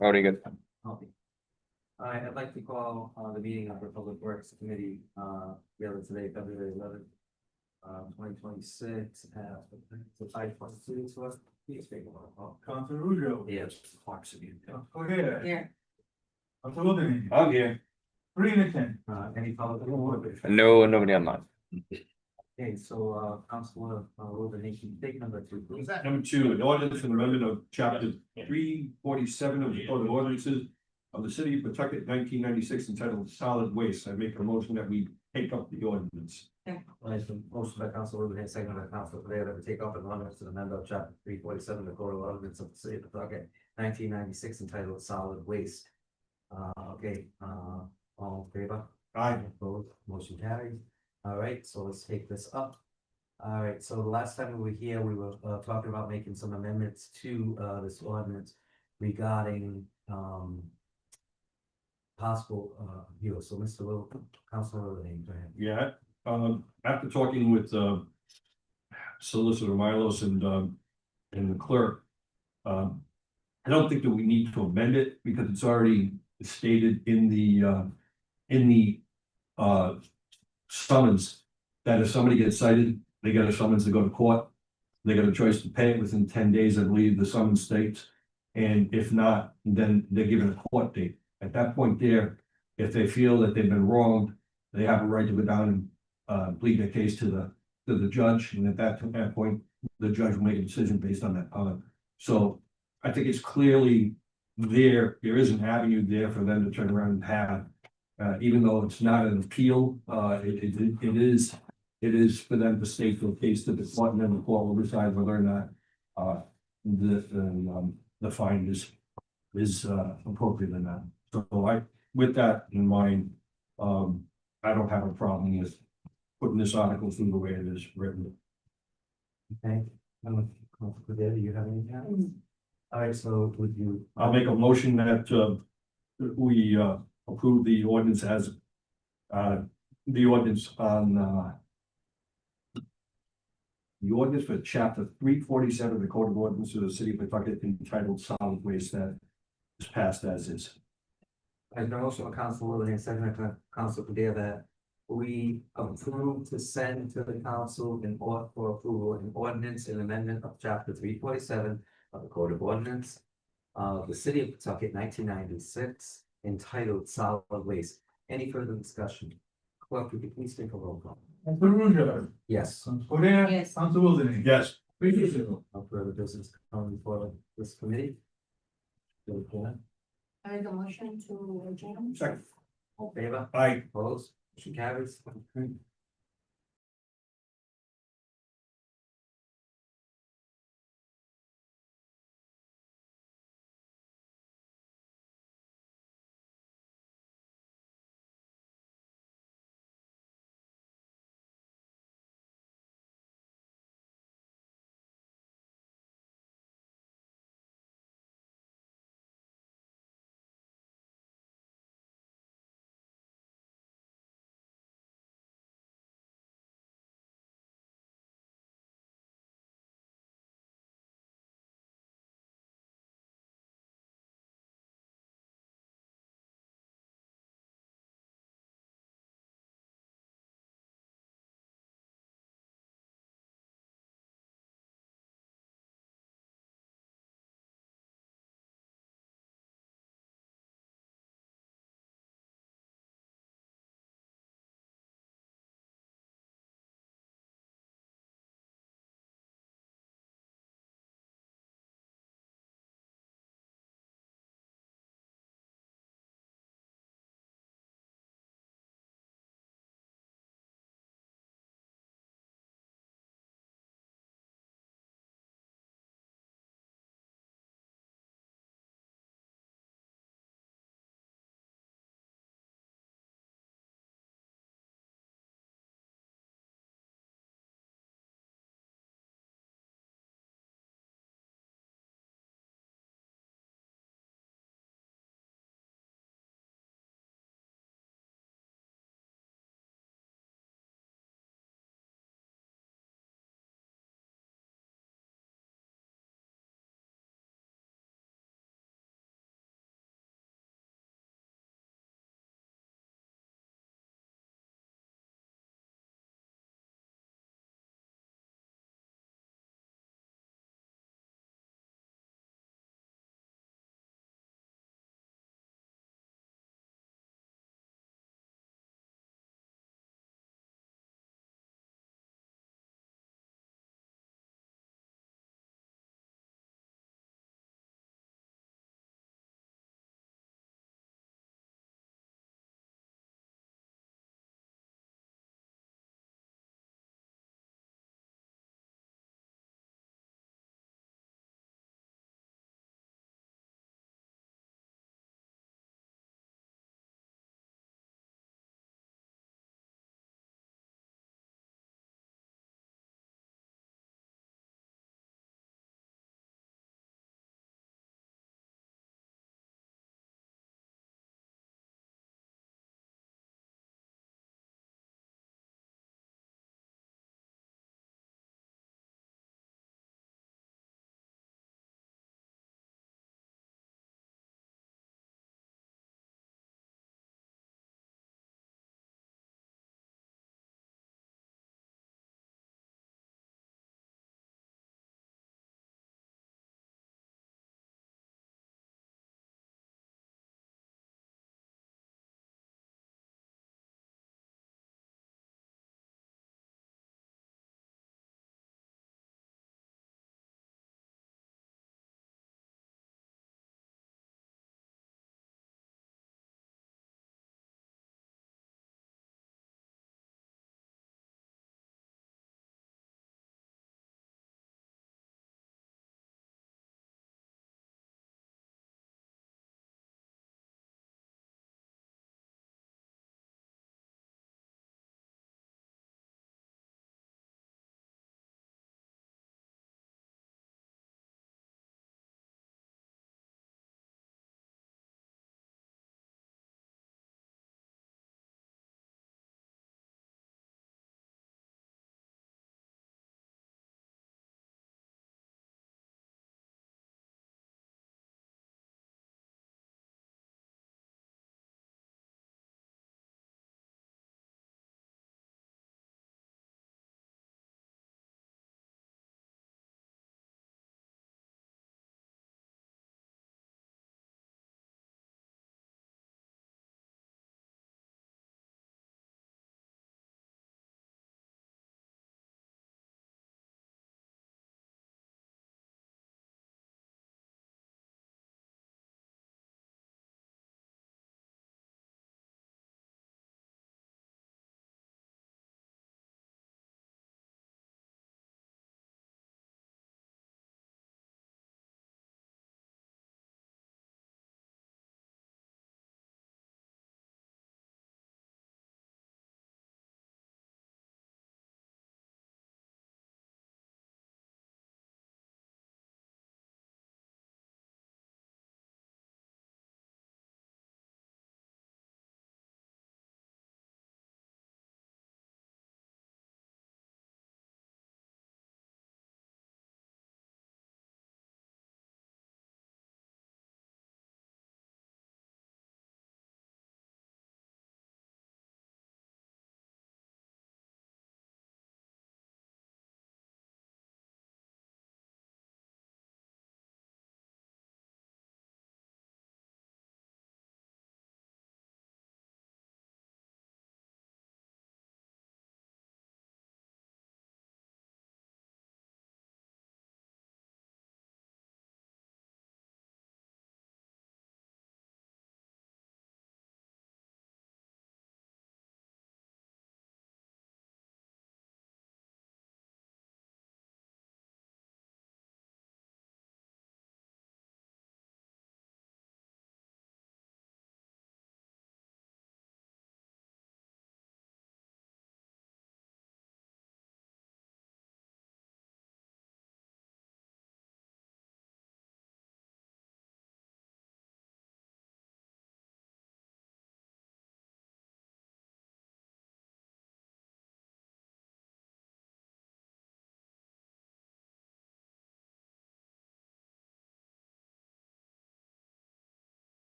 Already good. All right, I'd like to call the meeting of the Public Works Committee, together today, February 11th, 2026, at 5:22, so please take a roll. Council Rujo. Yes, Clark's again. Council here. Here. Council Wilden. I'm here. 3 and 10. Any public input? No, nobody online. Okay, so, Councilor, Wilden, take number 2, please. Number 2, an ordinance for the amendment of chapter 347 of the Code of Ordinances of the City of Pawtucket, 1996, entitled Solid Waste. I make a motion that we take up the ordinance. Motion by Council Wilden, second by Council Blair, that we take up an ordinance to amend of chapter 347 of the Code of Ordinance of the City of Pawtucket, 1996, entitled Solid Waste. All in favor? Aye. Opposed, motion carries. All right, so let's take this up. All right, so the last time we were here, we were talking about making some amendments to this ordinance regarding possible use. So Mr. Will, Councilor Wilden, go ahead. Yeah, after talking with Solicitor Milos and the clerk, I don't think that we need to amend it because it's already stated in the summons that if somebody gets cited, they get a summons to go to court. They got a choice to pay it within 10 days, I believe the summons states. And if not, then they're given a court date. At that point there, if they feel that they've been wronged, they have a right to go down and plead their case to the judge. And at that point, the judge will make a decision based on that. So I think it's clearly there is an avenue there for them to turn around and have. Even though it's not an appeal, it is for them to state the case to the court, and then the court will decide whether or not the fine is appropriate or not. So with that in mind, I don't have a problem with putting this article through the way it is written. Okay, Councilor Blair, do you have anything else? All right, so would you? I'll make a motion that we approve the ordinance as the ordinance on the ordinance for chapter 347 of the Code of Ordinances of the City of Pawtucket entitled Solid Waste that is passed as is. I've been also a Council Wilden, second by Council Blair, that we approve to send to the council for approval an ordinance and amendment of chapter 347 of the Code of Ordinance of the City of Pawtucket, 1996, entitled Solid Waste. Any further discussion? Clerk, would you please take a roll call? Council Rujo. Yes. Council here. Yes. Council Wilden. Yes. 3-0. No further business coming before this committee. I make a motion to adjourn. Second. All in favor? Aye. Opposed? Motion carries.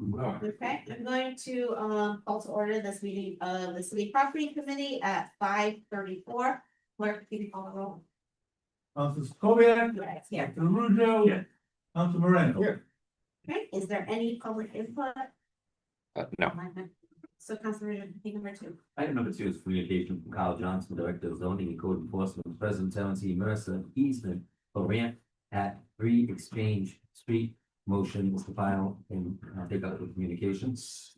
Okay, I'm going to, call to order this meeting of the City Property Committee at 5:34. Clerk, can you call the roll? Council Scoviac. Yes, here. Council Ruzo. Yeah. Council Moreno. Here. Okay, is there any public input? No. So Council Region, number 2. Item number 2 is communication from Kyle Johnson, Director of Zoning and Code Enforcement, President Terrence E. Mercer, easement for ramp at 3 Exchange Street. Motion is to file and take out the communications.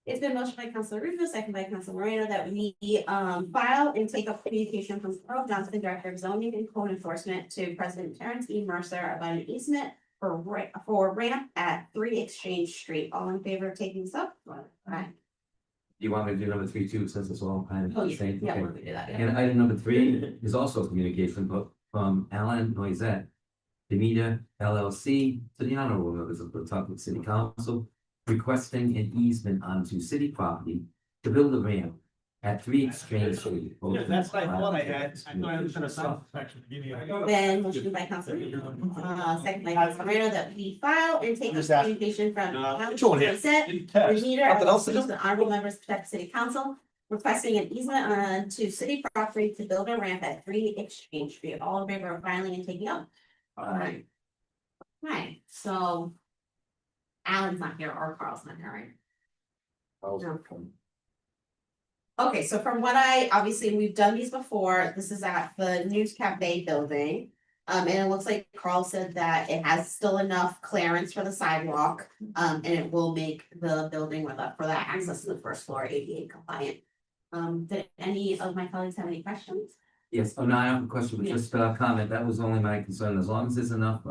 It's been motioned by Councilor Rufus, second by Councilor Moreno, that we file and take up communication from Carl Johnson, Director of Zoning and Code Enforcement, to President Terrence E. Mercer about an easement for ramp at 3 Exchange Street. All in favor of taking this up? Aye. Do you want me to do number 3 too, since it's all kind of Oh, the yeah, same? yeah, Okay. we're gonna do that. Yeah. And item number 3 is also communication, but from Alan Noisette, Demeter LLC, to the honorable members of the Pawtucket City Council, requesting an easement onto city property to build a ramp at 3 Exchange Street. Yeah, that's what I thought I had. I thought I was gonna stop section beginning. Then motion by Councilor, second by Councilor Moreno, that we file and take up communication from Council Reset, Demeter LLC, the honorable members of Pawtucket City Council, requesting an easement onto city property to build a ramp at 3 Exchange Street. All in favor of filing and taking up? Alright. Right, so Alan's not here or Carl's not here, right? Okay, so from what obviously, we've done these before, this is at the News Cafe building. And it looks like Carl said that it has still enough clearance for the sidewalk, and it will make the building for that access to the first floor ADA compliant. Did any of my colleagues have any questions? Yes, oh, no, I have a question, but just a comment, that was only my concern, as long as there's enough,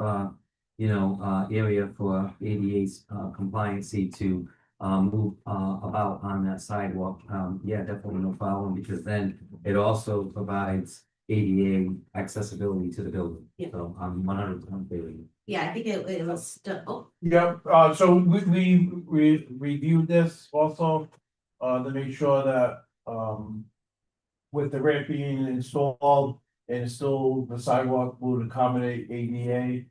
area for ADA's compliancy to move about on that sidewalk, yeah, definitely no problem, because then it also provides ADA accessibility to the building. Yeah. So I'm 100% favor. Yeah, I think it was still, Yep, so we reviewed this also, to make sure that, with the ramp being installed and still the sidewalk would accommodate ADA.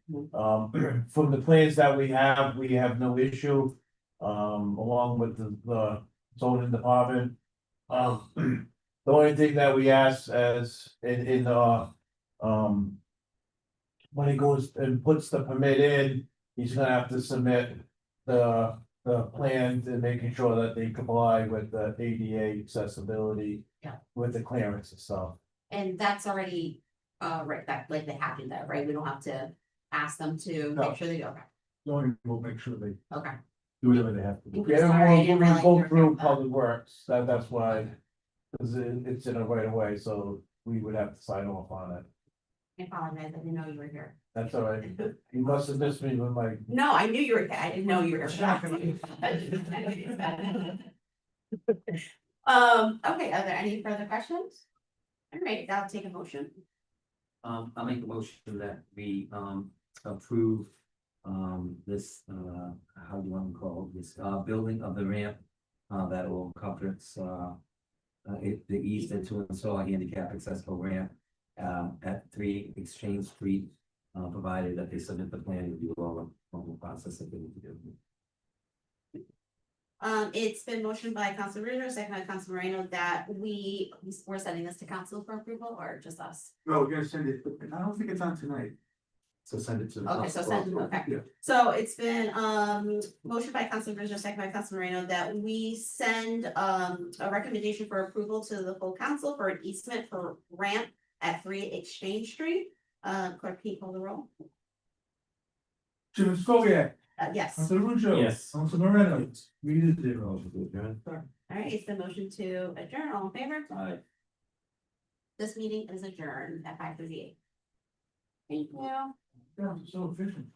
From the plans that we have no issue, along with the zoning department. The only thing that we ask as in when he goes and puts the permit in, he's gonna have to submit the plans and making sure that they comply with the ADA accessibility. Yeah. With the clearance and stuff. and that's already, right, that, like, they have to, that, right? We don't have to ask them to No. make sure they do, okay, Zoning will make sure they okay. do whatever they have to do. Okay, Yeah, sorry, I didn't we'll realize you go were through doing that. public works, that's why. Cause it's in a right of way, so we would have to sign off on it. I apologize, I didn't know you were here. That's all right. You must have missed me with my. No, I knew you were, I didn't know you were here. Okay, are there any further questions? All right, I'll take a motion. I'll make a motion that we approve this how do you want to call it? This building of the ramp that will cover the easement to install a handicap accessible ramp at 3 Exchange Street, provided that they submit the plan and do all the normal process that they need to do. It's been motioned by Council Ruger, second by Council Moreno, that we're sending this to council for approval, or just us? No, we're gonna send it, I don't think it's on tonight. So send it to the. Okay, so send it, okay. Yeah. So it's been motioned by Council Ruger, second by Council Moreno, that we send a recommendation for approval to the full council for an easement for ramp at 3 Exchange Street. Clerk, can you call the roll? Jim Scoviac, Yes, all Council Ruzo. Yes. Council Moreno. We did zero. right, it's the motion to adjourn, all in favor? Aye. This meeting is adjourned at 5:38. Thank you. Yeah, so efficient.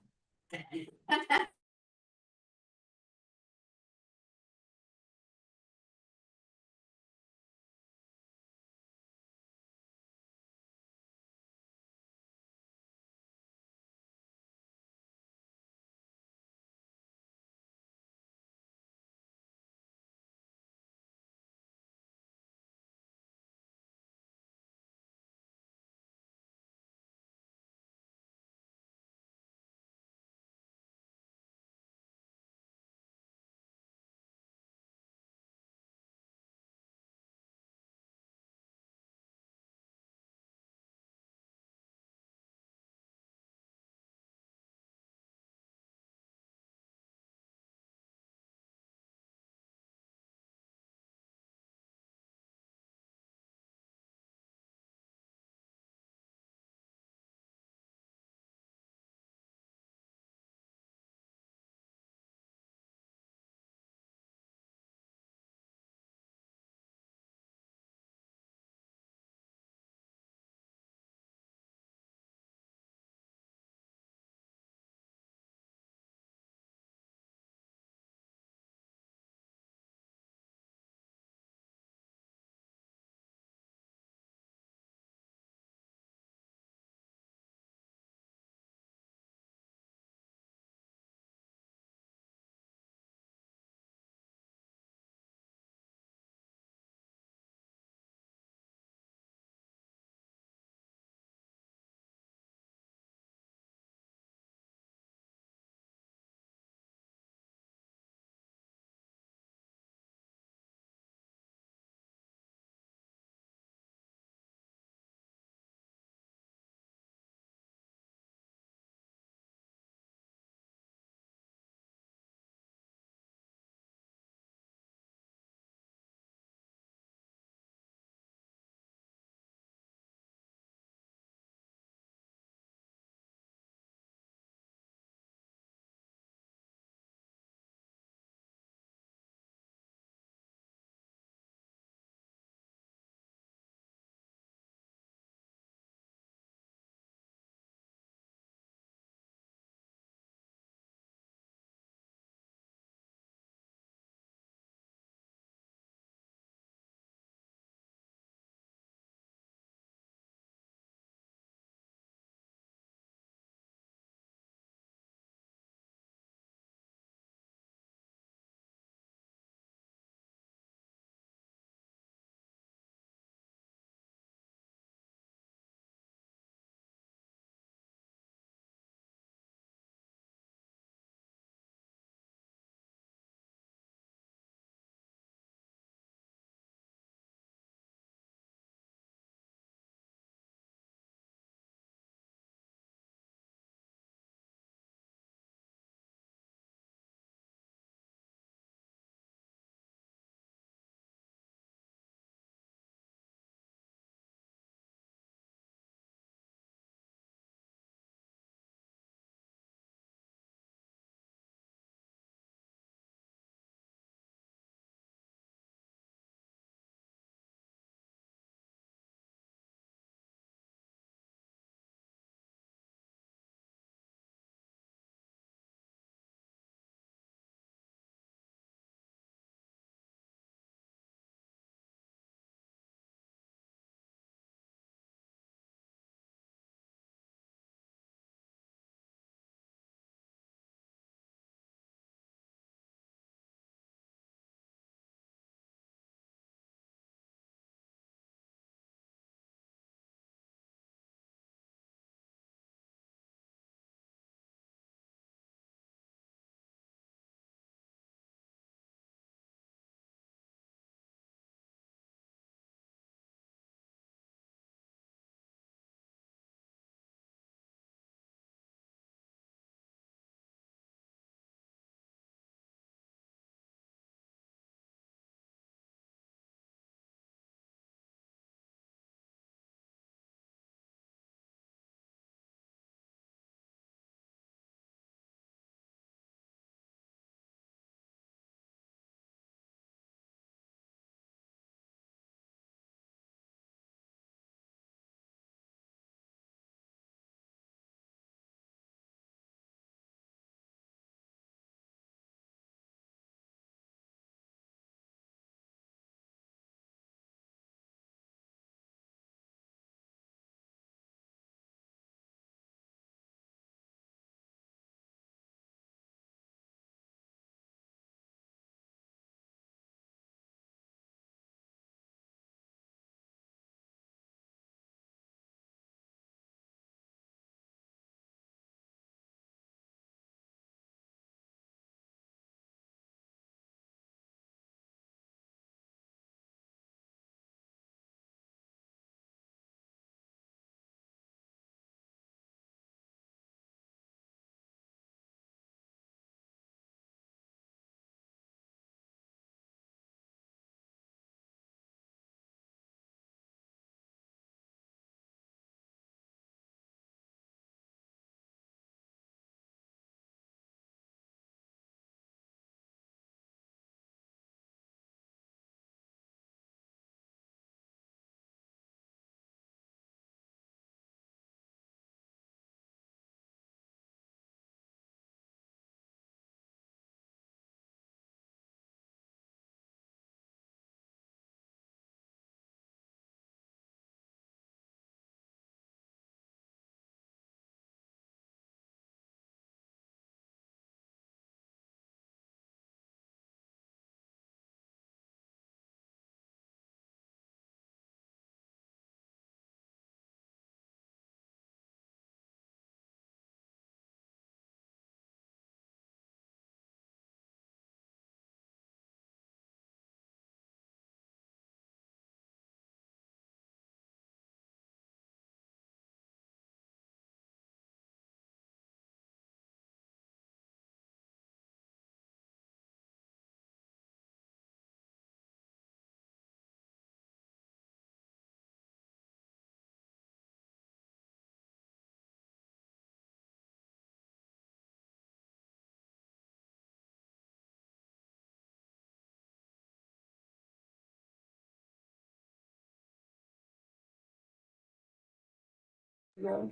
Well,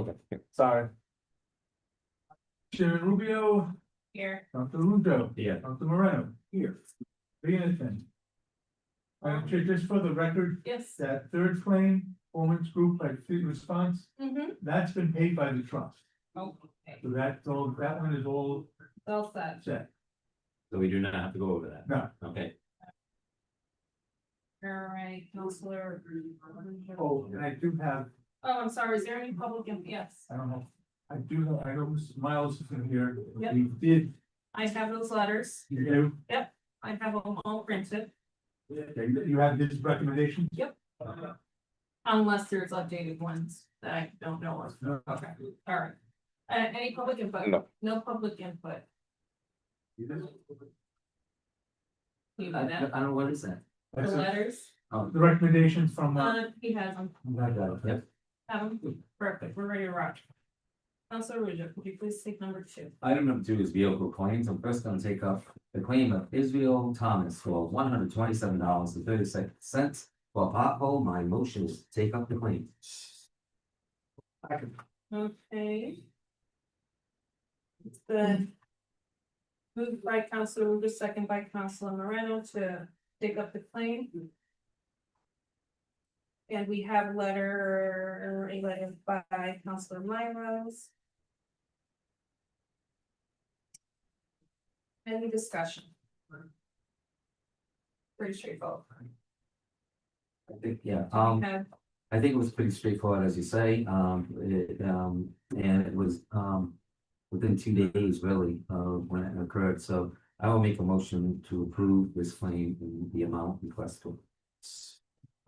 good. Sorry. Chairman Rubio, Here. Dr. Rujo. Yeah. Dr. Moreno. Here. Anderson. Chair, just for the record, Yes. that third claim, performance group, like fleet response, that's been paid by the trust. Okay, So that's all, that one is all well said. set. So we do not have to go over that. No. Okay. All right, Counselor. Oh, and I do have, Oh, I'm sorry, is there any public, yes, I don't know, I do know, I know Mrs. Miles is in here. Yep. We did, I have those letters, you do, I have them all printed, you have his recommendations? Yep. unless there's updated ones that I don't know of. No. Okay, all right. Any public input? No. No public input. You did? You I got that? don't know what is that. The That's it. letters, The recommendations from, he has them, Yep. have them, perfect, we're ready to rock. Counselor Ruja, could you please take number 2? Item number 2 is vehicle claims. I'm first gonna take up the claim of Israel Thomas for $127.36 for a pothole. My motion is to take up the claim. Okay. It's been moved by Counselor Ruja, second by Counselor Moreno to take up the claim. And we have a letter by Counselor Myros. Any discussion? Pretty straightforward. I think, yeah, Okay. I think it was pretty straightforward, as you say, and it was, within 2 days, really, when it occurred, so I will make a motion to approve this claim in the amount requested.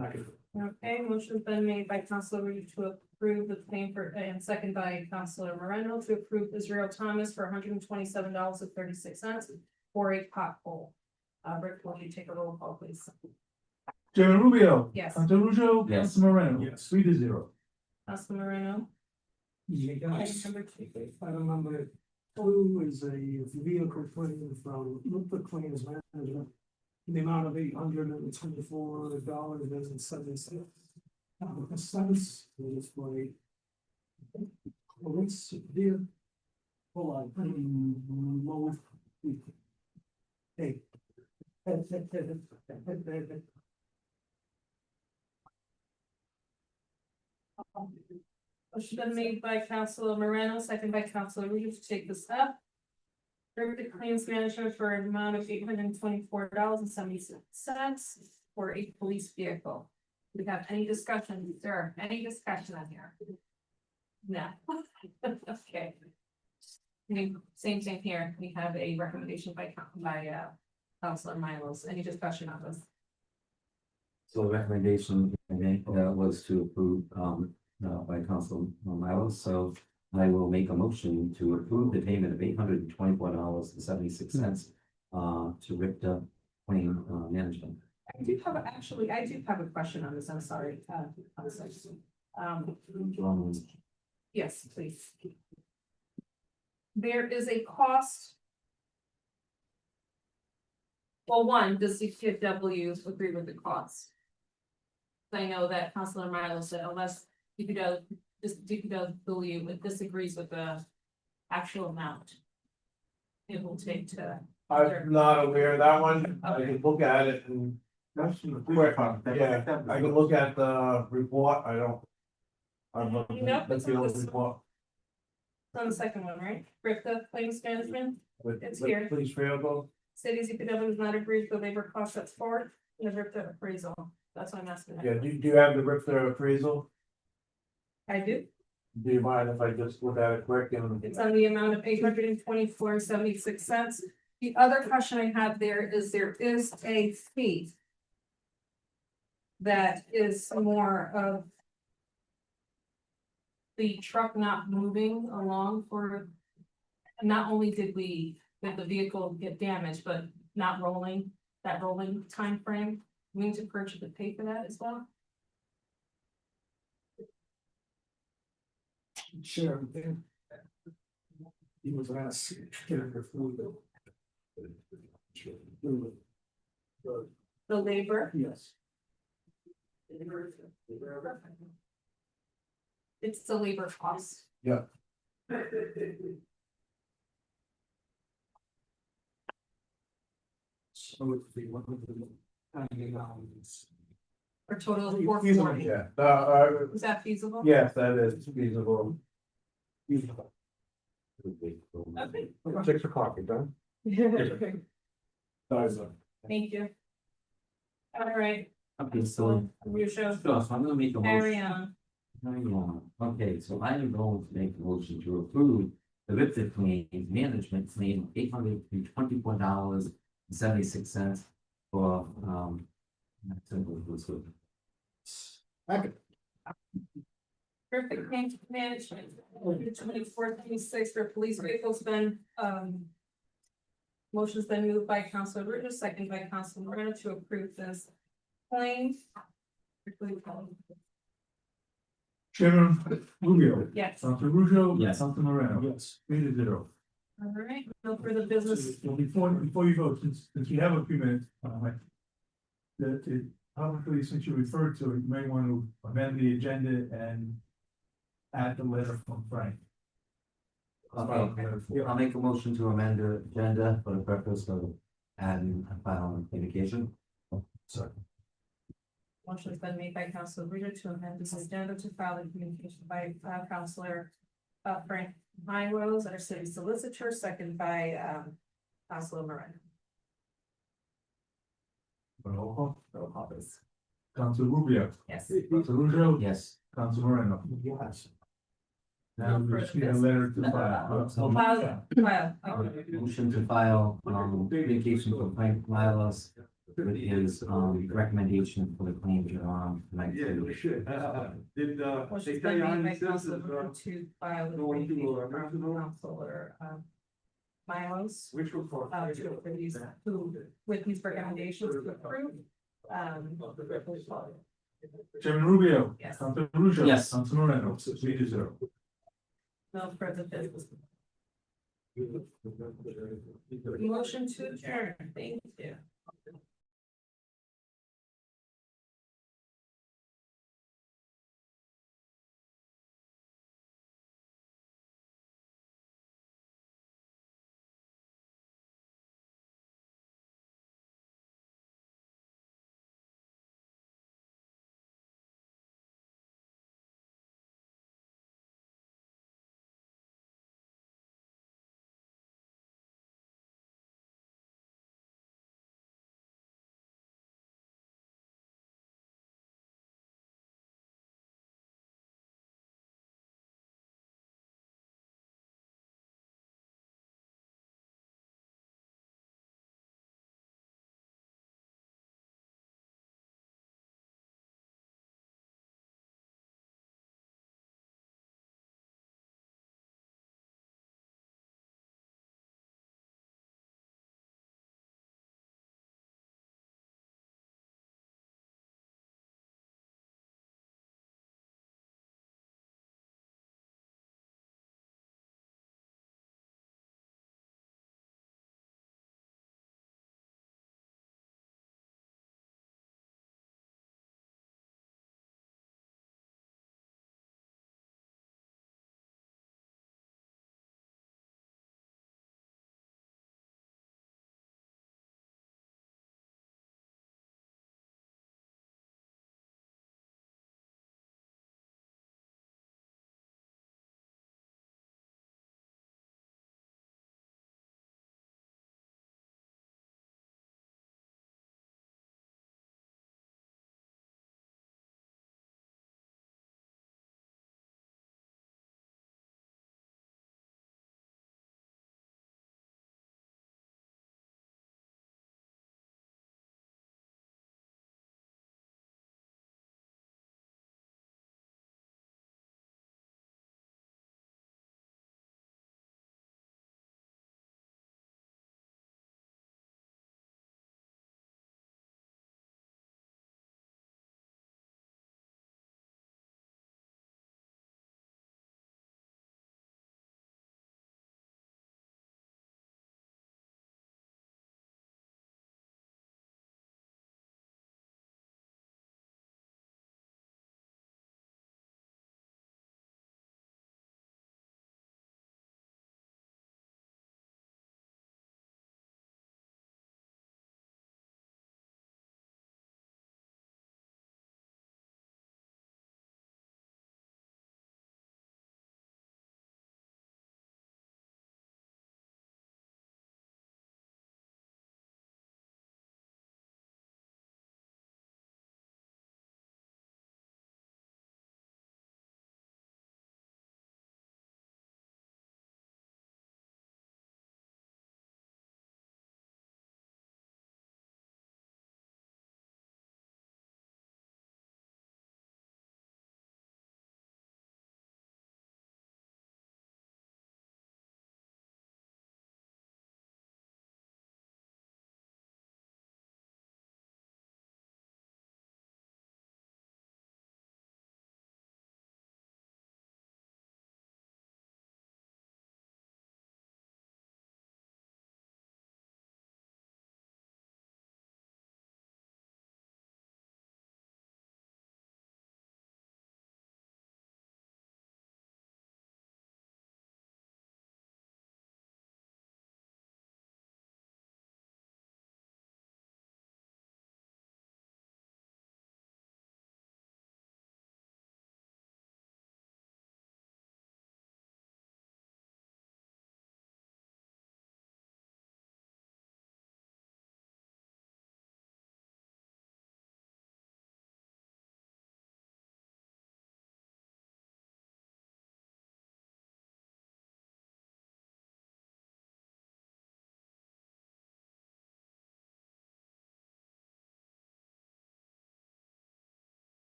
Okay, motion's been made by Counselor Ruja to approve the claim and second by Counselor Moreno to approve Israel Thomas for $127.36 for a pothole. Rick, will you take a roll call, please? Chairman Rubio. Yes. Dr. Rujo. Yes. Dr. Moreno. Yes. 3-0. Counselor Moreno? Yes. Item number 2. Item number 2 is a vehicle claim from Lupa Claims Management. In the amount of $824.70. Cents, is for a. Police vehicle. Hold on, low. Hey. Motion been made by Counselor Moreno, second by Counselor Ruja to take this up. Approve the claims management for an amount of $824.76 for a police vehicle. Do we have any discussion, sir? Any discussion on here? No. Okay. Same thing here. We have a recommendation by Counselor Milos. Any discussion on this? So the recommendation I made, was to approve, by Council Miles, so I will make a motion to approve the payment of $824.76 to Ripta Claim Management. I do have a question on this. I'm sorry. Yes, please. There is a cost. Well, one, does DPW agree with the cost? I know that Councilor Milo said unless DPW disagrees with the actual amount. It will take to. I'm not aware of that one. I can look at it and. That's Quick, yeah, I can look at the report. I don't. I'm looking. Nope, at it's the on old this- report. On the second one, right? Ripta Claims Management, With It's here. police vehicle. city's DPW does not agree with the labor cost that's forward, and the Ripta appraisal. That's what I'm asking. Yeah, do you have the RIPTA appraisal? I do. Do you mind if I just look at it quick and? It's on the amount of $824.76. The other question I have there is a fee. That is more of. The truck not moving along for. Not only did the vehicle get damaged, but not rolling, that rolling time frame. We need to purchase and pay for that as well. Sure. He was asked. The labor. Yes. It's the labor cost. So it's the one of the. Or total of four Feasible, forty. yeah, Is that feasible? yes, that is feasible. Okay. 6 o'clock, you done? Thank you. All right, Okay, so you show, so I'm gonna make a carry motion. on. Okay, so I am going to make a motion to approve the RIPTA claim, management claim, $824 and 76 cents for, Perfect paint management, 24-26 for police vehicles been, motion's been moved by Councilor Ritter, second by Councilor Moreno to approve this claim. Chairman Rubio. Yes, all Council Russo. Yes. Council Moreno. Yes. 3-0. right, no further business. Well, before you vote, since you have a few minutes, probably since you referred to it, you may want to amend the agenda and add the letter from Frank. I'll make a motion to amend the agenda for the purpose of adding a final communication. Sorry. Motion's been made by Councilor Ritter to amend this agenda to file the communication by Councilor Frank Rose, our city solicitor, second by Councilor Moreno. Roll Roll call please. call. Council Rubio. Yes. Council Russo. Yes. Council Moreno. Yes. Now we just need a letter to file. File. Motion to file, communication for Frank Milos with his, recommendation for the claims you're on. should. Did, Motion's been made by Councilor Ritter to file the communication from Councilor Milos. Which report? To approve these, who, with these recommendations to approve. Chairman Rubio. Yes. Council Russo. Yes. Council Moreno. 3-0. No further business. Motion to adjourn, thank you.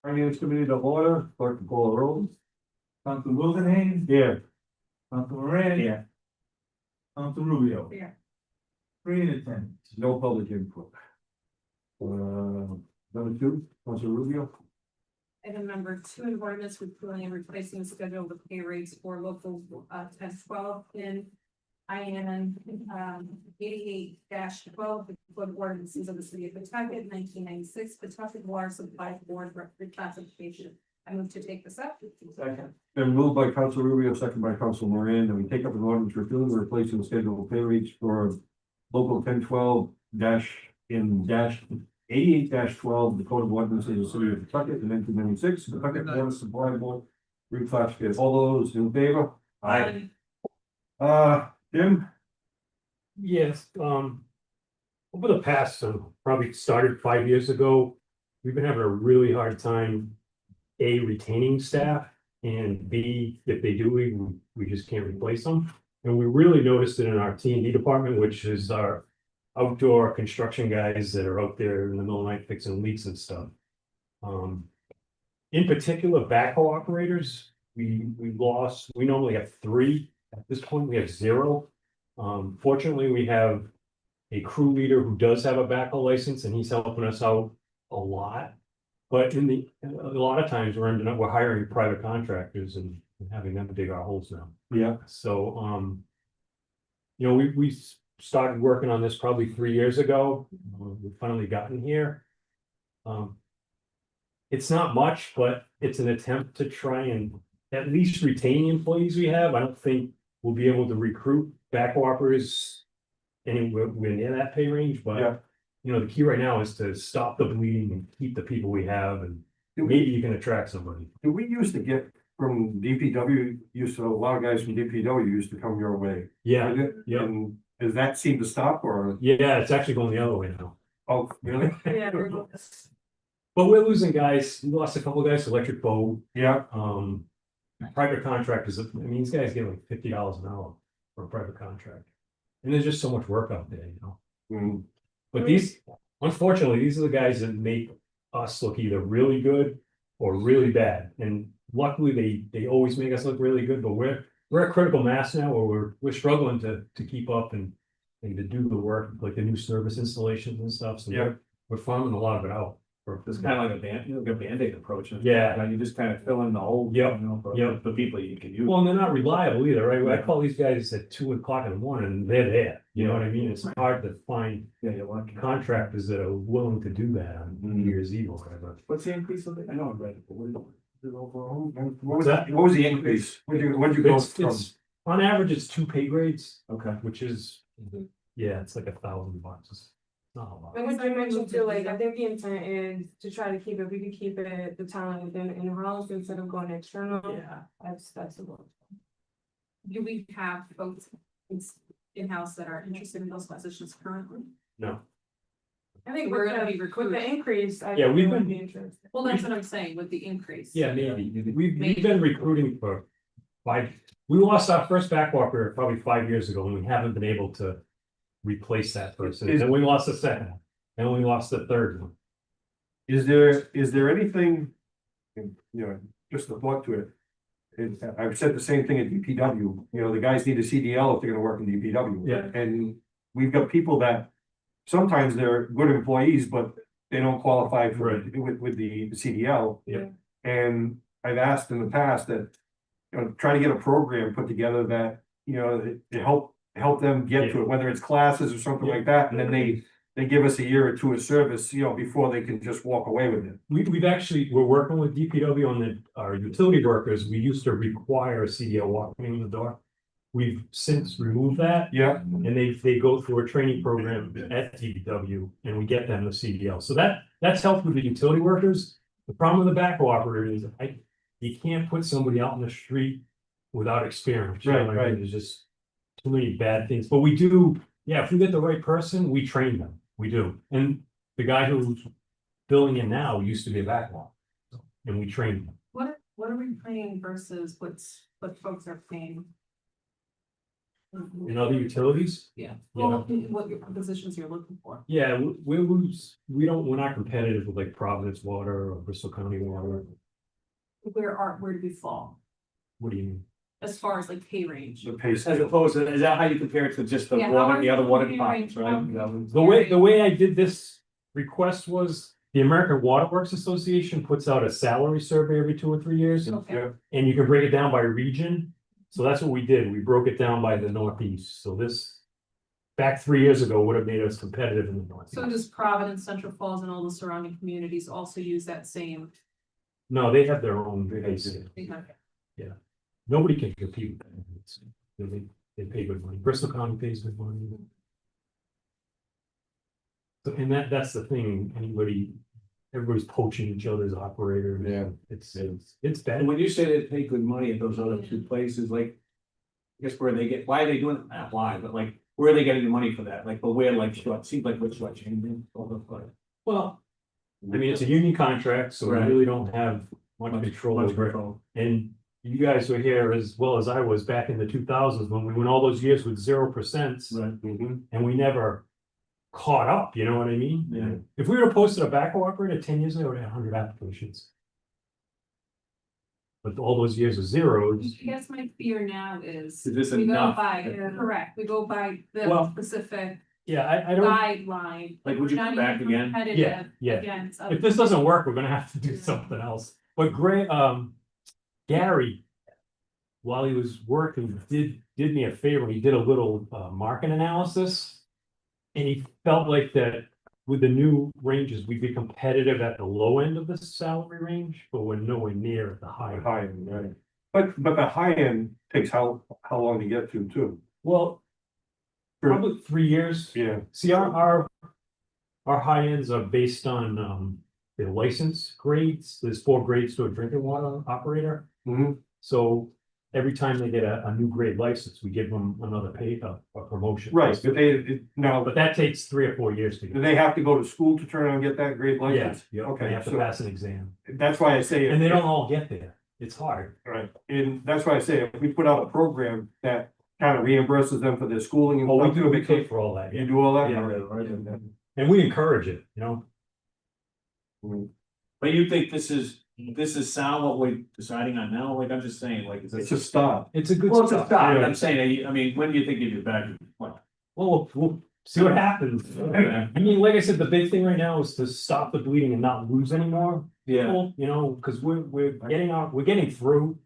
Finance Committee to order, clerk call the roll. Council Wildenhain, Here. Council Moran. Yeah. Council Rubio. Yeah. 3 in attendance. No public input. Number 2, Council Rubio. Item number 2, an ordinance repealing and replacing the schedule of the pay rates for local 10-12 in IN 88-12, the code of ordinances of the city of Pawtucket, 1996, Pawtucket Water Supply Board reclassification. I move to take this up. Second. Been moved by Council Rubio, second by Council Moran, that we take up an ordinance repealing and replacing the schedule of pay rates for local 1012 88-12, the code of ordinances of the city of Pawtucket in 1996, Pawtucket Water Supply Board reclassification. All those in favor? Jim? Yes, over the past, probably started 5 years ago, we've been having a really hard time, A, retaining staff, and B, if they do, we just can't replace them. And we really noticed it in our T&D department, which is our outdoor construction guys that are out there in the middle of the night fixing leaks and stuff. In particular, backhoe operators, we normally have 3. At this point, we have 0. Fortunately, we have a crew leader who does have a backhoe license, and he's helping us out a lot. But a lot of times we're hiring private contractors and having them dig our holes now. Yeah. So, we started working on this probably 3 years ago. We've finally gotten here. It's not much, but it's an attempt to try and at least retain the employees we have. I don't think we'll be able to recruit backhoe operators anywhere near that pay range, but Yeah. The key right now is to stop the bleeding and keep the people we have, and maybe you can attract somebody. Do we used to get from DPW, a lot of guys from DPW used to come your way? Yeah, Did it? yeah. And does that seem to stop or? yeah, it's actually going the other way now. Oh, really? Yeah. But we're losing guys. We lost a couple of guys to electric boat. Yeah. Private contractors, these guys get like $50 an hour for a private contract. And there's just so much work out there, Mm. But unfortunately, these are the guys that make us look either really good or really bad. And luckily, they always make us look really good, but we're at critical mass now where we're struggling to keep up and to do the work, like the new service installations and stuff. So Yeah. we're farming a lot of it out. It's kind of like a Band-Aid approach. Yeah. You just kind of fill in the hole. Yep. Yep. The people you can use. Well, and they're not reliable either, right? I call these guys at 2 o'clock in the morning and they're there. You know what I mean? It's hard to find Yeah, you're lucky. contractors that are willing to do that on New Year's Eve or whatever. What's the increase of it? I know I read it, but what is it overall? What that? was the increase? What'd you go from? It's on average, it's 2 pay grades, Okay. which is, yeah, it's like $1,000. It's not a lot. And what you mentioned too, like, I think the intent is to try to keep it, we can keep it, the talent within in-house instead of going external. Yeah. That's the goal. Do we have folks in-house that are interested in those positions currently? No. I think We're with gonna be the recruiting. increase, I Yeah, think we've it would been- be interesting. Well, that's what I'm saying with the increase. Yeah, maybe. We've been recruiting for 5. We lost our first backhoe operator probably 5 years ago, and we haven't been able to replace that person. And then we lost the second, and we lost the third one. Is there anything, just a thought to it? I've said the same thing at DPW, the guys need a CDL if they're gonna work in DPW. Yeah. And we've got people that, sometimes they're good employees, but they don't qualify for, Right. with the CDL. Yeah. And I've asked in the past that, try to get a program put together that, to help them get to it, whether it's classes or something like that, and then they give us a year or 2 of service, before they can just walk away with it. We're working with DPW on our utility workers. We used to require a CDL walking in the door. We've since removed that, Yeah. and they go through a training program at DPW, and we get them the CDL. So that's helped with the utility workers. The problem with the backhoe operator is you can't put somebody out in the street without experience. You know what I mean? Right. There's just too many bad things, but we do, if we get the right person, we train them, we do. And the guy who's filling in now used to be a backhoe, and we train him. What are we paying versus what folks are paying? in other utilities. Yeah, Yeah. well, what your positions you're looking for. Yeah, we're not competitive with like Providence Water or Bristol County Water. Where do we fall What do you mean? as far as like pay range? The pay As scale. opposed to, is that how you compare it to just the Yeah, how water, are the you other water comparing- departments, how- right? The way I did this request was the American Water Works Association puts out a salary survey every 2 or 3 years. Okay. And you can break it down by region. So that's what we did. We broke it down by the Northeast. So this back 3 years ago would have made us competitive in the Northeast. So does Providence, Central Falls and all the surrounding communities also use that same? No, they have their own basic. Okay. Nobody can compete with them. They pay good money. Bristol County pays good money. So, and that's the thing, everybody's poaching each other's operators. Yeah. It's bad. And when you say they pay good money at those other two places, like, I guess where they get, why are they doing it? Not why, but like, where are they getting the money for that? Like, but where, like, short, seems like we're short-changing. Well, I mean, it's a union contract, so we Right. really don't have much control over it. And you guys were here as well as I was back in the 2000s when we went all those years with 0%. Right. And we never caught up, you know what I mean? Yeah. If we would have posted a backhoe operator 10 years ago, we would have 100 applications. But all those years of zeros, I guess my fear now is. Is this we go enough? by, correct, we go by the Well, specific yeah, I don't, guideline. Like, would you We're come not back even again? competitive Yeah, yeah. Against. other if this doesn't work, we're gonna have to do something else. But Gary, while he was working, did me a favor, he did a little market analysis. And he felt like that with the new ranges, we'd be competitive at the low end of the salary range, but we're nowhere near at the high. High end, right? But the high end takes how long to get to too? Well, probably 3 years. Yeah. See, our high ends are based on their license grades. There's 4 grades to a drinking water operator. Mhm. So every time they get a new grade license, we give them another a promotion. Right, but now, But that takes 3 or 4 years to do get. they have to go to school to turn and get that grade Yeah, license? yeah, Okay, they have to so pass an exam. that's why I say. And they don't all get there. It's hard. Right, and that's why I say, if we put out a program that kind of reimburses them for their schooling and Well, stuff, we pay because for all that. you Yeah. do all that? Yeah. All right, Yeah. And we encourage it, you know? But you think this is sound what we're deciding on now? Like, I'm just saying, like, is It's this? a start. It's a good Well, it's a start. start, Yeah. I'm saying, I mean, when do you think you'd be back? What? Well, we'll see what happens. I mean, like I said, the big thing right now is to stop the bleeding and not lose anymore. Yeah, People, you know, because we're getting through.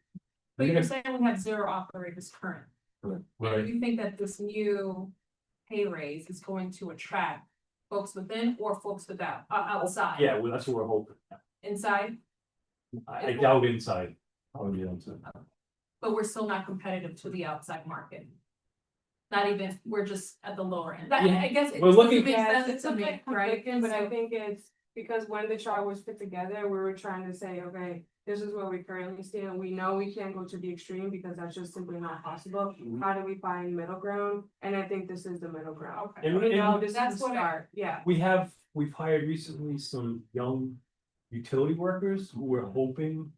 But you're saying we have 0 operators current. And Right. you think that this new pay raise is going to attract folks within or folks without, outside? Yeah, well, that's what we're hoping. Inside, I doubt inside. but we're still not competitive to the outside market. Not even, we're just at the lower end. That, Yeah. I guess. it We're looking- doesn't make Yes, sense it's to a me, bit right? conflicting, but I So- think it's because when the chart was put together, we were trying to say, okay, this is where we currently stand. We know we can't go to the extreme because that's just simply not possible. How do we find middle ground? And I think this is the middle ground. Okay. And- We know and this is that's the what I- start, yeah. We've hired recently some young utility workers who we're hoping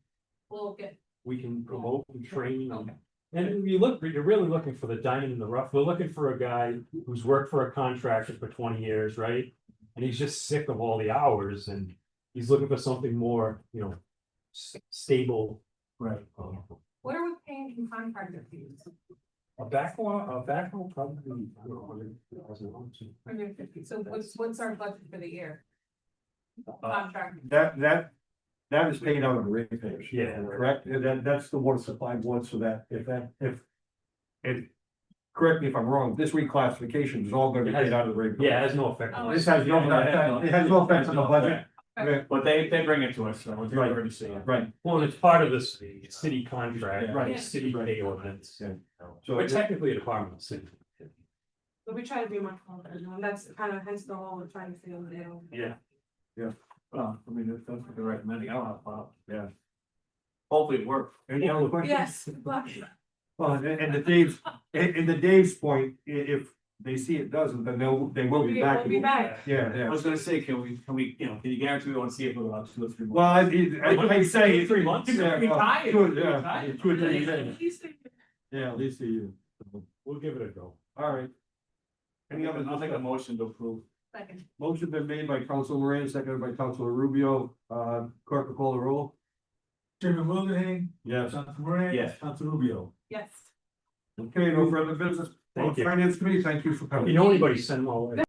We'll get, we can promote and train. okay. And you're really looking for the diamond in the rough. We're looking for a guy who's worked for a contractor for 20 years, right? And he's just sick of all the hours and he's looking for something more, you know, stable. right. What are we paying in contractor fees? A backhoe probably, I don't know, 100,000. 150. So what's our budget for the year? Uh, Contract. That is paid out of the ratepayers. Yeah. Correct, and that's the water supply board, so that if correct me if I'm wrong, this reclassification is all gonna be paid out of the ratepayers. Yeah, it has no effect. on Oh, us. This has no effect, it has no effect on the budget. Okay. But they bring it to us, so we're Right. already seeing it. Right, Well, it's part of this city contract, Right. right, city pay ordinance. Yeah. so But technically a department of city. But we try to be much more, and that's kind of hence the whole we're trying to feel, you know. Yeah. Well, I mean, that's what they're recommending, I don't have a problem. Yeah. Hopefully it works. any other questions? Yes. good luck. Well, and the Dave's point, if they see it doesn't, then they will be back. We'll be back. Yeah, I yeah. was gonna say, can we, can you guarantee we won't see it for about 2 or 3 months? Well, I say. 3 months? Yeah, well, Retired. 2 or 3 Retired. days. Yeah, at least a year. We'll give it a go. All right. Any other? I'll make a motion to approve. Second. Motion been made by Council Moran, seconded by Council Rubio, clerk will call the roll. Chairman Wildenhain, Yes. Council Moran. Yes. Council Rubio. Yes. Okay, no further business. Thank you. Finance Committee, thank you for If coming. you know anybody, send them all away.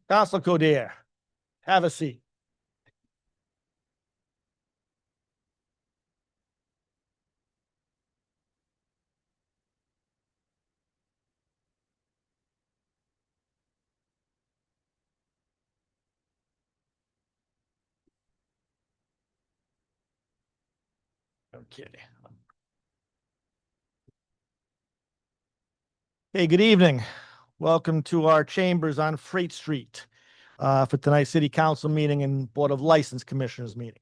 Council Codere, have a seat. Okay. Hey, good evening. Welcome to our chambers on Freight Street for tonight's City Council meeting and Board of License Commissioners meeting.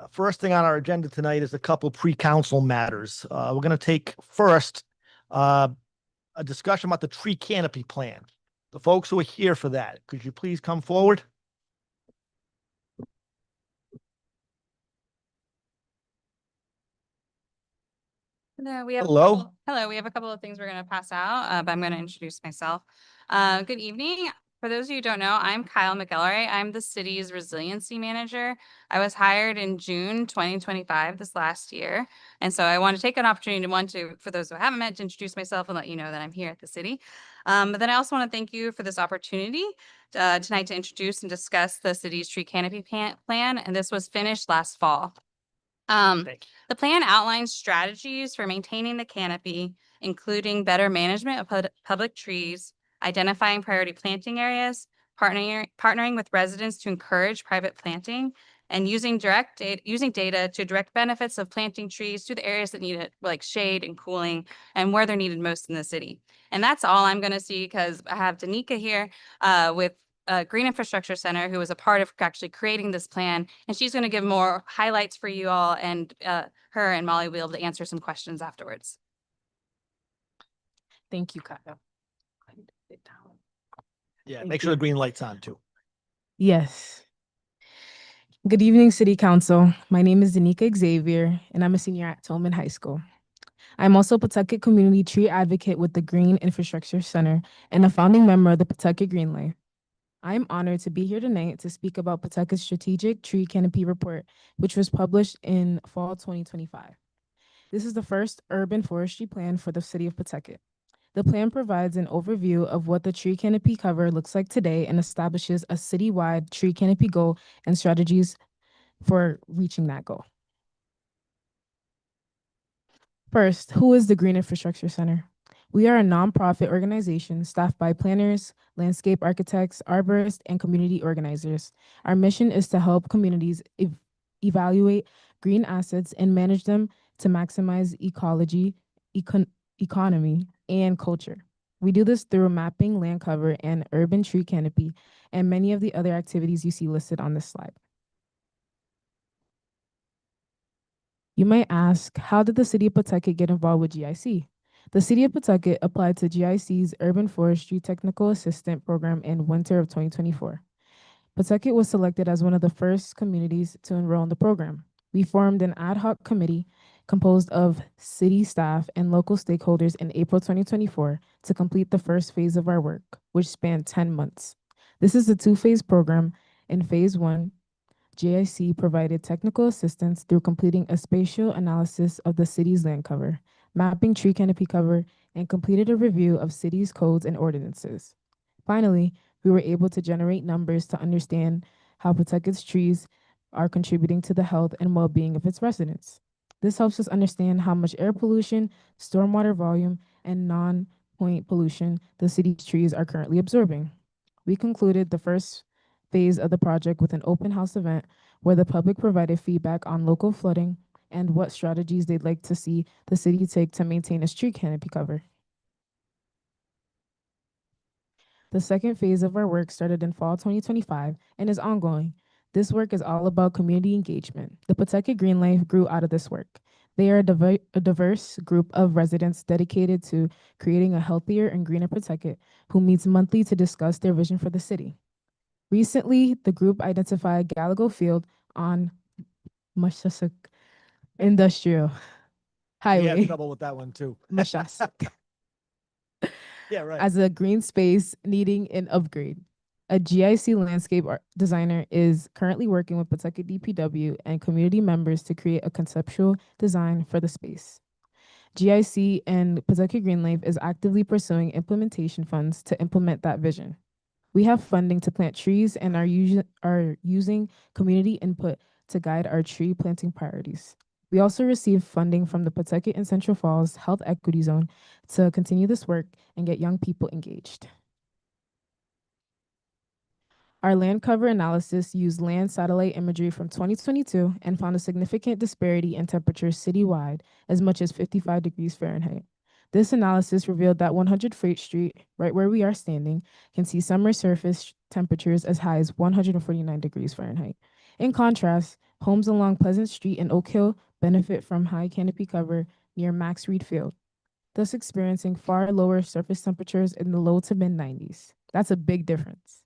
First thing on our agenda tonight is a couple pre-council matters. We're going to take first a discussion about the tree canopy plan. The folks who are here for that, could you please come forward? Hello, we have Hello. Hello, we have a couple of things we're going to pass out, but I'm going to introduce myself. Good evening. For those of you who don't know, I'm Kyle McElroy. I'm the city's resiliency manager. I was hired in June 2025, this last year. And so I want to take an opportunity for those who I haven't met, to introduce myself and let you know that I'm here at the city. But then I also want to thank you for this opportunity tonight to introduce and discuss the city's tree canopy plan. And this was finished last fall. The plan outlines strategies for maintaining the canopy, including better management of public trees, identifying priority planting areas, partnering with residents to encourage private planting, and using data to direct benefits of planting trees to the areas that need it, like shade and cooling, and where they're needed most in the city. And that's all I'm going to see, because I have Danica here with Green Infrastructure Center, who was a part of actually creating this plan, and she's going to give more highlights for you all, and her and Molly will be able to answer some questions afterwards. Thank you, Kyle. Yeah, make sure the green light's on too. Yes. Good evening, City Council. My name is Danica Xavier, and I'm a senior at Tolman High School. I'm also a Pawtucket Community Tree Advocate with the Green Infrastructure Center and a founding member of the Pawtucket Greenway. I'm honored to be here tonight to speak about Pawtucket's Strategic Tree Canopy Report, which was published in fall 2025. This is the first urban forestry plan for the city of Pawtucket. The plan provides an overview of what the tree canopy cover looks like today and establishes a citywide tree canopy goal and strategies for reaching that goal. First, who is the Green Infrastructure Center? We are a nonprofit organization staffed by planners, landscape architects, arborists, and community organizers. Our mission is to help communities evaluate green assets and manage them to maximize ecology, economy, and culture. We do this through mapping land cover and urban tree canopy, and many of the other activities you see listed on this slide. You might ask, how did the city of Pawtucket get involved with GIC? The city of Pawtucket applied to GIC's Urban Forestry Technical Assistant Program in winter of 2024. Pawtucket was selected as one of the first communities to enroll in the program. We formed an ad hoc committee composed of city staff and local stakeholders in April 2024 to complete the first phase of our work, which spanned 10 months. This is a two-phase program. In phase 1, GIC provided technical assistance through completing a spatial analysis of the city's land cover, mapping tree canopy cover, and completed a review of city's codes and ordinances. Finally, we were able to generate numbers to understand how Pawtucket's trees are contributing to the health and well-being of its residents. This helps us understand how much air pollution, stormwater volume, and non-point pollution the city's trees are currently absorbing. We concluded the first phase of the project with an open house event where the public provided feedback on local flooding and what strategies they'd like to see the city take to maintain its tree canopy cover. The second phase of our work started in fall 2025 and is ongoing. This work is all about community engagement. The Pawtucket Greenway grew out of this work. They are a diverse group of residents dedicated to creating a healthier and greener Pawtucket who meets monthly to discuss their vision for the city. Recently, the group identified Gallego Field on Mashasuk Industrial Highway. We had trouble with that one too. Mashasuk. Yeah, right. As a green space needing an upgrade. A GIC landscape designer is currently working with Pawtucket DPW and community members to create a conceptual design for the space. GIC and Pawtucket Green Life is actively pursuing implementation funds to implement that vision. We have funding to plant trees and are using community input to guide our tree planting priorities. We also receive funding from the Pawtucket and Central Falls Health Equity Zone to continue this work and get young people engaged. Our land cover analysis used land satellite imagery from 2022 and found a significant disparity in temperatures citywide, as much as 55 degrees Fahrenheit. This analysis revealed that 100 Freight Street, right where we are standing, can see summer surface temperatures as high as 149 degrees Fahrenheit. In contrast, homes along Pleasant Street and Oak Hill benefit from high canopy cover near Max Reed Field, thus experiencing far lower surface temperatures in the low to mid 90s. That's a big difference.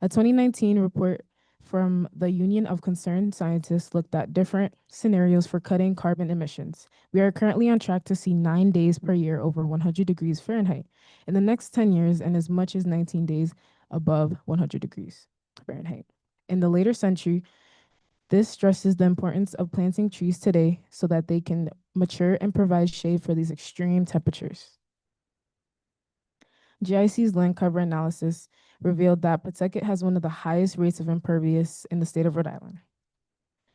A 2019 report from the Union of Concerned Scientists looked at different scenarios for cutting carbon emissions. We are currently on track to see 9 days per year over 100 degrees Fahrenheit in the next 10 years and as much as 19 days above 100 degrees Fahrenheit. In the later century, this stresses the importance of planting trees today so that they can mature and provide shade for these extreme temperatures. GIC's land cover analysis revealed that Pawtucket has one of the highest rates of impervious in the state of Rhode Island.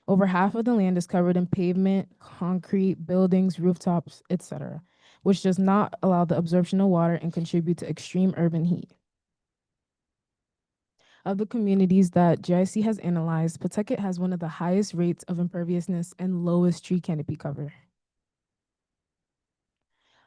Over half of the land is covered in pavement, concrete, buildings, rooftops, etc., which does not allow the absorption of water and contribute to extreme urban heat. Of the communities that GIC has analyzed, Pawtucket has one of the highest rates of imperviousness and lowest tree canopy cover.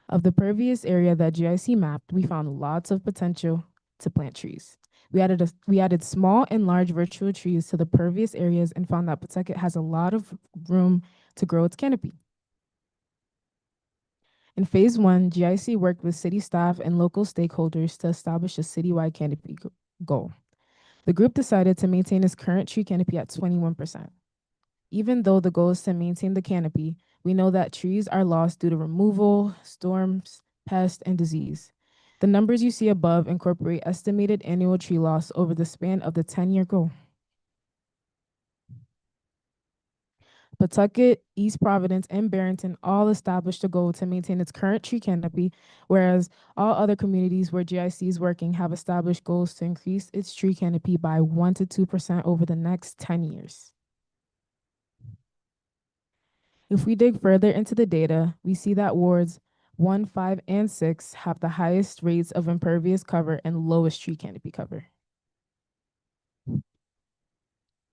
Of the pervious area that GIC mapped, we found lots of potential to plant trees. We added small and large virtual trees to the pervious areas and found that Pawtucket has a lot of room to grow its canopy. In phase 1, GIC worked with city staff and local stakeholders to establish a citywide canopy goal. The group decided to maintain its current tree canopy at 21%. Even though the goal is to maintain the canopy, we know that trees are lost due to removal, storms, pests, and disease. The numbers you see above incorporate estimated annual tree loss over the span of the 10-year goal. Pawtucket, East Providence, and Barrington all established a goal to maintain its current tree canopy, whereas all other communities where GIC is working have established goals to increase its tree canopy by 1 to 2% over the next 10 years. If we dig further into the data, we see that wards 1, 5, and 6 have the highest rates of impervious cover and lowest tree canopy cover.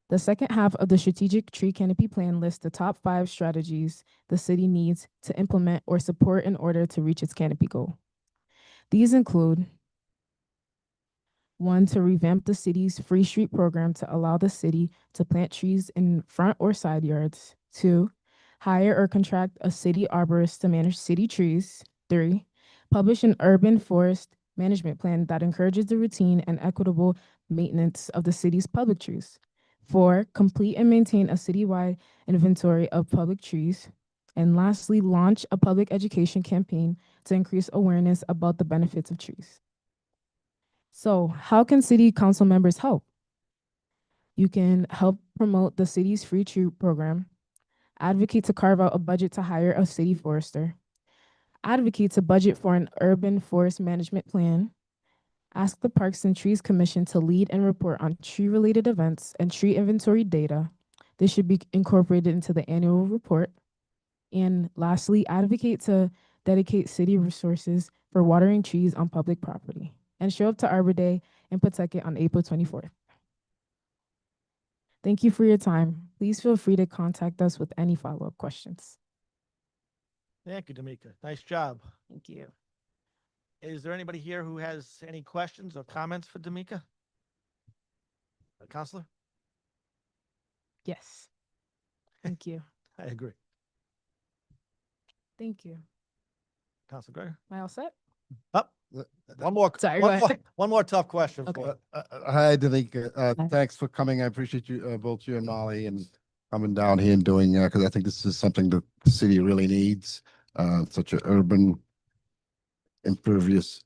The second half of the strategic tree canopy plan lists the top 5 strategies the city needs to implement or support in order to reach its canopy goal. These include 1, to revamp the city's Free Street program to allow the city to plant trees in front or side yards. 2, hire or contract a city arborist to manage city trees. 3, publish an urban forest management plan that encourages the routine and equitable maintenance of the city's public trees. 4, complete and maintain a citywide inventory of public trees. And lastly, launch a public education campaign to increase awareness about the benefits of trees. So, how can city council members help? You can help promote the city's free tree program, advocate to carve out a budget to hire a city forester, advocate to budget for an urban forest management plan, ask the Parks and Trees Commission to lead and report on tree-related events and tree inventory data. This should be incorporated into the annual report. And lastly, advocate to dedicate city resources for watering trees on public property. And show up to Arbor Day in Pawtucket on April 24th. Thank you for your time. Please feel free to contact us with any follow-up questions. Thank you, D'Amica. Nice job. Thank you. Is there anybody here who has any questions or comments for D'Amica? Counselor? Yes. Thank you. I agree. Thank you. Counselor Gregor? Am I all set? Up. One more. Sorry, go ahead. One more tough question. Okay. For Hi, Danica. Hi. Thanks for coming. I appreciate you, both you and Molly, and coming down here and doing, because I think this is something that the city really needs, such an urban impervious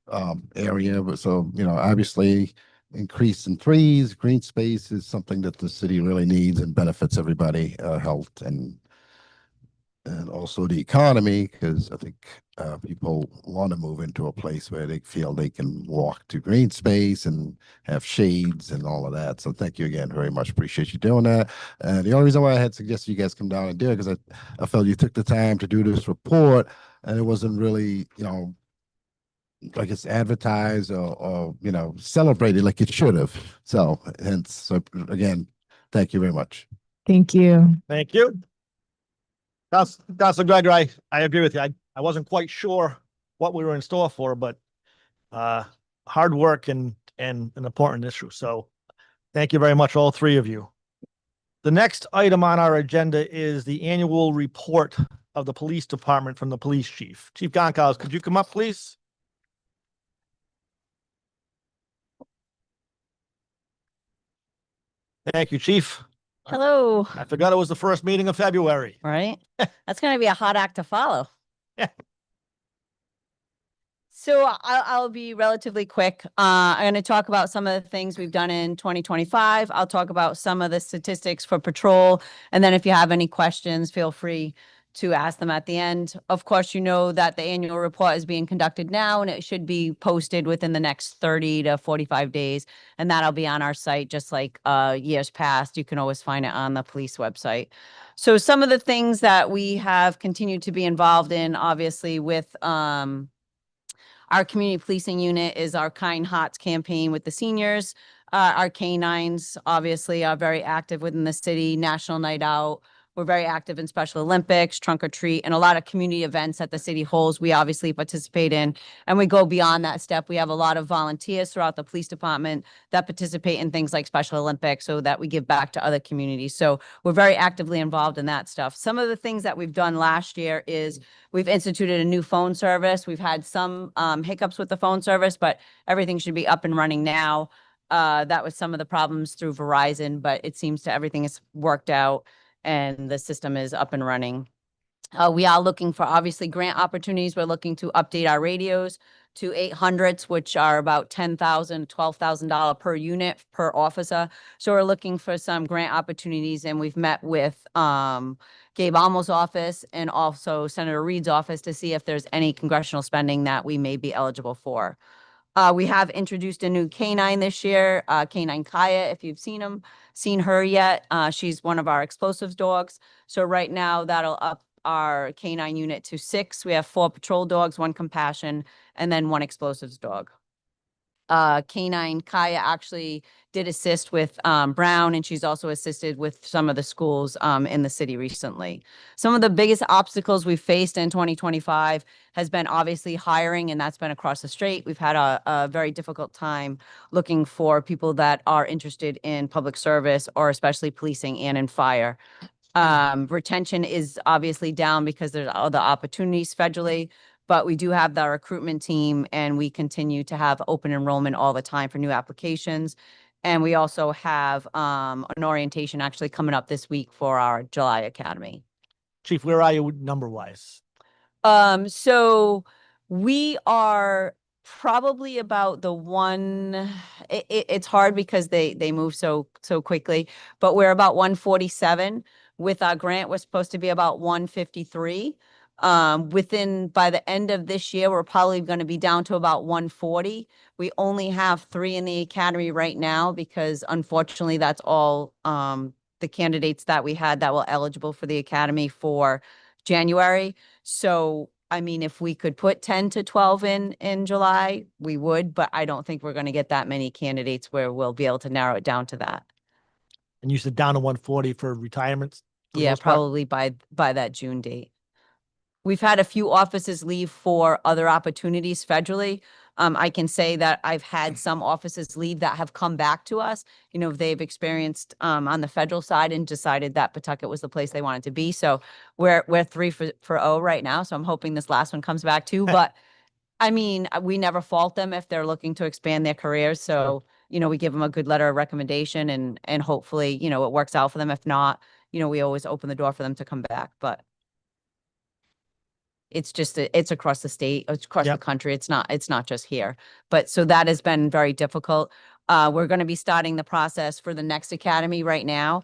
area. But so, obviously increase in trees, green space is something that the city really needs and benefits everybody, health and and also the economy, because I think people want to move into a place where they feel they can walk to green space and have shades and all of that. So thank you again very much. Appreciate you doing that. The only reason why I had suggested you guys come down and do it because I felt you took the time to do this report and it wasn't really, I guess advertised or celebrated like it should have. So hence, so again, thank you very much. Thank you. Thank you. Councilor Gregor, I agree with you. I wasn't quite sure what we were in store for, but hard work and an important issue. So thank you very much, all three of you. The next item on our agenda is the annual report of the police department from the police chief. Chief Goncalves, could you come up, please? Thank you, Chief. Hello, I forgot it was the first meeting of February. right? That's going to be a hot act to follow. Yeah. So I'll be relatively quick. I'm going to talk about some of the things we've done in 2025. I'll talk about some of the statistics for patrol. And then if you have any questions, feel free to ask them at the end. Of course, you know that the annual report is being conducted now and it should be posted within the next 30 to 45 days. And that'll be on our site, just like years past. You can always find it on the police website. So some of the things that we have continued to be involved in, obviously, with our community policing unit is our Kind Hearts campaign with the seniors. Our canines obviously are very active within the city, National Night Out. We're very active in Special Olympics, Trunk or Treat, and a lot of community events that the city holds. We obviously participate in, and we go beyond that step. We have a lot of volunteers throughout the police department that participate in things like Special Olympics so that we give back to other communities. So we're very actively involved in that stuff. Some of the things that we've done last year is we've instituted a new phone service. We've had some hiccups with the phone service, but everything should be up and running now. That was some of the problems through Verizon, but it seems to everything is worked out and the system is up and running. We are looking for obviously grant opportunities. We're looking to update our radios to 800s, which are about $10,000, $12,000 per unit per officer. So we're looking for some grant opportunities, and we've met with Gabe Almo's office and also Senator Reed's office to see if there's any congressional spending that we may be eligible for. We have introduced a new canine this year, Canine Kaya, if you've seen her yet. She's one of our explosives dogs. So right now that'll up our canine unit to 6. We have 4 patrol dogs, 1 compassion, and then 1 explosives dog. Canine Kaya actually did assist with Brown, and she's also assisted with some of the schools in the city recently. Some of the biggest obstacles we've faced in 2025 has been obviously hiring, and that's been across the state. We've had a very difficult time looking for people that are interested in public service or especially policing and in fire. Retention is obviously down because there's other opportunities federally, but we do have the recruitment team and we continue to have open enrollment all the time for new applications. And we also have an orientation actually coming up this week for our July Academy. Chief, where are you number-wise? So we are probably about the one, it's hard because they move so quickly, but we're about 147. With our grant, we're supposed to be about 153. By the end of this year, we're probably going to be down to about 140. We only have 3 in the academy right now because unfortunately that's all the candidates that we had that were eligible for the academy for January. So, I mean, if we could put 10 to 12 in July, we would, but I don't think we're going to get that many candidates where we'll be able to narrow it down to that. And you said down to 140 for retirements? Yeah, probably by that June date. We've had a few offices leave for other opportunities federally. I can say that I've had some offices leave that have come back to us. You know, they've experienced on the federal side and decided that Pawtucket was the place they wanted to be. So we're 3 for 0 right now. So I'm hoping this last one comes back too. But I mean, we never fault them if they're looking to expand their careers. So, you know, we give them a good letter of recommendation and hopefully, you know, it works out for them. If not, you know, we always open the door for them to come back. But it's just, it's across the state, it's across the country. It's not just here. But so that has been very difficult. We're going to be starting the process for the next academy right now.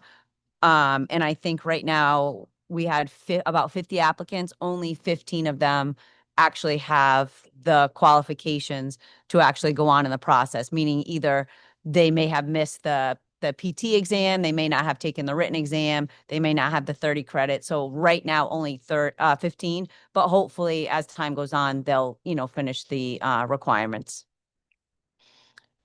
And I think right now we had about 50 applicants, only 15 of them actually have the qualifications to actually go on in the process, meaning either they may have missed the PT exam, they may not have taken the written exam, they may not have the 30 credits. So right now, only 15, but hopefully as time goes on, they'll, finish the requirements.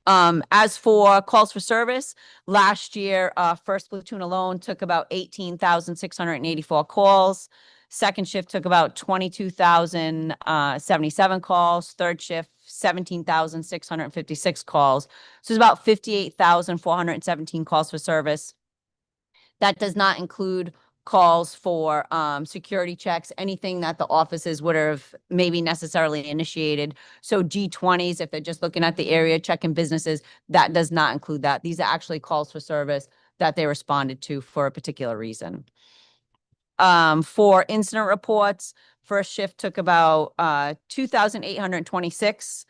As for calls for service, last year, first platoon alone took about 18,684 calls. Second shift took about 22,077 calls. Third shift, 17,656 calls. So it's about 58,417 calls for service. That does not include calls for security checks, anything that the offices would have maybe necessarily initiated. So G20s, if they're just looking at the area, checking businesses, that does not include that. These are actually calls for service that they responded to for a particular reason. For incident reports, first shift took about 2,826.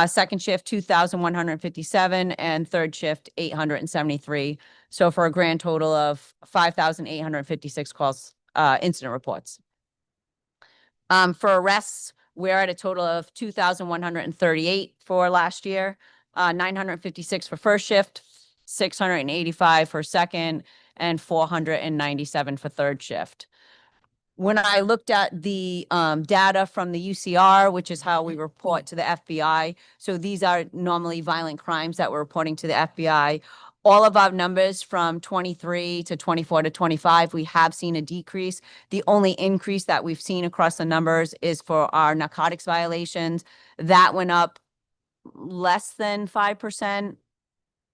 Second shift, 2,157, and third shift, 873. So for a grand total of 5,856 calls, incident reports. For arrests, we're at a total of 2,138 for last year, 956 for first shift, 685 for second, and 497 for third shift. When I looked at the data from the UCR, which is how we report to the FBI, so these are normally violent crimes that we're reporting to the FBI. All of our numbers from 23 to 24 to 25, we have seen a decrease. The only increase that we've seen across the numbers is for our narcotics violations. That went up less than 5%.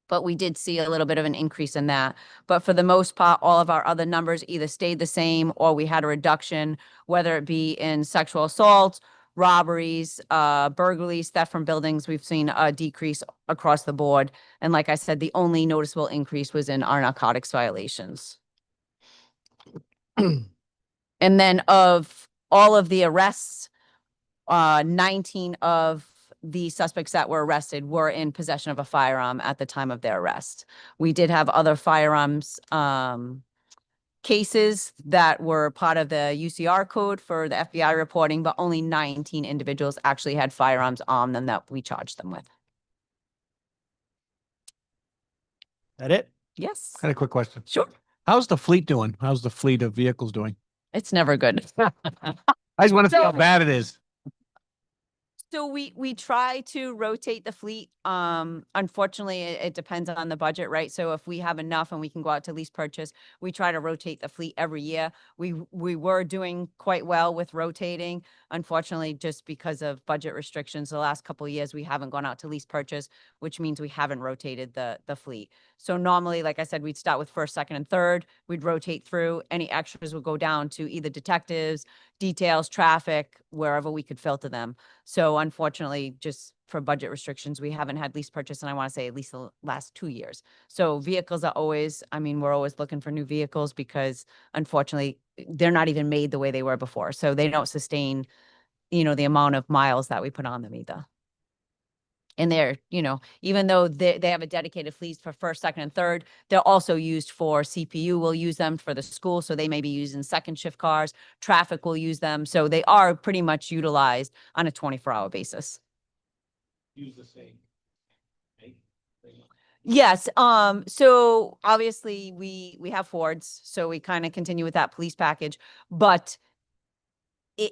But we did see a little bit of an increase in that. But for the most part, all of our other numbers either stayed the same or we had a reduction, whether it be in sexual assault, robberies, burglaries, theft from buildings. We've seen a decrease across the board. And like I said, the only noticeable increase was in our narcotics violations. And then of all of the arrests, 19 of the suspects that were arrested were in possession of a firearm at the time of their arrest. We did have other firearms cases that were part of the UCR code for the FBI reporting, but only 19 individuals actually had firearms on them that we charged them with. That it? Yes. I had a quick question. Sure. How's the fleet doing? How's the fleet of vehicles doing? It's never good. I just want to see how bad it is. So we try to rotate the fleet. Unfortunately, it depends on the budget, right? So if we have enough and we can go out to lease purchase, we try to rotate the fleet every year. We were doing quite well with rotating. Unfortunately, just because of budget restrictions, the last couple of years, we haven't gone out to lease purchase, which means we haven't rotated the fleet. So normally, like I said, we'd start with first, second, and third. We'd rotate through. Any extras would go down to either detectives, details, traffic, wherever we could filter them. So unfortunately, just for budget restrictions, we haven't had lease purchase, and I want to say at least the last 2 years. So vehicles are always, we're always looking for new vehicles because unfortunately, they're not even made the way they were before. So they don't sustain, the amount of miles that we put on them either. And they're, even though they have a dedicated fleet for first, second, and third, they're also used for CPU. We'll use them for the school. So they may be used in second shift cars. Traffic will use them. So they are pretty much utilized on a 24-hour basis. Use the same. Yes. So obviously we have Fords. So we kind of continue with that police package. But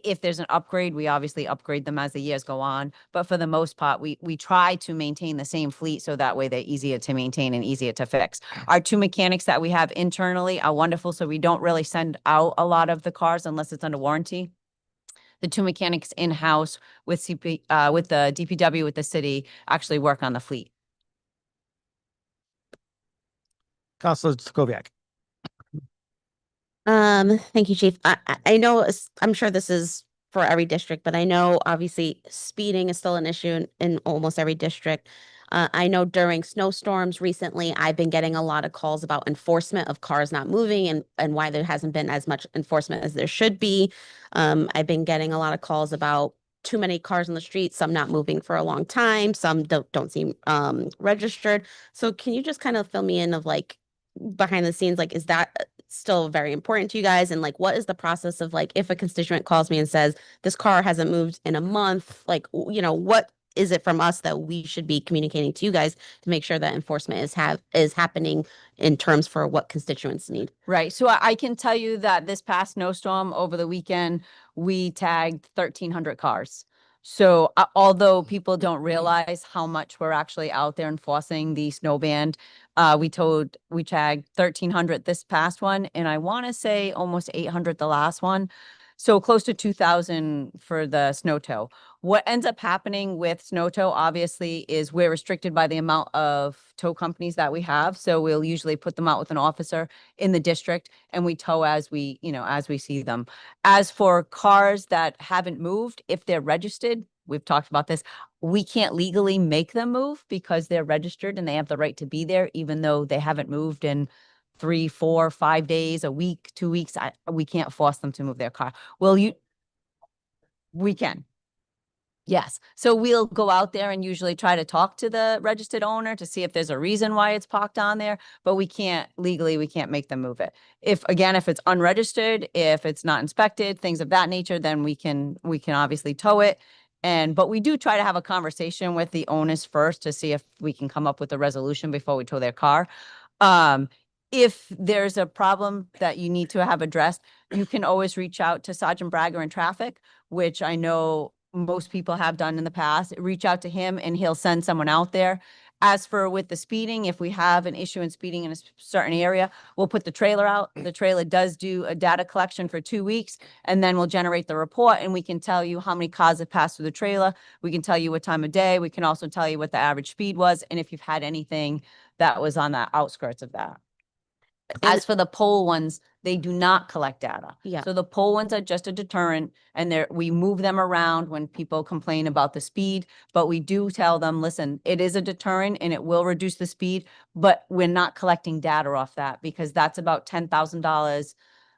if there's an upgrade, we obviously upgrade them as the years go on. But for the most part, we try to maintain the same fleet so that way they're easier to maintain and easier to fix. Our 2 mechanics that we have internally are wonderful, so we don't really send out a lot of the cars unless it's under warranty. The 2 mechanics in-house with the DPW, with the city, actually work on the fleet. Councilor Skoviak. Thank you, Chief. I know, I'm sure this is for every district, but I know obviously speeding is still an issue in almost every district. I know during snowstorms recently, I've been getting a lot of calls about enforcement of cars not moving and why there hasn't been as much enforcement as there should be. I've been getting a lot of calls about too many cars on the street, some not moving for a long time, some don't seem registered. So can you just kind of fill me in of like behind the scenes, like, is that still very important to you guys? And like, what is the process of like, if a constituent calls me and says, this car hasn't moved in a month, like, what is it from us that we should be communicating to you guys to make sure that enforcement is happening in terms for what constituents need? Right. So I can tell you that this past snowstorm over the weekend, we tagged 1,300 cars. So although people don't realize how much we're actually out there enforcing the snow ban, we tagged 1,300 this past one, and I want to say almost 800 the last one. So close to 2,000 for the snow tow. What ends up happening with snow tow, obviously, is we're restricted by the amount of tow companies that we have. So we'll usually put them out with an officer in the district, and we tow as we see them. As for cars that haven't moved, if they're registered, we've talked about this, we can't legally make them move because they're registered and they have the right to be there, even though they haven't moved in 3, 4, 5 days, a week, 2 weeks. We can't force them to move their car. We can. Yes. So we'll go out there and usually try to talk to the registered owner to see if there's a reason why it's parked on there, but we can't make them move it. If it's unregistered, if it's not inspected, things of that nature, then we can obviously tow it. But we do try to have a conversation with the owners first to see if we can come up with a resolution before we tow their car. If there's a problem that you need to have addressed, you can always reach out to Sergeant Braga in traffic, which I know most people have done in the past. Reach out to him and he'll send someone out there. As for with the speeding, if we have an issue in speeding in a certain area, we'll put the trailer out. The trailer does do a data collection for 2 weeks, and then we'll generate the report, and we can tell you how many cars have passed through the trailer. We can tell you what time of day. We can also tell you what the average speed was, and if you've had anything that was on the outskirts of that. As for the poll ones, they do not collect data. Yeah. So the poll ones are just a deterrent, and we move them around when people complain about the speed, but we do tell them, listen, it is a deterrent and it will reduce the speed, but we're not collecting data off that because that's about $10,000.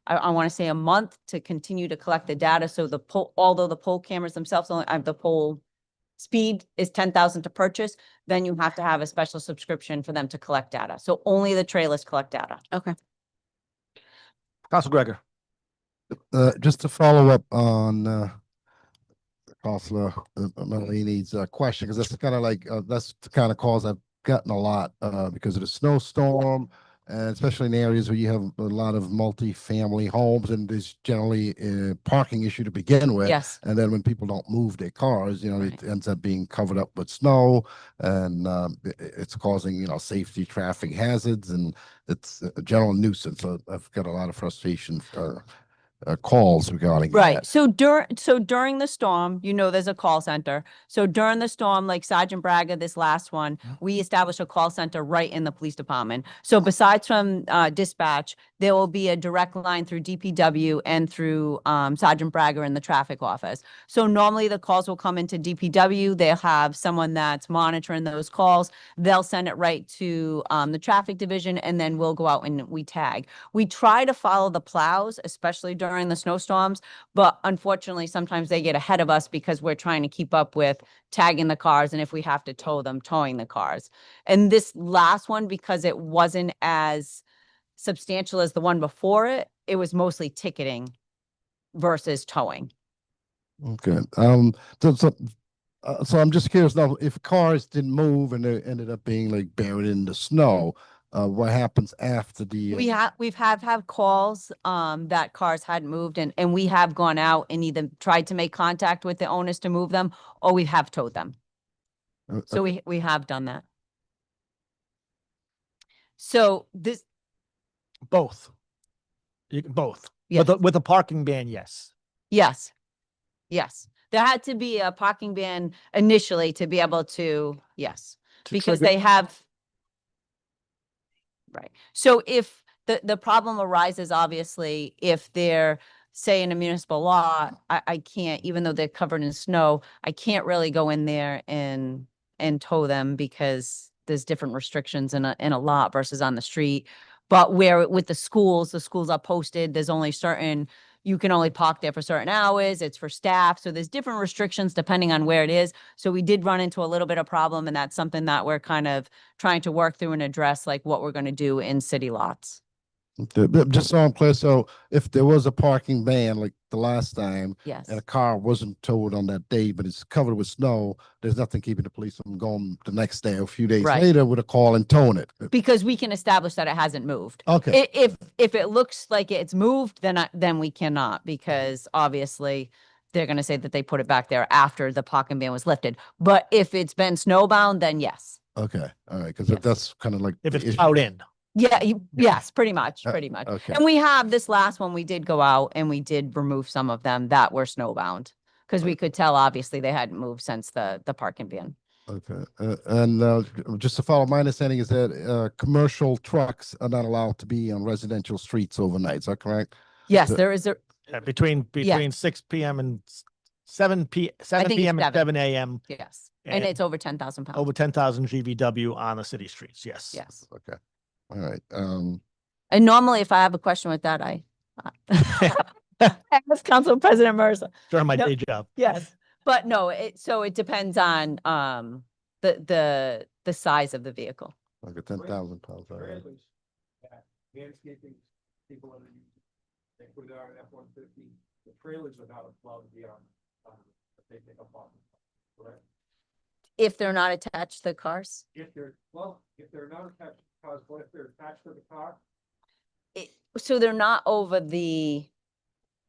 I want to say a month to continue to collect the data. So although the poll cameras themselves only have the poll speed is 10,000 to purchase, then you have to have a special subscription for them to collect data. So only the trailers collect data. Okay. Council Gregor. Just to follow up on Councilor Malini's question, because that's kind of like that's the kind of calls I've gotten a lot because of the snowstorm, and especially in areas where you have a lot of multi-family homes, and there's generally a parking issue to begin with. Yes. And then when people don't move their cars, it ends up being covered up with snow, and it's causing safety traffic hazards, and it's a general nuisance. So I've got a lot of frustration. Calls regarding Right. that. So during the storm, there's a call center. So during the storm, like Sergeant Braga, this last one, we established a call center right in the police department. So besides from dispatch, there will be a direct line through DPW and through Sergeant Braga in the traffic office. So normally the calls will come into DPW. They'll have someone that's monitoring those calls. They'll send it right to the traffic division, and then we'll go out and we tag. We try to follow the plows, especially during the snowstorms, but unfortunately, sometimes they get ahead of us because we're trying to keep up with tagging the cars, and if we have to tow them, towing the cars. And this last one, because it wasn't as substantial as the one before it, it was mostly ticketing versus towing. Okay. So I'm just curious now, if cars didn't move and they ended up being like buried in the snow, what happens after the? We've had calls that cars hadn't moved, and we have gone out and either tried to make contact with the owners to move them, or we have towed them. So we have done that. So this Both. Both. Yes. With the parking ban, yes. Yes. There had to be a parking ban initially to be able to, yes, because trigger- they have. Right. So if the problem arises, obviously, if they're, say, in a municipal law, I can't, even though they're covered in snow, I can't really go in there and tow them because there's different restrictions in a lot versus on the street. But where with the schools are posted, there's only you can only park there for certain hours. It's for staff. So there's different restrictions depending on where it is. So we did run into a little bit of problem, and that's something that we're kind of trying to work through and address, like what we're going to do in city lots. Okay, but just so I'm clear, so if there was a parking ban like the last time Yes. and a car wasn't towed on that day, but it's covered with snow, there's nothing keeping the police from going the next day or a few days Right. later with a call and towing it. Because we can establish that it hasn't moved. Okay. If it looks like it's moved, then we cannot, because obviously they're gonna say that they put it back there after the parking ban was lifted. But if it's been snowbound, then yes. Okay, all right, because Yes. that's kind of like. If the it's issue. plowed in. Yeah, yes, pretty much, Uh, pretty much. okay. And we have this last one, we did go out and we did remove some of them that were snowbound. Because we could tell, obviously, they hadn't moved since the parking ban. Okay, and just to follow, my understanding is that commercial trucks are not allowed to be on residential streets overnight. Is that correct? Yes, the- there is a, Between Yes. 6 PM and 7 think it's PM and 7. 7 AM, yes, and And it's over 10,000 pounds. over 10,000 GVW on the city streets. Yes. Yes. Okay, all right. And normally, if I have a question with that, I ask Council President Mercer. During my No. day job. Yes, but no, so it depends on the size of the vehicle. Like a 10,000 pounds. all right. Trailers that landscaping people are using, they put out an F-150, the trailers are not allowed to be on, if they pick up on, correct? If they're not attached to the cars, If they're not attached to the cars, what if they're attached to the car? so they're not over the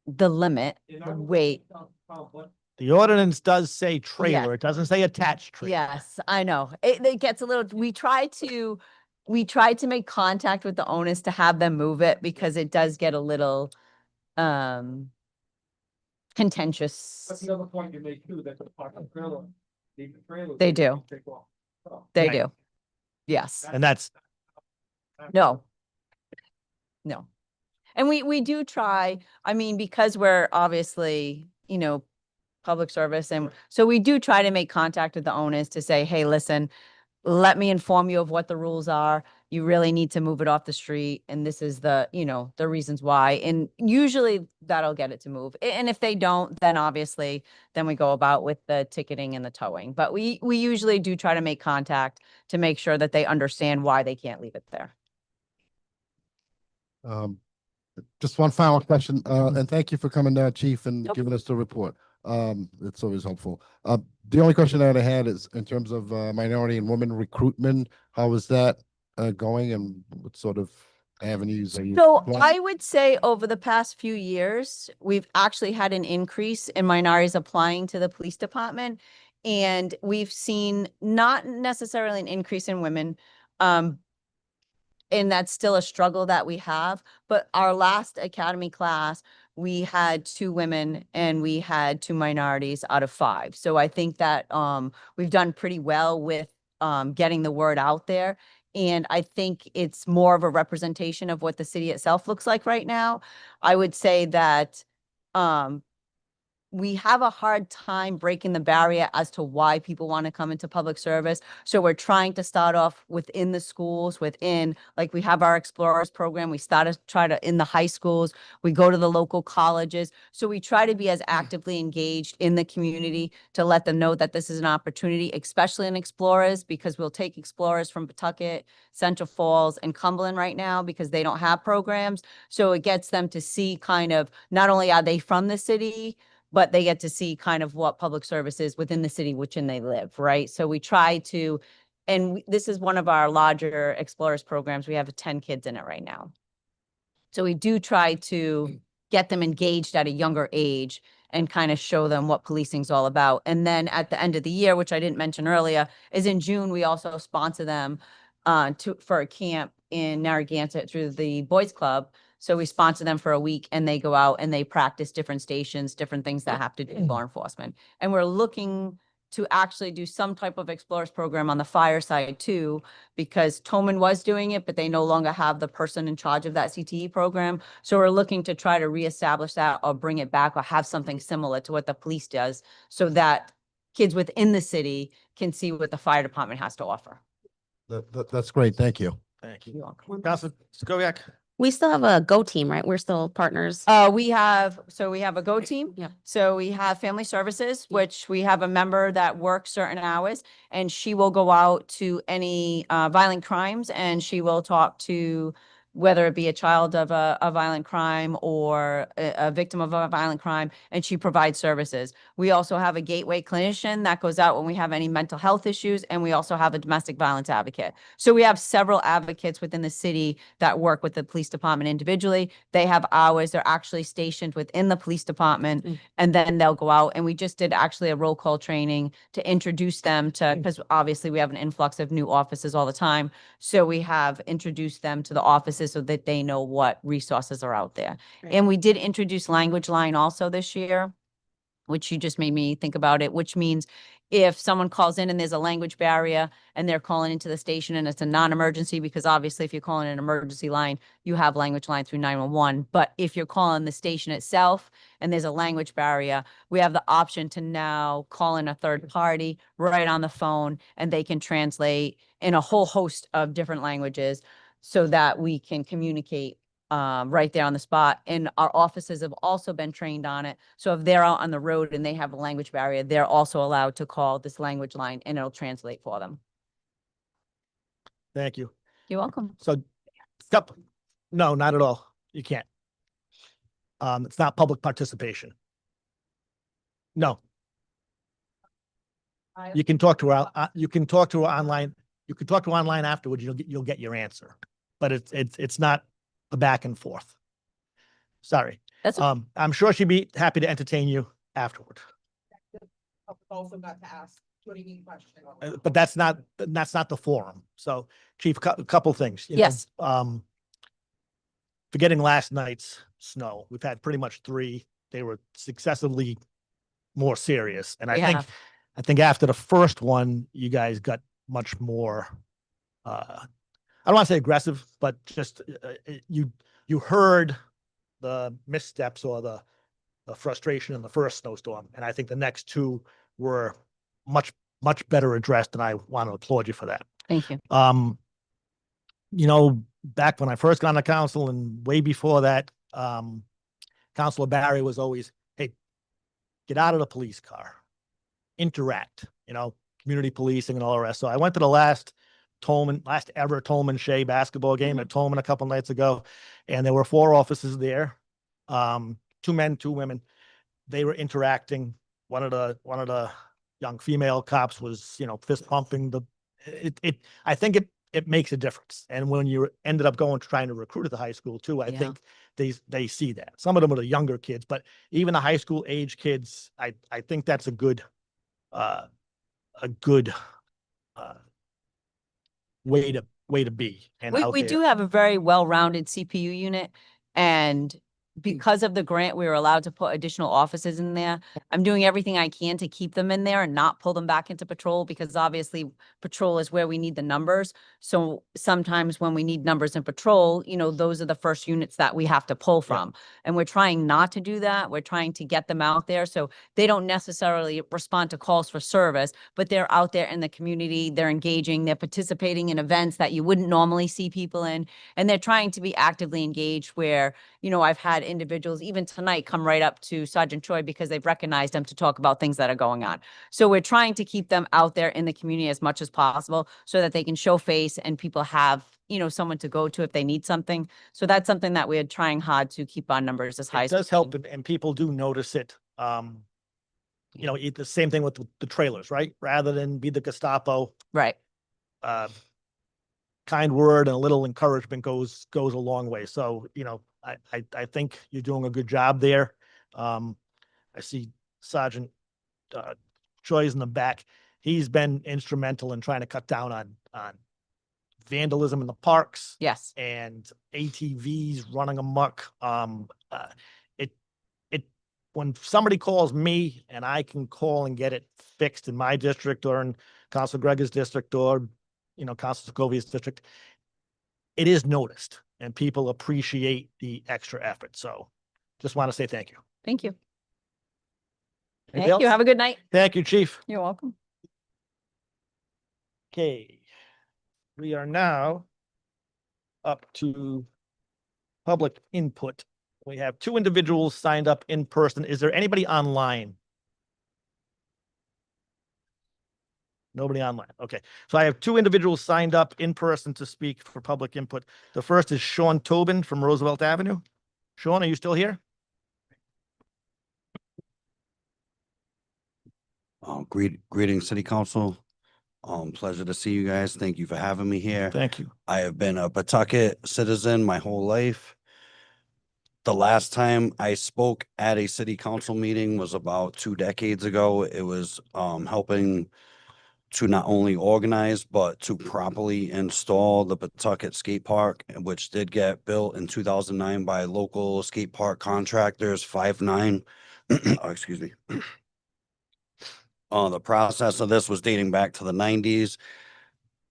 limit, They're the not over weight. 10,000 pounds, what? The ordinance does say Yeah. trailer. It doesn't say attached trailer. Yes, I know. It gets a little, we try to make contact with the owners to have them move it, because it does get a little contentious. That's the other point you make too, that the parking trailer, the trailer. They do. Take off. Oh. They Right. do. Yes. And that's, No. No. And we do try, I mean, because we're obviously, public service, and so we do try to make contact with the owners to say, hey, listen, let me inform you of what the rules are. You really need to move it off the street, and this is the reasons why. And usually that'll get it to move. And if they don't, then obviously, then we go about with the ticketing and the towing. But we usually do try to make contact to make sure that they understand why they can't leave it there. Just one final question, and thank you for coming down, Chief, and Nope. giving us the report. It's always helpful. The only question that I had is in terms of minority and women recruitment, how is that going, and what sort of avenues are you? So exploring? I would say over the past few years, we've actually had an increase in minorities applying to the police department. And we've seen not necessarily an increase in women. And that's still a struggle that we have. But our last academy class, we had 2 women and we had 2 minorities out of 5. So I think that we've done pretty well with getting the word out there. And I think it's more of a representation of what the city itself looks like right now. I would say that we have a hard time breaking the barrier as to why people want to come into public service. So we're trying to start off within the schools, like we have our Explorers program. We try to in the high schools, we go to the local colleges. So we try to be as actively engaged in the community to let them know that this is an opportunity, especially in Explorers, because we'll take Explorers from Pawtucket, Central Falls, and Cumberland right now because they don't have programs. So it gets them to see kind of, not only are they from the city, but they get to see kind of what public service is within the city within they live, right? So we try to, and this is one of our larger Explorers programs. We have 10 kids in it right now. So we do try to get them engaged at a younger age and kind of show them what policing is all about. And then at the end of the year, which I didn't mention earlier, is in June, we also sponsor them for a camp in Narragansett through the Boys Club. So we sponsor them for a week and they go out and they practice different stations, different things that have to do with law enforcement. And we're looking to actually do some type of Explorers program on the fire side too, because Toman was doing it, but they no longer have the person in charge of that CTE program. So we're looking to try to reestablish that or bring it back or have something similar to what the police does so that kids within the city can see what the fire department has to offer. That's great, thank you. thank you. You're welcome. Councilor Skoviak. We still have a Go team, right? We're still partners. We have a Go team. Yep. So we have Family Services, which we have a member that works certain hours and she will go out to any violent crimes and she will talk to whether it be a child of a violent crime or a victim of a violent crime, and she provides services. We also have a gateway clinician that goes out when we have any mental health issues, and we also have a domestic violence advocate. So we have several advocates within the city that work with the police department individually. They have hours. They're actually stationed within the police department, and then they'll go out. And we just did actually a roll call training to introduce them to, because obviously we have an influx of new offices all the time. So we have introduced them to the offices so that they know what resources are out there. And we did introduce Language Line also this year, which you just made me think about it, which means if someone calls in and there's a language barrier and they're calling into the station and it's a non-emergency, because obviously if you're calling an emergency line, you have Language Line through 911. But if you're calling the station itself and there's a language barrier, we have the option to now call in a third party right on the phone, and they can translate in a whole host of different languages so that we can communicate right there on the spot. And our offices have also been trained on it. So if they're out on the road and they have a language barrier, they're also allowed to call this language line and it'll translate for them. Thank you. You're welcome. So, no, not at all. You can't. It's not public participation. No. You can talk to her, you can talk to her online. You can talk to her online afterwards. You'll get your answer, but it's not a back and forth. Sorry. I'm sure she'd be happy to entertain you afterward. Also got to ask 20 questions. But that's not the forum. So, Chief, a couple things. Yes. Forgetting last night's snow, we've had pretty much 3. They were successively more serious, and I think after the first one, you guys got much more. I don't want to say aggressive, but just you heard the missteps or the frustration in the first snowstorm, and I think the next 2 were much better addressed, and I want to applaud you for that. Thank you. Back when I first got on the council and way before that, Councilor Barry was always, hey, get out of the police car, interact, community policing and all the rest. So I went to the last ever Tolman Shea basketball game at Tolman a couple nights ago, and there were 4 officers there, 2 men, 2 women. They were interacting. One of the young female cops was, fist pumping I think it makes a difference. And when you ended up trying to recruit at the high school too, I think they see that. Some of them are the younger kids, but even the high school age kids, I think that's a good way to be. And we do have a very well-rounded CPU unit, and because of the grant, we were allowed to put additional offices in there. I'm doing everything I can to keep them in there and not pull them back into patrol, because obviously patrol is where we need the numbers. So sometimes when we need numbers in patrol, those are the first units that we have to pull from. And we're trying not to do that. We're trying to get them out there so they don't necessarily respond to calls for service, but they're out there in the community. They're engaging, they're participating in events that you wouldn't normally see people in. And they're trying to be actively engaged where, I've had individuals even tonight come right up to Sergeant Choi because they've recognized him to talk about things that are going on. So we're trying to keep them out there in the community as much as possible so that they can show face and people have, someone to go to if they need something. So that's something that we're trying hard to keep our numbers as high as. It does help, and people do notice it. The same thing with the trailers, right? Rather than be the Gestapo. Right. Kind word and a little encouragement goes a long way. So, I think you're doing a good job there. I see Sergeant Choi's in the back. He's been instrumental in trying to cut down on vandalism in the parks. Yes. And ATVs running amok. When somebody calls me and I can call and get it fixed in my district or in Council Gregor's district or, Council Sokovia's district, it is noticed and people appreciate the extra effort. So just want to say thank you. Thank you. Anything Thank you. else? Have a good night. Thank you, Chief. You're welcome. Okay. We are now up to public input. We have 2 individuals signed up in person. Is there anybody online? Nobody online. Okay. So I have two individuals signed up in person to speak for public input. The first is Sean Tobin from Roosevelt Avenue. Sean, are you still here? Greetings, City Council. Pleasure to see you guys. Thank you for having me here. Thank you. I have been a Pawtucket citizen my whole life. The last time I spoke at a city council meeting was about 2 decades ago. It was helping to not only organize, but to properly install the Pawtucket skate park, which did get built in 2009 by local skate park contractors, 5'9". Oh, excuse me. The process of this was dating back to the 90s.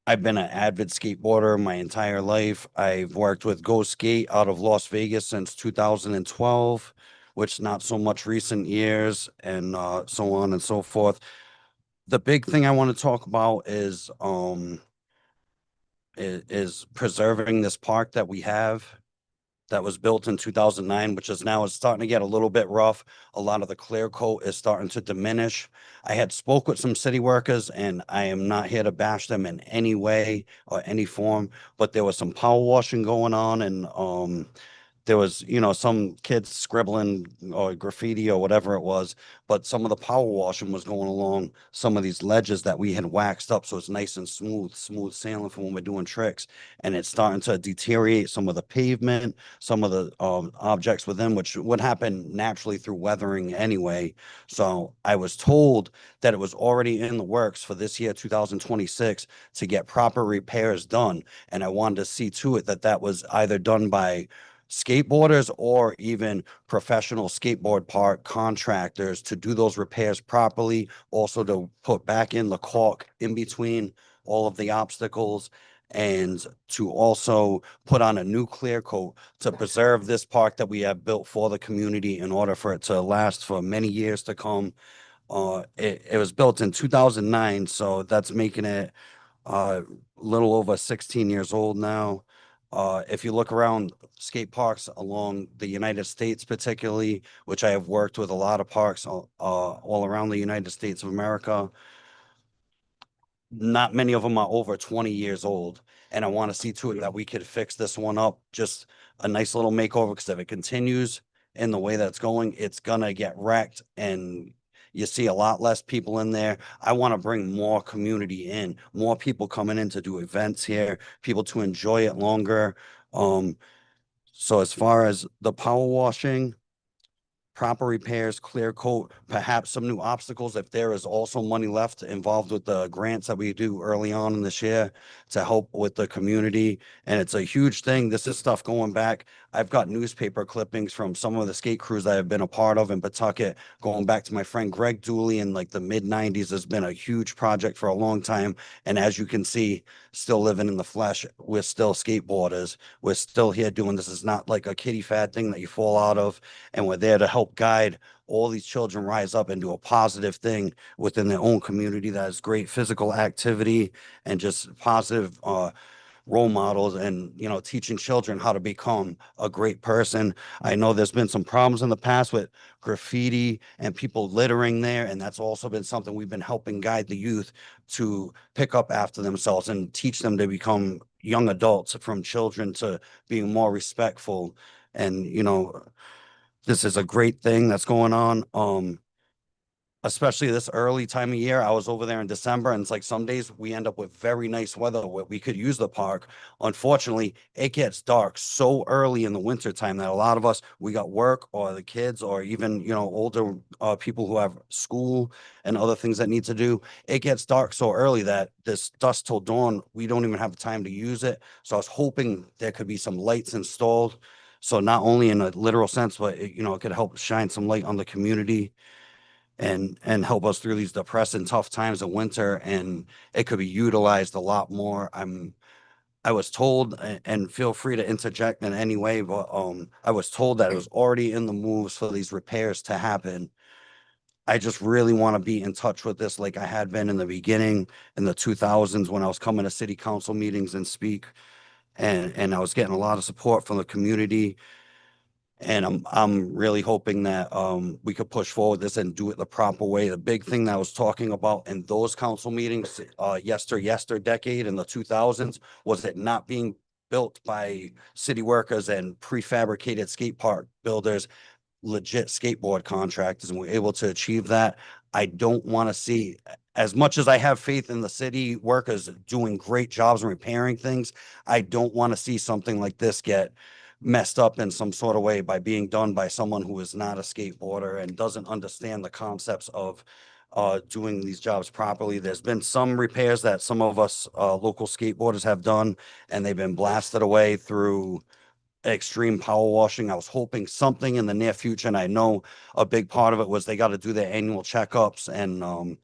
I've been an avid skateboarder my entire life. I've worked with Go Skate out of Las Vegas since 2012, which not so much recent years, and so on and so forth. The big thing I want to talk about is preserving this park that we have that was built in 2009, which is now starting to get a little bit rough. A lot of the clear coat is starting to diminish. I had spoke with some city workers, and I am not here to bash them in any way or any form, but there was some power washing going on, and there was, some kids scribbling or graffiti or whatever it was, but some of the power washing was going along some of these ledges that we had waxed up so it's nice and smooth sailing for when we're doing tricks. And it's starting to deteriorate some of the pavement, some of the objects within, which would happen naturally through weathering anyway. So I was told that it was already in the works for this year, 2026, to get proper repairs done. And I wanted to see to it that that was either done by skateboarders or even professional skateboard park contractors to do those repairs properly, also to put back in the caulk in between all of the obstacles, and to also put on a new clear coat to preserve this park that we have built for the community in order for it to last for many years to come. It was built in 2009, so that's making it a little over 16 years old now. If you look around skate parks along the United States, particularly, which I have worked with a lot of parks all around the United States of America, not many of them are over 20 years old. And I want to see to it that we could fix this one up, just a nice little makeover, because if it continues in the way that's going, it's gonna get wrecked, and you see a lot less people in there. I want to bring more community in, more people coming in to do events here, people to enjoy it longer. So as far as the power washing, proper repairs, clear coat, perhaps some new obstacles, if there is also money left involved with the grants that we do early on in this year to help with the community. And it's a huge thing. This is stuff going back. I've got newspaper clippings from some of the skate crews that I've been a part of in Pawtucket, going back to my friend Greg Dooley in like the mid-90s. Has been a huge project for a long time. And as you can see, still living in the flesh, we're still skateboarders. We're still here doing this. Is not like a kiddie fad thing that you fall out of. And we're there to help guide all these children rise up and do a positive thing within their own community that has great physical activity and just positive role models, and teaching children how to become a great person. I know there's been some problems in the past with graffiti and people littering there, and that's also been something we've been helping guide the youth to pick up after themselves and teach them to become young adults, from children to being more respectful. And this is a great thing that's going on. Especially this early time of year. I was over there in December, and it's like some days we end up with very nice weather where we could use the park. Unfortunately, it gets dark so early in the winter time that a lot of us, we got work, or the kids, or even, older people who have school and other things that need to do. It gets dark so early that this dusk till dawn, we don't even have time to use it. So I was hoping there could be some lights installed. So not only in a literal sense, but it could help shine some light on the community and help us through these depressing, tough times of winter. And it could be utilized a lot more. I was told, and feel free to interject in any way, but I was told that it was already in the moves for these repairs to happen. I just really want to be in touch with this like I had been in the beginning in the 2000s when I was coming to city council meetings and speak, and I was getting a lot of support from the community. And I'm really hoping that we could push forward this and do it the proper way. The big thing that I was talking about in those council meetings yester decade in the 2000s was it not being built by city workers and prefabricated skate park builders, legit skateboard contractors, and we're able to achieve that. I don't want to see, as much as I have faith in the city workers doing great jobs and repairing things, I don't want to see something like this get messed up in some sort of way by being done by someone who is not a skateboarder and doesn't understand the concepts of doing these jobs properly. There's been some repairs that some of us local skateboarders have done, and they've been blasted away through extreme power washing. I was hoping something in the near future, and I know a big part of it was they got to do their annual checkups, and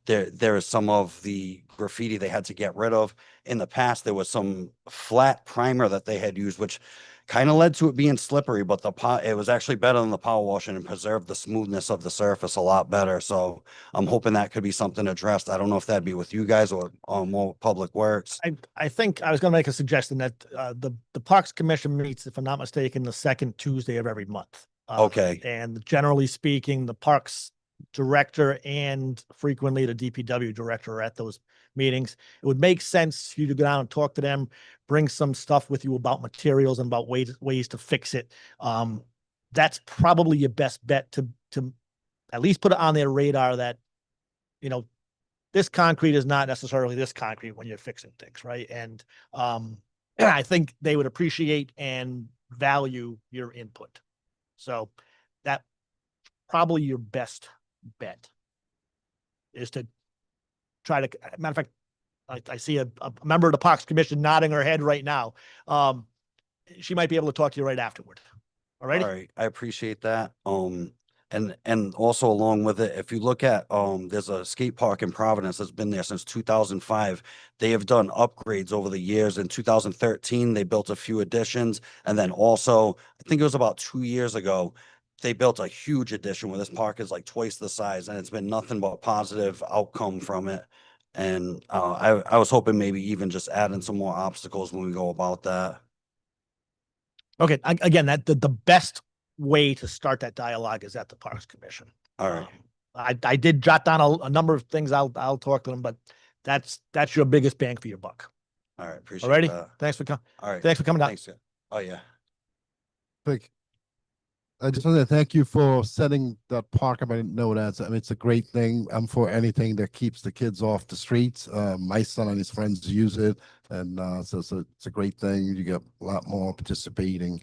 there is some of the graffiti they had to get rid of. In the past, there was some flat primer that they had used, which kind of led to it being slippery, but it was actually better than the power washing and preserved the smoothness of the surface a lot better. So I'm hoping that could be something addressed. I don't know if that'd be with you guys or more Public Works. I think I was going to make a suggestion that the Parks Commission meets, if I'm not mistaken, the second Tuesday of every month. Okay. And generally speaking, the Parks Director and frequently the DPW Director are at those meetings. It would make sense for you to go down and talk to them, bring some stuff with you about materials and about ways to fix it. That's probably your best bet to at least put it on their radar that, you know, this concrete is not necessarily this concrete when you're fixing things, right? And I think they would appreciate and value your input. So that probably your best bet is to try to, matter of fact, I see a member of the Parks Commission nodding her head right now. She might be able to talk to you right afterward. All right. All right, I appreciate that. And also along with it, if you look at there's a skate park in Providence that's been there since 2005. They have done upgrades over the years. In 2013, they built a few additions, and then also I think it was about 2 years ago, they built a huge addition where this park is like twice the size, and it's been nothing but positive outcome from it. And I was hoping maybe even just adding some more obstacles when we go about that. Okay. Again, that the best way to start that dialogue is at the Parks Commission. All right. I did jot down a number of things. I'll talk to them, but that's your biggest bang for your buck. All right. Appreciate Alrighty. that. Thanks for coming. All right. Thanks for coming down. Thanks. Oh, yeah. Quick. I just want to thank you for setting that park up. I didn't know that. I mean, it's a great thing. I'm for anything that keeps the kids off the streets. My son and his friends use it, and so it's a great thing. You get a lot more participating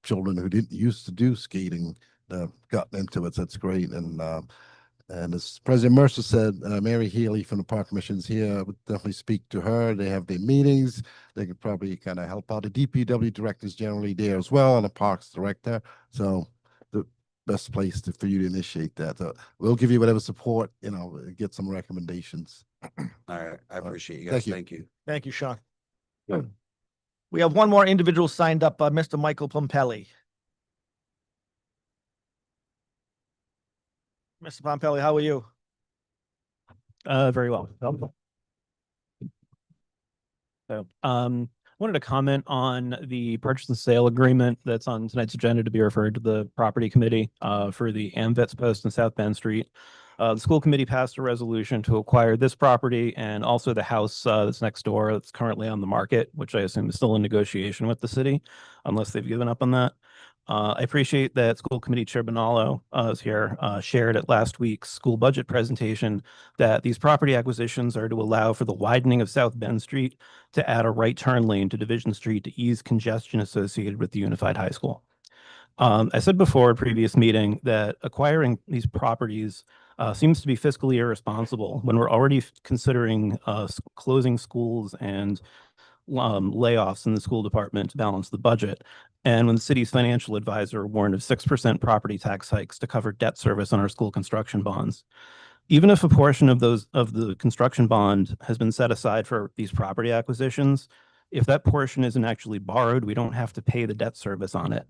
children who didn't used to do skating gotten into it. So that's great. And as President Mercer said, Mary Healy from the Park Commission is here. I would definitely speak to her. They have their meetings. They could probably kind of help out. The DPW director is generally there as well, and the Parks director. So the best place for you to initiate that. We'll give you whatever support, get some recommendations. All right. I appreciate you guys. Thank you. Thank you. Thank you, Sean. Good. We have one more individual signed up, Mr. Michael Pompelli. Mr. Pompelli, how are you? Very well. So, wanted to comment on the purchase and sale agreement that's on tonight's agenda to be referred to the property committee for the AmVets Post in South Bend Street. The school committee passed a resolution to acquire this property and also the house that's next door that's currently on the market, which I assume is still in negotiation with the city, unless they've given up on that. I appreciate that School Committee Chair Bonallo is here, shared at last week's school budget presentation that these property acquisitions are to allow for the widening of South Bend Street to add a right turn lane to Division Street to ease congestion associated with the Unified High School. I said before at a previous meeting that acquiring these properties seems to be fiscally irresponsible when we're already considering closing schools and layoffs in the school department to balance the budget. And when the city's financial advisor warned of 6% property tax hikes to cover debt service on our school construction bonds. Even if a portion of the construction bond has been set aside for these property acquisitions, if that portion isn't actually borrowed, we don't have to pay the debt service on it.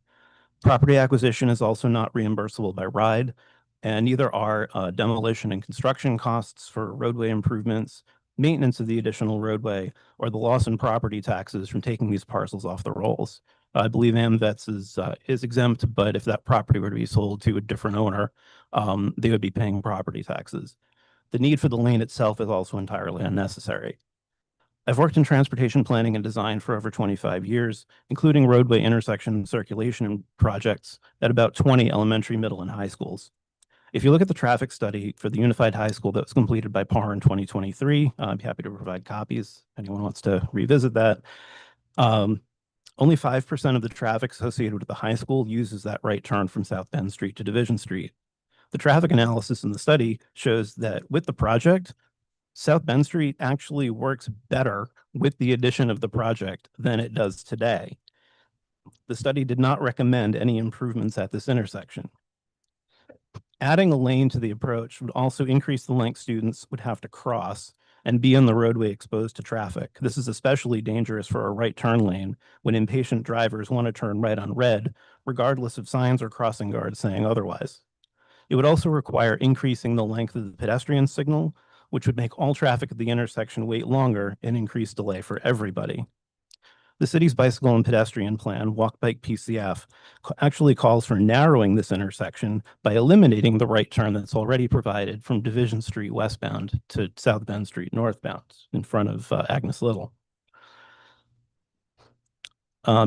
Property acquisition is also not reimbursable by RIDE, and neither are demolition and construction costs for roadway improvements, maintenance of the additional roadway, or the loss in property taxes from taking these parcels off the rolls. I believe AMVETS is exempt, but if that property were to be sold to a different owner, they would be paying property taxes. The need for the lane itself is also entirely unnecessary. I've worked in transportation planning and design for over 25 years, including roadway intersection circulation projects at about 20 elementary, middle, and high schools. If you look at the traffic study for the Unified High School that was completed by PAR in 2023, I'd be happy to provide copies if anyone wants to revisit that. Only 5% of the traffic associated with the high school uses that right turn from South Bend Street to Division Street. The traffic analysis in the study shows that with the project, South Bend Street actually works better with the addition of the project than it does today. The study did not recommend any improvements at this intersection. Adding a lane to the approach would also increase the length students would have to cross and be on the roadway exposed to traffic. This is especially dangerous for a right turn lane when impatient drivers want to turn right on red, regardless of signs or crossing guards saying otherwise. It would also require increasing the length of the pedestrian signal, which would make all traffic at the intersection wait longer and increase delay for everybody. The city's bicycle and pedestrian plan, Walk Bike PCF, actually calls for narrowing this intersection by eliminating the right turn that's already provided from Division Street westbound to South Bend Street northbound in front of Agnes Little.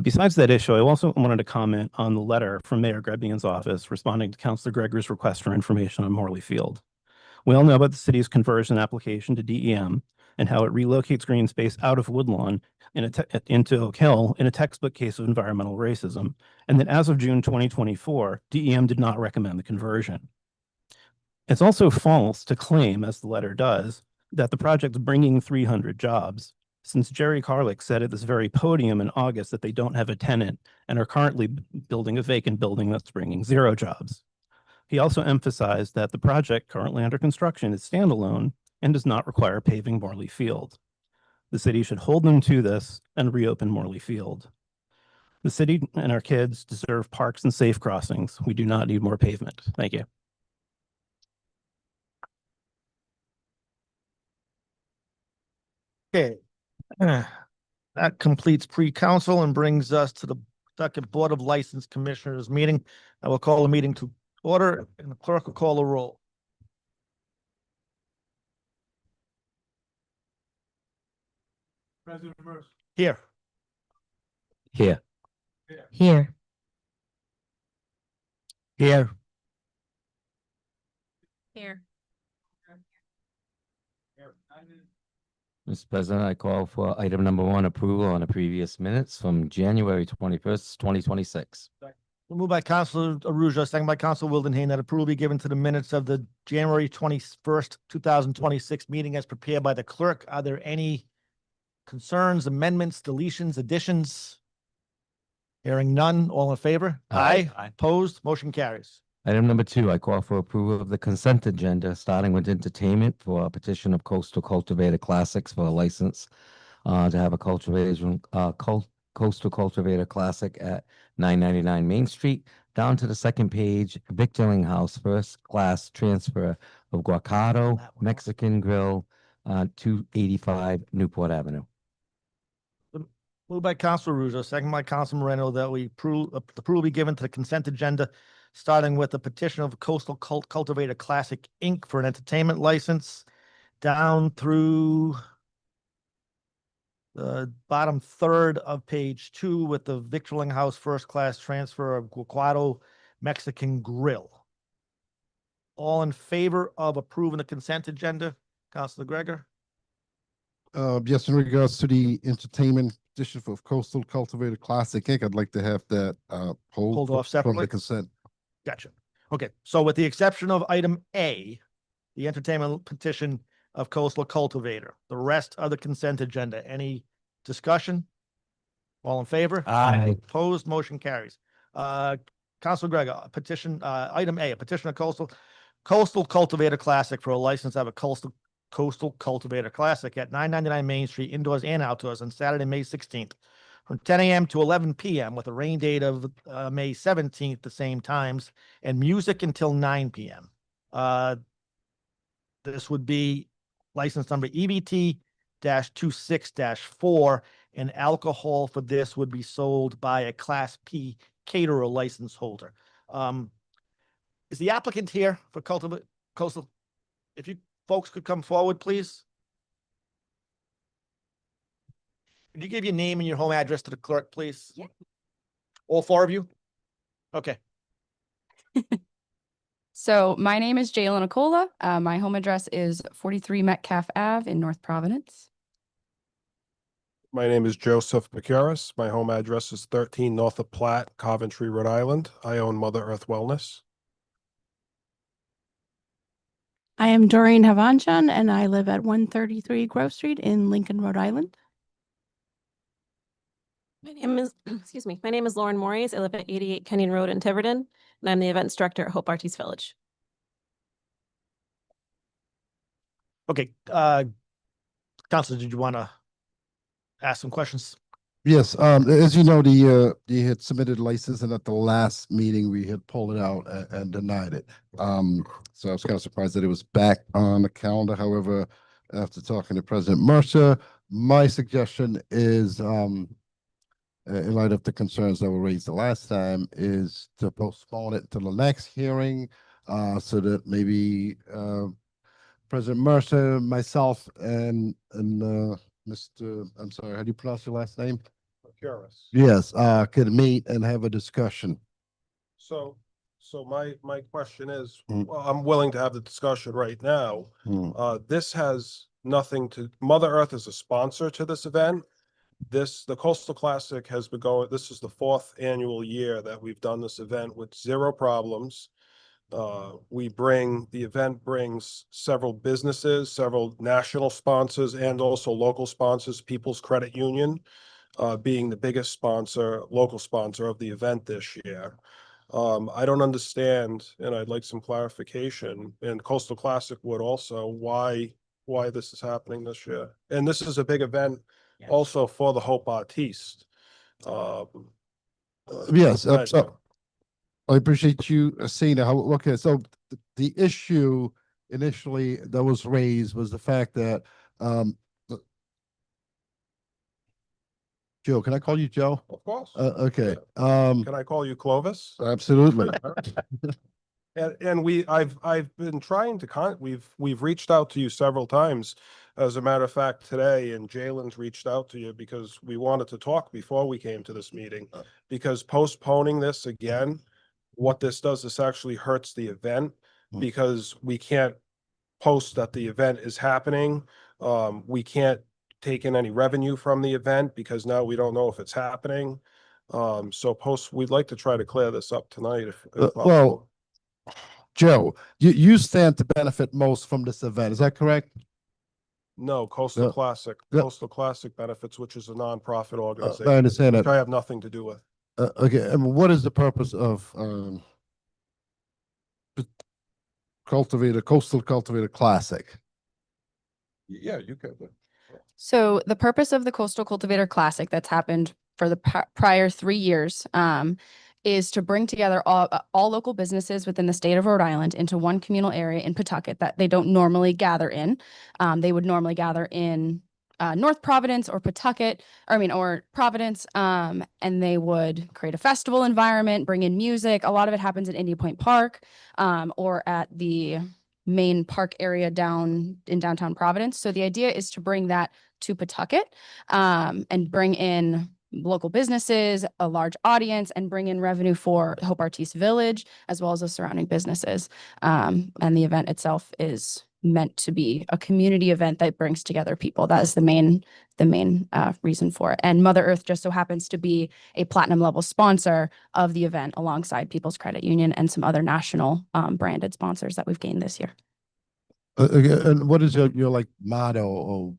Besides that issue, I also wanted to comment on the letter from Mayor Grebian's office responding to Councilor Gregor's request for information on Morley Field. We all know about the city's conversion application to DEM and how it relocates green space out of Woodlawn into Oak Hill in a textbook case of environmental racism, and that as of June 2024, DEM did not recommend the conversion. It's also false to claim, as the letter does, that the project's bringing 300 jobs, since Jerry Carlick said at this very podium in August that they don't have a tenant and are currently building a vacant building that's bringing 0 jobs. He also emphasized that the project currently under construction is standalone and does not require paving Morley Field. The city should hold them to this and reopen Morley Field. The city and our kids deserve parks and safe crossings. We do not need more pavement. Thank you. Okay. That completes pre-council and brings us to the Pawtucket Board of License Commissioners meeting. I will call the meeting to order and the clerk will call the roll. President Mercer. Here. Here. Here. Here. Here. Mr. President, I call for item number 1, approval on the previous minutes from January 21st, 2026. Moved by Councilor Arujo, second by Councilor Wildenhain, that approval be given to the minutes of the January 21st, 2026 meeting as prepared by the clerk. Are there any concerns, amendments, deletions, additions? Hearing none, all in favor? Aye. Opposed, motion carries. Item number 2, I call for approval of the consent agenda, starting with entertainment for a petition of Coastal Cultivator Classics for a license to have a Coastal Cultivator Classic at 999 Main Street, down to the second page, Vic House, first class transfer of Guacado Mexican Grill, 285 Newport Avenue. Moved by Councilor Arujo, second by Councilor Moreno, that we approval be given to the consent agenda, starting with the petition of Coastal Cultivator Classic Inc. for an entertainment license, down through the bottom third of page 2 with the Victualling House first class transfer of Guacado Mexican Grill. All in favor of approving the consent agenda? Councilor Gregor? Yes, in regards to the entertainment petition for Coastal Cultivator Classic Inc., I'd like to have that Hold off from separately? the consent. Gotcha. Okay, so with the exception of item A, the entertainment petition of Coastal Cultivator, the rest of the consent agenda, any discussion? All in favor? Aye. Opposed, motion carries. Councilor Gregor, petition, item A, a petition of Coastal Cultivator Classic for a license of a Coastal Cultivator Classic at 999 Main Street, indoors and outdoors, on Saturday, May 16th, from 10 a.m. to 11 p.m. with a rain date of May 17th, the same times, and music until 9 p.m. This would be license number EBT-26-4 and alcohol for this would be sold by a Class P caterer license holder. Is the applicant here for Coastal? If you folks could come forward, please. Could you give your name and your home address to the clerk, please? Yeah. All four of you? Okay. So my name is Jalen Acola. My home address is 43 Metcalf Ave in North Providence. My name is Joseph Picaris. My home address is 13 North of Platte, Coventry, Rhode Island. I own Mother Earth Wellness. I am Doreen Havanchan and I live at 133 Grove Street in Lincoln, Rhode Island. My name is, excuse me, my name is Lauren Morris. I live at 88 Kenyon Road in Tiverton, and I'm the events director at Hope Artiste Village. Okay, Counselor, did you want to ask some questions? Yes, as you know, you had submitted license and at the last meeting, we had pulled it out and denied it. So I was kind of surprised that it was back on the calendar. However, after talking to President Mercer, my suggestion is, in light of the concerns that were raised the last time, is to postpone it to the next hearing, so that maybe, President Mercer, myself, and Mr. I'm sorry, how do you pronounce your last name? Picaris. Yes, could meet and have a discussion. So my question is, Mm. well, I'm willing to have the discussion right now. Mm. This has nothing to, Mother Earth is a sponsor to this event. The Coastal Classic has been going, this is the 4th annual year that we've done this event with 0 problems. The event brings several businesses, several national sponsors, and also local sponsors, People's Credit Union, being the biggest sponsor, local sponsor of the event this year. I don't understand, and I'd like some clarification, and Coastal Classic would also, why this is happening this year. And this is a big event also for the Hope Artiste. Yes, Right. so I appreciate you saying that. Okay, so the issue initially that was raised was the fact that, Joe, can I call you Joe? Of course. Okay, Can I call you Clovis? absolutely. And I've been trying to we've reached out to you several times. As a matter of fact, today, and Jalen's reached out to you because we wanted to talk before we came to this meeting. Because postponing this again, what this does, this actually hurts the event because we can't post that the event is happening. We can't take in any revenue from the event because now we don't know if it's happening. We'd like to try to clear this up tonight if possible. Well, Joe, you stand to benefit most from this event. Is that correct? No, Coastal No. Classic, No. Coastal Classic Benefits, which is a nonprofit organization. I understand which that. I have nothing to do with. Okay, and what is the purpose of Coastal Cultivator Classic? Yeah, you could. So the purpose of the Coastal Cultivator Classic that's happened for the prior 3 years is to bring together all local businesses within the state of Rhode Island into one communal area in Pawtucket that they don't normally gather in. They would normally gather in North Providence or Pawtucket, or Providence, and they would create a festival environment, bring in music. A lot of it happens at Indian Point Park or at the main park area in downtown Providence. So the idea is to bring that to Pawtucket and bring in local businesses, a large audience, and bring in revenue for Hope Artiste Village, as well as the surrounding businesses. And the event itself is meant to be a community event that brings together people. That is the main reason for it. And Mother Earth just so happens to be a platinum level sponsor of the event alongside People's Credit Union and some other national branded sponsors that we've gained this year. And what is your like motto or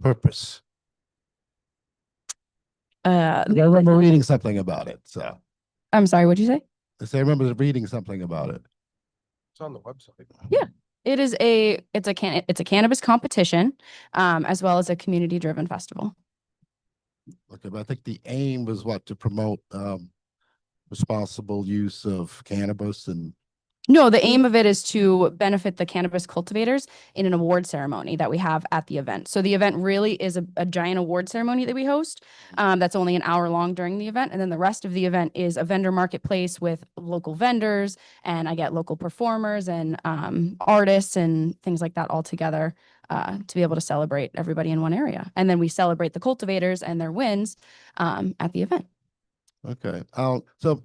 purpose? I remember reading something about it. So I'm sorry, what'd you say? I remember reading something about it. It's on the website. Yeah. It's a cannabis competition, as well as a community-driven festival. Okay, but I think the aim was to promote responsible use of cannabis and No, the aim of it is to benefit the cannabis cultivators in an award ceremony that we have at the event. So the event really is a giant award ceremony that we host. That's only an hour long during the event. And then the rest of the event is a vendor marketplace with local vendors, and I get local performers and artists and things like that all together to be able to celebrate everybody in one area. And then we celebrate the cultivators and their wins at the event. Okay, so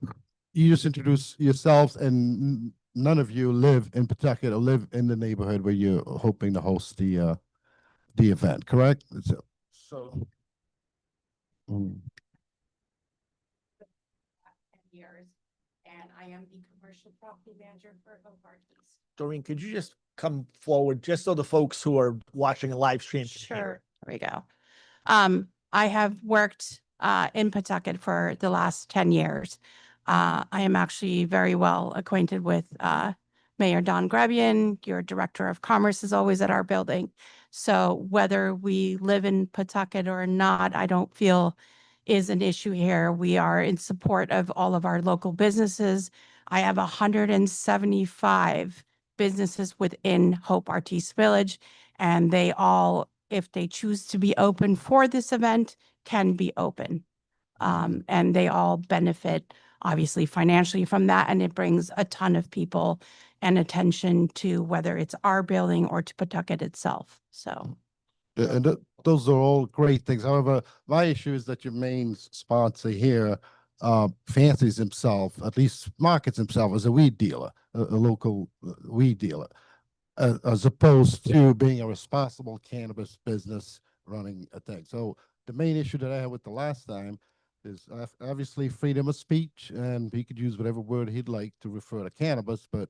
you just introduce yourselves, and none of you live in Pawtucket or live in the neighborhood where you're hoping to host the event, correct? So Years, and I am the commercial property manager for Hope Artist. Doreen, could you just come forward, just so the folks who are watching a live stream can hear? Sure, there we go. I have worked in Pawtucket for the last 10 years. I am actually very well acquainted with Mayor Don Grebian. Your Director of Commerce is always at our building. So whether we live in Pawtucket or not, I don't feel is an issue here. We are in support of all of our local businesses. I have 175 businesses within Hope Artist Village, and they all, if they choose to be open for this event, can be open. And they all benefit obviously financially from that, and it brings a ton of people and attention to whether it's our building or to Pawtucket itself. So. And those are all great things. However, my issue is that your main sponsor here fancies himself, at least markets himself as a weed dealer, a local weed dealer, as opposed to being a responsible cannabis business running a thing. So the main issue that I had with the last time is obviously freedom of speech, and he could use whatever word he'd like to refer to cannabis, but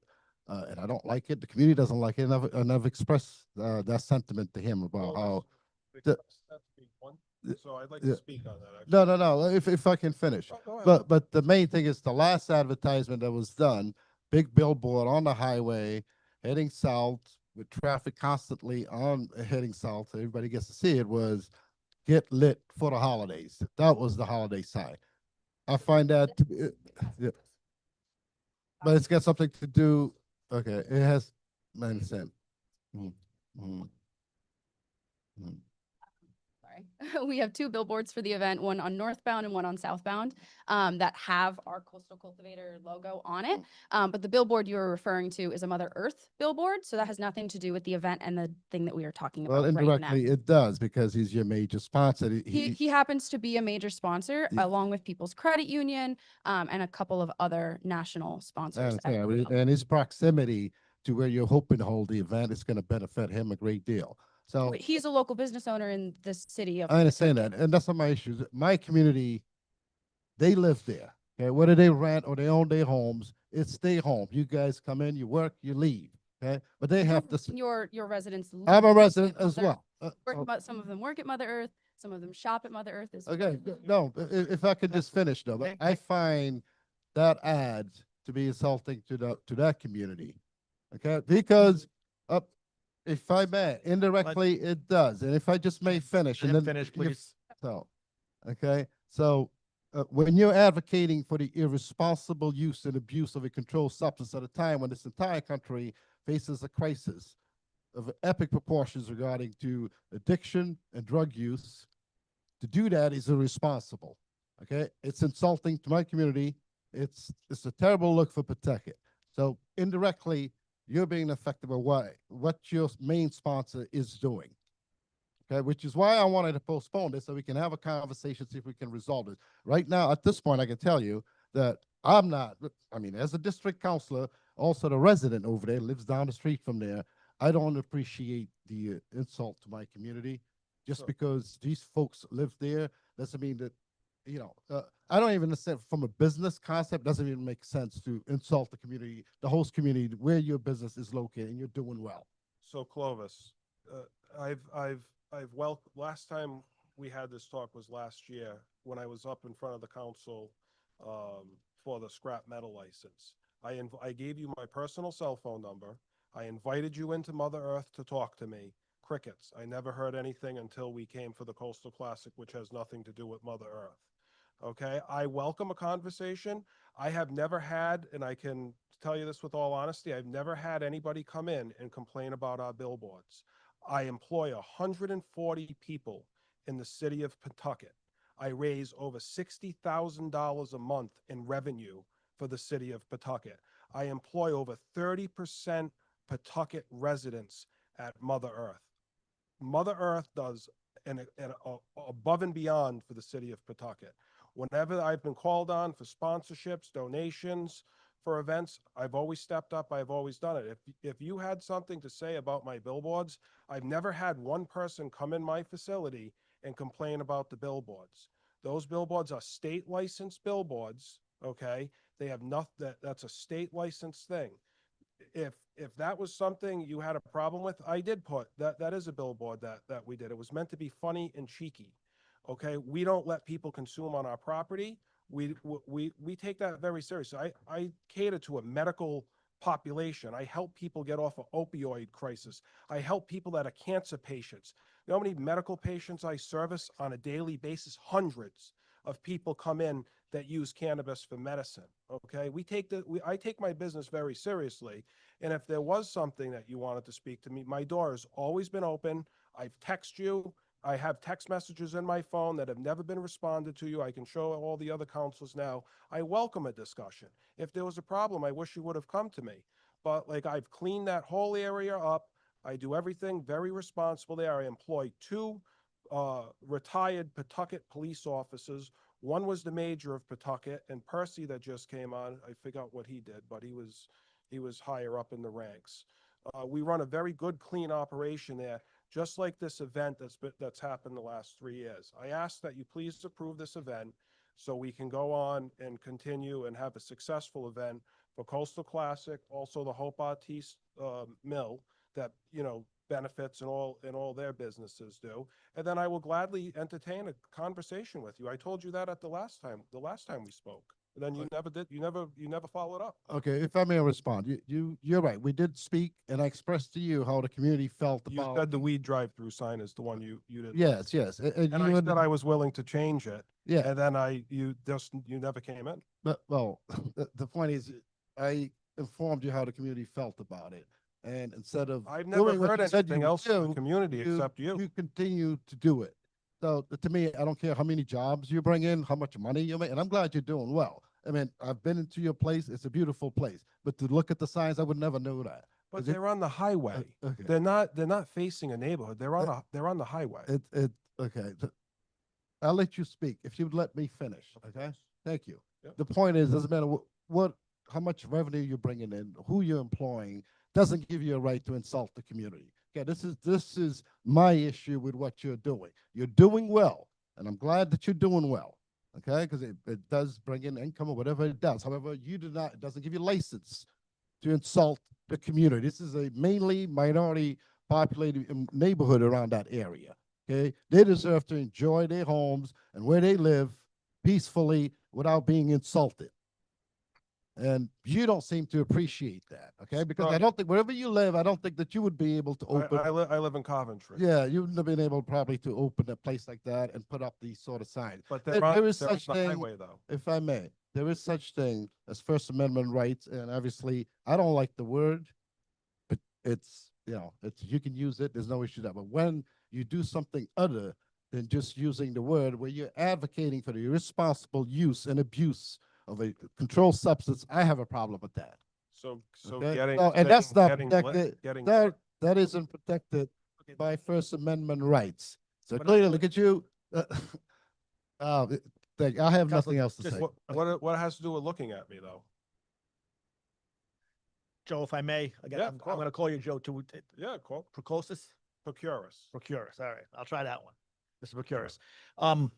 and I don't like it. The community doesn't like it, and I've expressed that sentiment to him about how. So I'd like to speak on that. No. If I can finish, go ahead. but the main thing is the last advertisement that was done, big billboard on the highway heading south with traffic constantly on heading south. So everybody gets to see it. Was get lit for the holidays. That was the holiday sign. I find that to be, yeah. But it's got something to do. Okay, it has. I understand. Sorry. We have two billboards for the event, one on northbound and one on southbound, that have our Coastal Cultivator logo on it. But the billboard you were referring to is a Mother Earth billboard, so that has nothing to do with the event and the thing that we are talking Well, about right now. indirectly, it does because he's your major sponsor. He happens to be a major sponsor along with People's Credit Union and a couple of other national I sponsors. understand, and his proximity to where you're hoping to hold the event is going to benefit him a great deal. So He's a local business owner in the city of. I understand that, and that's not my issue. My community, they live there. Okay, whether they rent or they own their homes, it's their home. You guys come in, you work, you leave. Okay, but they have to. Your residents. I'm a live resident at as Mother- well. Some of them work at Mother Earth. Some of them shop at Mother Earth. Okay, no, if I could just finish though, but I find that ad to be insulting to that community. Okay, because if I may, indirectly it does, and if I just may finish and then finish, please. So, okay, so when you're advocating for the irresponsible use and abuse of a controlled substance at a time when this entire country faces a crisis of epic proportions regarding to addiction and drug use, to do that is irresponsible. Okay, it's insulting to my community. It's a terrible look for Pawtucket. So indirectly, you're being affected by what your main sponsor is doing. Okay, which is why I wanted to postpone this so we can have a conversation, see if we can resolve it. Right now, at this point, I can tell you that I'm not. I mean, as a district counselor, also the resident over there lives down the street from there. I don't appreciate the insult to my community. Just because these folks live there doesn't mean that, I don't even understand from a business concept, doesn't even make sense to insult the community, the host community where your business is located and you're doing well. So Clovis, last time we had this talk was last year when I was up in front of the council for the scrap metal license. I gave you my personal cell phone number. I invited you into Mother Earth to talk to me. Crickets. I never heard anything until we came for the Coastal Classic, which has nothing to do with Mother Earth. Okay, I welcome a conversation. I have never had, and I can tell you this with all honesty. I've never had anybody come in and complain about our billboards. I employ 140 people in the city of Pawtucket. I raise over $60,000 a month in revenue for the city of Pawtucket. I employ over 30% Pawtucket residents at Mother Earth. Mother Earth does above and beyond for the city of Pawtucket. Whenever I've been called on for sponsorships, donations, for events, I've always stepped up. I've always done it. If you had something to say about my billboards, I've never had one person come in my facility and complain about the billboards. Those billboards are state licensed billboards, okay? They have nothing, that's a state licensed thing. If that was something you had a problem with, I did put, that is a billboard that we did. It was meant to be funny and cheeky, okay? We don't let people consume on our property. We take that very seriously. I cater to a medical population. I help people get off of opioid crisis. I help people that are cancer patients. You know how many medical patients I service on a daily basis? Hundreds of people come in that use cannabis for medicine. Okay, I take my business very seriously. And if there was something that you wanted to speak to me, my door has always been open. I've texted you. I have text messages in my phone that have never been responded to you. I can show all the other councils now. I welcome a discussion. If there was a problem, I wish you would have come to me. But like, I've cleaned that whole area up. I do everything very responsible there. I employ 2 retired Pawtucket police officers. One was the mayor of Pawtucket, and Percy that just came on, I forgot what he did, but he was higher up in the ranks. We run a very good, clean operation there, just like this event that's happened the last 3 years. I ask that you please approve this event so we can go on and continue and have a successful event for Coastal Classic, also the Hope Artiste Mill that, you know, benefits and all their businesses do. And then I will gladly entertain a conversation with you. I told you that at the last time we spoke. And then you never did. You never followed up. Okay, if I may respond, you're right. We did speak, and I expressed to you how the community felt You about. said the weed drive-through sign is the one you did. Yes, yes. And I said I was willing to change it. Yeah. And then you never came in. But, well, the point is, I informed you how the community felt about it. And instead of I've never doing what heard you said anything you else from the do, community except you. You continue to do it. So to me, I don't care how many jobs you bring in, how much money you make, and I'm glad you're doing well. I mean, I've been into your place. It's a beautiful place. But to look at the signs, I would never know that. But they're on the highway. Okay. They're not facing a neighborhood. They're on the highway. Okay. I'll let you speak if you would let me finish. Okay. Thank you. Yep. The point is, doesn't matter how much revenue you're bringing in, who you're employing, doesn't give you a right to insult the community. Okay. This is my issue with what you're doing. You're doing well, and I'm glad that you're doing well. Okay, because it does bring in income or whatever it does. However, it doesn't give you license to insult the community. This is a mainly minority populated neighborhood around that area. Okay, they deserve to enjoy their homes and where they live peacefully without being insulted. And you don't seem to appreciate that, okay? Because I don't think wherever you live, I don't think that you would be able to open. I live in Coventry. Yeah, you wouldn't have been able probably to open a place like that and put up these sort of signs. But there is such the thing, highway though. if I may, there is such thing as First Amendment rights, and obviously I don't like the word, but it's you can use it. There's no issue there. But when you do something other than just using the word, where you're advocating for the irresponsible use and abuse of a controlled substance, I have a problem with that. So Okay? getting No, and that's not getting protected. getting That isn't protected by First Amendment rights. So clearly, look at you. I have nothing else to say. what has to do with looking at me though? Joe, if I may, again, Yeah, I'm of course. going to call you Joe too. Yeah, cool. Procosis? Procurus. Procurus. All right, I'll try that one. Mr. Procurus. I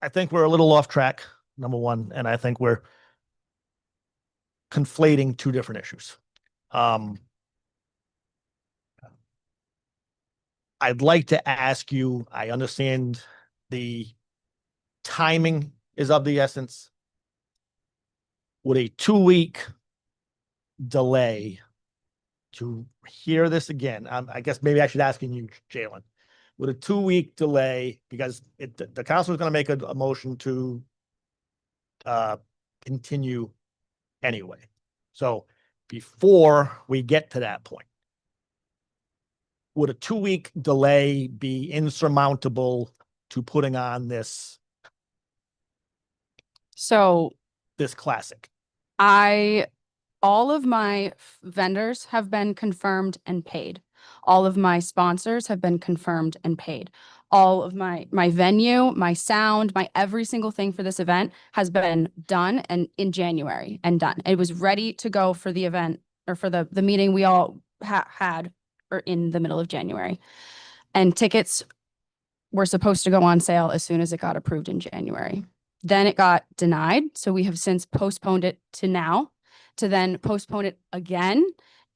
think we're a little off track, number one, and I think we're conflating 2 different issues. I'd like to ask you, I understand the timing is of the essence. Would a 2-week delay to hear this again? I guess maybe I should ask you, Jalen. With a 2-week delay, because the council is going to make a motion to continue anyway. So before we get to that point, would a 2-week delay be insurmountable to putting on this So classic? all of my vendors have been confirmed and paid. All of my sponsors have been confirmed and paid. All of my venue, my sound, my every single thing for this event has been done and in January and done. It was ready to go for the event or for the meeting we all had or in the middle of January. And tickets were supposed to go on sale as soon as it got approved in January. Then it got denied. So we have since postponed it to now. To then postpone it again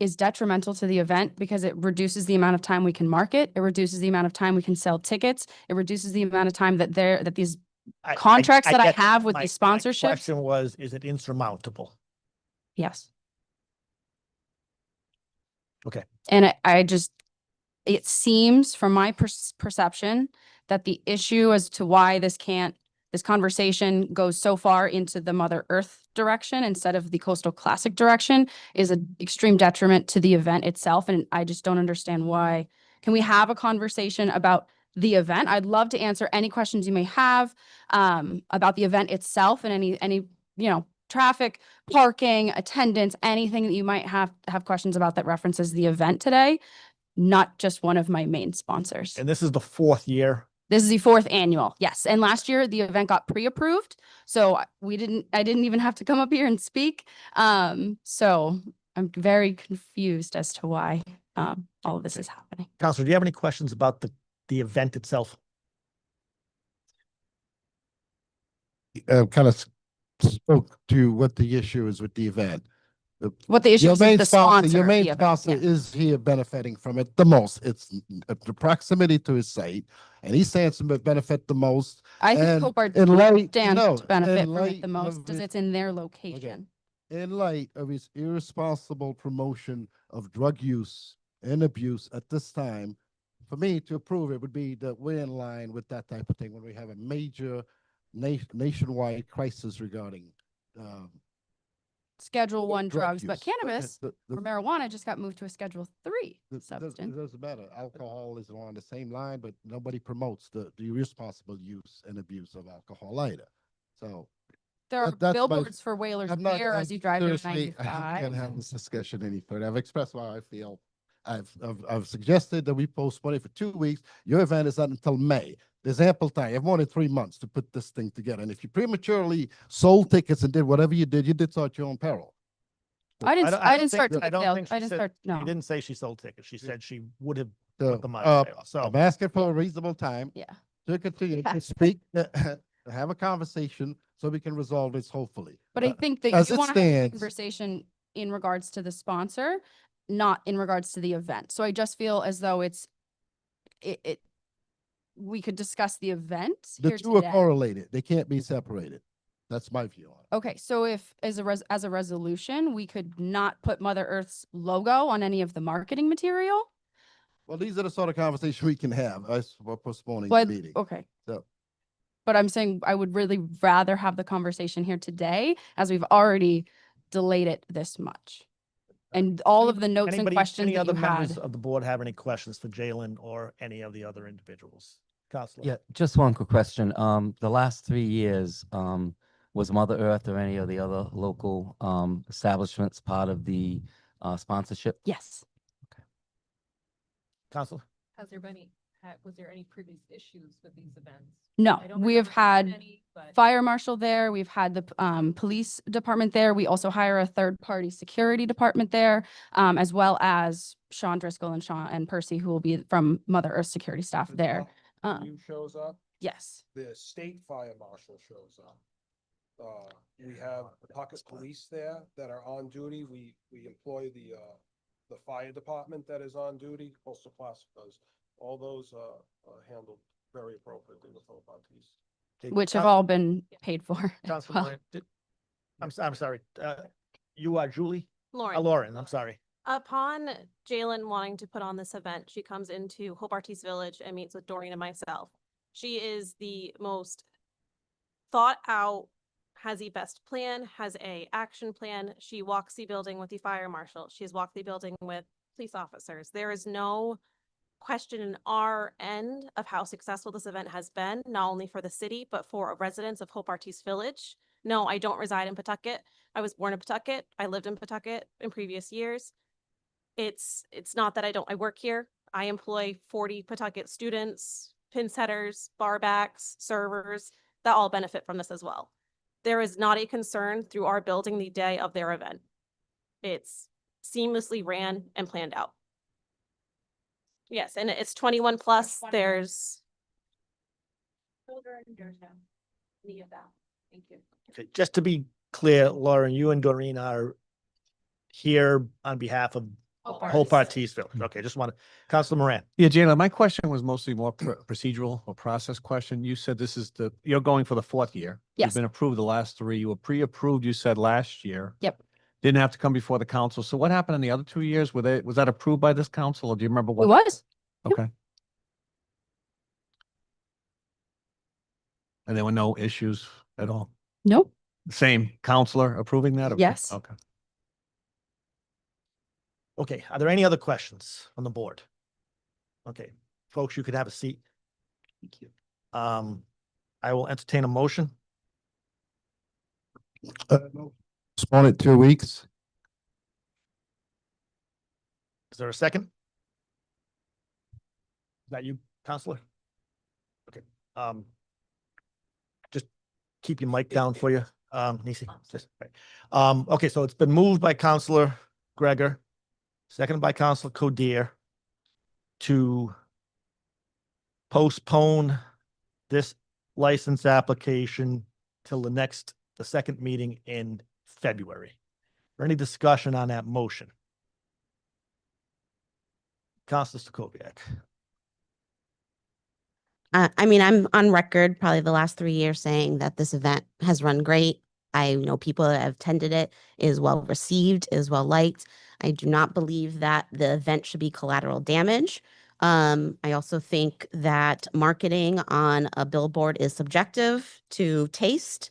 is detrimental to the event because it reduces the amount of time we can market. It reduces the amount of time we can sell tickets. It reduces the amount of time that these contracts that I get have with my- these my sponsorships. Question was, is it insurmountable? Yes. Okay. And it seems from my perception that the issue as to why this conversation goes so far into the Mother Earth direction instead of the Coastal Classic direction is an extreme detriment to the event itself. And I just don't understand why. Can we have a conversation about the event? I'd love to answer any questions you may have about the event itself and any, traffic, parking, attendance, anything that you might have questions about that references the event today, not just one of my main sponsors. And this is the 4th year. This is the 4th annual, yes. And last year the event got pre-approved, so I didn't even have to come up here and speak. So I'm very confused as to why all of this is happening. Counselor, do you have any questions about the event itself? Kind of spoke to what the issue is with the event. What the issue Your is main the sponsor, sponsor your of the main event, sponsor yeah. is here benefiting from it the most. It's the proximity to his site, and he's saying to benefit the most. I think And Hobart in light, stands no, to benefit in from it light the most of because his- it's in their location. in light of his irresponsible promotion of drug use and abuse at this time, for me to approve it would be that we're in line with that type of thing when we have a major nationwide crisis regarding Schedule 1 drug drugs, but use. cannabis The- or marijuana just got moved to a Schedule 3 It substance. doesn't matter. Alcohol is along the same line, but nobody promotes the irresponsible use and abuse of alcohol either. So There are that's my- billboards for Whalers I'm not- Beer I'm as you drive down seriously, I 95. can't have this discussion any further. I've expressed how I feel. I've suggested that we postpone it for 2 weeks. Your event is not until May. There's ample time. You have more than 3 months to put this thing together. And if you prematurely sold tickets and did whatever you did so at your own peril. I didn't don't start think- I ticket don't sales. think I she didn't said- start, She no. didn't say she sold tickets. She said she would have So, put them on sale. So I'm asking for a reasonable time. Yeah. To continue to Yeah. speak, have a conversation so we can resolve this hopefully. But I think that as you it want to have a stands- conversation in regards to the sponsor, not in regards to the event. So I just feel as though we could discuss the event The here two are today. correlated. They can't be separated. That's my view on it. Okay, so if as a resolution, we could not put Mother Earth's logo on any of the marketing material. Well, these are the sort of conversation we can have. We're postponing the But, meeting. okay. So, But I'm saying I would really rather have the conversation here today as we've already delayed it this much. And all of the notes and questions Any that other you members had. of the board have any questions for Jalen or any of the other individuals? Counselor? Yeah, just one quick question. The last 3 years, was Mother Earth or any of the other local establishments part of the sponsorship? Yes. Counselor? Has there been was there any previous issues with these events? No, I don't we have remember seeing had any, but- fire marshal there. We've had the police department there. We also hire a third-party security department there, as well as Sean Driscoll and Percy, who will be from Mother Earth security staff there. You shows up, Yes. the state fire marshal shows up. We have the Pawtucket police there that are on duty. We employ the fire department that is on duty. Coastal Classic does. All those are handled very appropriately with Hobart-East. Which have all been paid for. as Counselor, well. I'm sorry. You are Julie? Lauren. Lauren, I'm sorry. Upon Jalen wanting to put on this event, she comes into Hobart-East Village and meets with Doreen and myself. She is the most thought out, has a best plan, has a action plan. She walks the building with the fire marshal. She's walked the building with police officers. There is no question in our end of how successful this event has been, not only for the city, but for residents of Hope Artiste Village. No, I don't reside in Pawtucket. I was born in Pawtucket. I lived in Pawtucket in previous years. It's not that I work here. I employ 40 Pawtucket students, pin setters, bar backs, servers that all benefit from this as well. There is not a concern through our building the day of their event. It's seamlessly ran and planned out. Yes, and it's 21 plus. There's children, there's no any of that. Thank you. Okay, just to be clear, Lauren, you and Doreen are here on behalf of Hope Artiste Village. Okay, just want to, Councilor Moran. Yeah, Jayla, my question was mostly more procedural or process question. You said this is you're going for the 4th year. Yes. You've been approved the last 3. You were pre-approved, you said last year. Yep. Didn't have to come before the council. So what happened in the other 2 years? Was that approved by this council, or do you remember what? It was. Okay. And there were no issues at all? Nope. Same counselor approving that? Yes. Okay. Okay, are there any other questions on the board? Okay, folks, you could have a seat. Thank you. I will entertain a motion. Postpone it 2 weeks. Is there a second? Is that you, Counselor? Okay, just keep your mic down for you, Nisi. Just right. Okay, so it's been moved by Counselor Gregor, seconded by Counselor Codier to postpone this license application till the second meeting in February. Or any discussion on that motion? Counselor Stakoviak. I mean, I'm on record probably the last 3 years saying that this event has run great. I know people that have attended it, is well received, is well liked. I do not believe that the event should be collateral damage. I also think that marketing on a billboard is subjective to taste.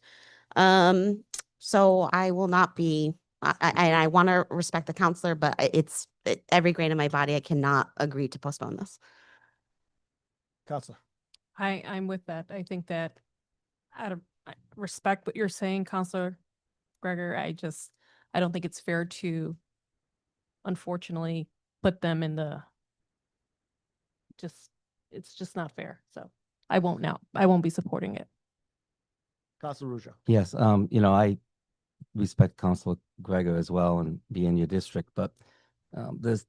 So I will not be, I want to respect the counselor, but every grain of my body, I cannot agree to postpone this. Counselor. I'm with that. I think that out of respect what you're saying, Counselor Gregor, I don't think it's fair to unfortunately put them in it's just not fair. So I won't be supporting it. Counselor Ruja. Yes, I respect Councilor Gregor as well and be in your district, but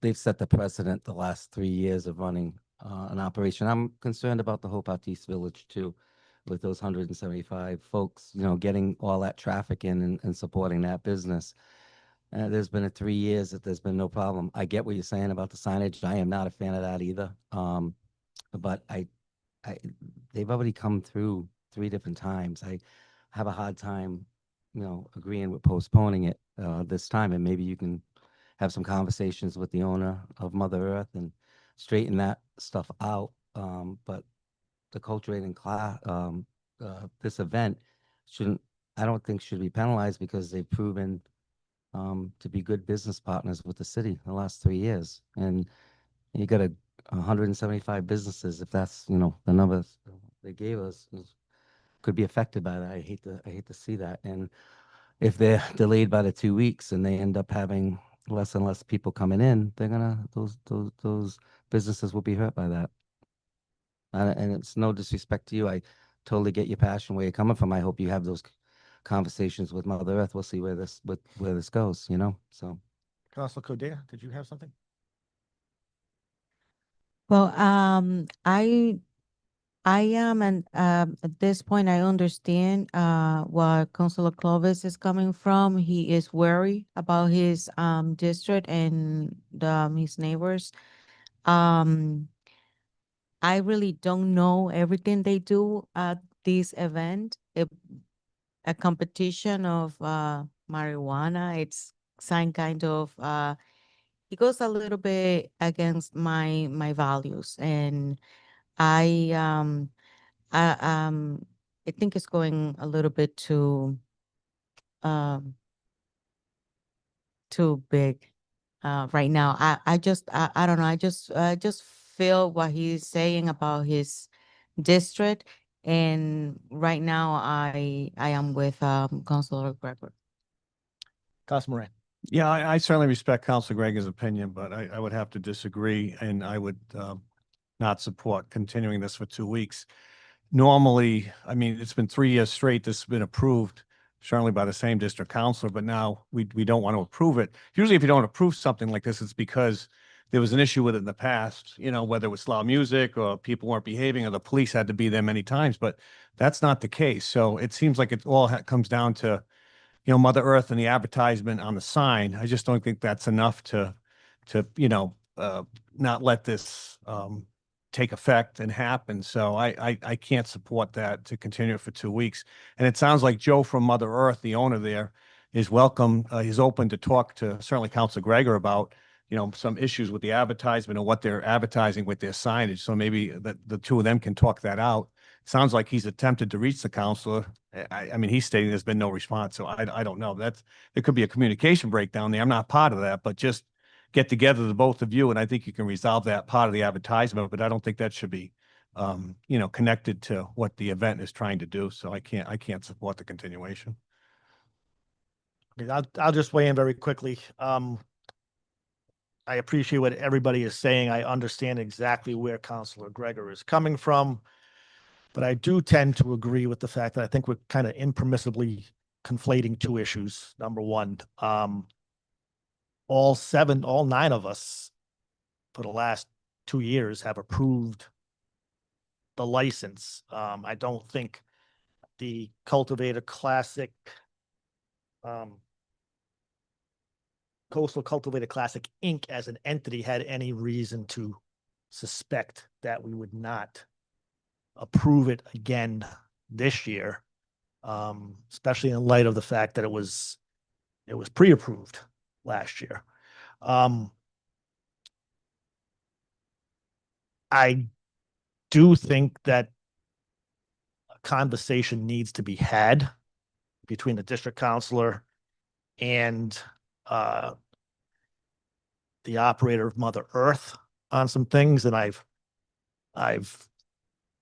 they've set the precedent the last 3 years of running an operation. I'm concerned about the Hope Artiste Village too, with those 175 folks, getting all that traffic in and supporting that business. There's been 3 years that there's been no problem. I get what you're saying about the signage. I am not a fan of that either. But they've already come through 3 different times. I have a hard time, agreeing with postponing it this time. And maybe you can have some conversations with the owner of Mother Earth and straighten that stuff out. But the cultivating class, this event I don't think should be penalized because they've proven to be good business partners with the city the last 3 years. And you got 175 businesses. If that's, the numbers they gave us could be affected by that. I hate to see that. And if they're delayed by the 2 weeks and they end up having less and less people coming in, those businesses will be hurt by that. And it's no disrespect to you. I totally get your passion, where you're coming from. I hope you have those conversations with Mother Earth. We'll see where this goes, so. Councilor Codere, did you have something? Well, I am, and at this point, I understand what Councilor Clovis is coming from. He is worried about his district and his neighbors. I really don't know everything they do at this event. A competition of marijuana. It's some kind of it goes a little bit against my values, and I think it's going a little bit too too big right now. I don't know. I just feel what he's saying about his district. And right now I am with Councilor Gregor. Councilman Moran. Yeah, I certainly respect Council Gregor's opinion, but I would have to disagree, and I would not support continuing this for 2 weeks. Normally, I mean, it's been 3 years straight. This has been approved, certainly by the same district councilor, but now we don't want to approve it. Usually, if you don't approve something like this, it's because there was an issue with it in the past, you know, whether it was loud music or people weren't behaving or the police had to be there many times, but that's not the case. So it seems like it all comes down to, you know, Mother Earth and the advertisement on the sign. I just don't think that's enough to, you know, not let this take effect and happen. So I can't support that to continue it for 2 weeks. And it sounds like Joe from Mother Earth, the owner there, is welcome. He's open to talk to certainly Council Gregor about, you know, some issues with the advertisement and what they're advertising with their signage. So maybe the two of them can talk that out. Sounds like he's attempted to reach the counselor. I mean, he's stating there's been no response, so I don't know. There could be a communication breakdown there. I'm not part of that, but just get together, the both of you, and I think you can resolve that part of the advertisement, but I don't think that should be, you know, connected to what the event is trying to do. So I can't support the continuation. Okay, I'll just weigh in very quickly. I appreciate what everybody is saying. I understand exactly where Councilor Gregor is coming from, but I do tend to agree with the fact that I think we're kind of impermissibly conflating two issues. Number one, all 9 of us for the last 2 years have approved the license. I don't think the Cultivator Classic, Coastal Cultivator Classic Inc. as an entity had any reason to suspect that we would not approve it again this year, especially in light of the fact that it was pre-approved last year. I do think that a conversation needs to be had between the district counselor and the operator of Mother Earth on some things, and I've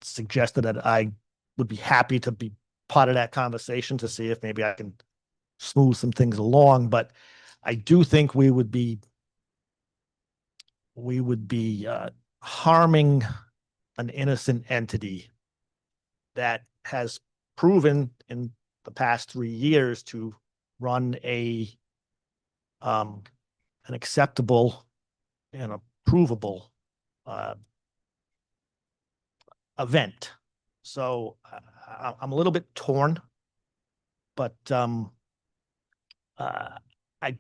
suggested that I would be happy to be part of that conversation to see if maybe I can smooth some things along. But I do think we would be harming an innocent entity that has proven in the past 3 years to run an acceptable and approvable event. So I'm a little bit torn, but I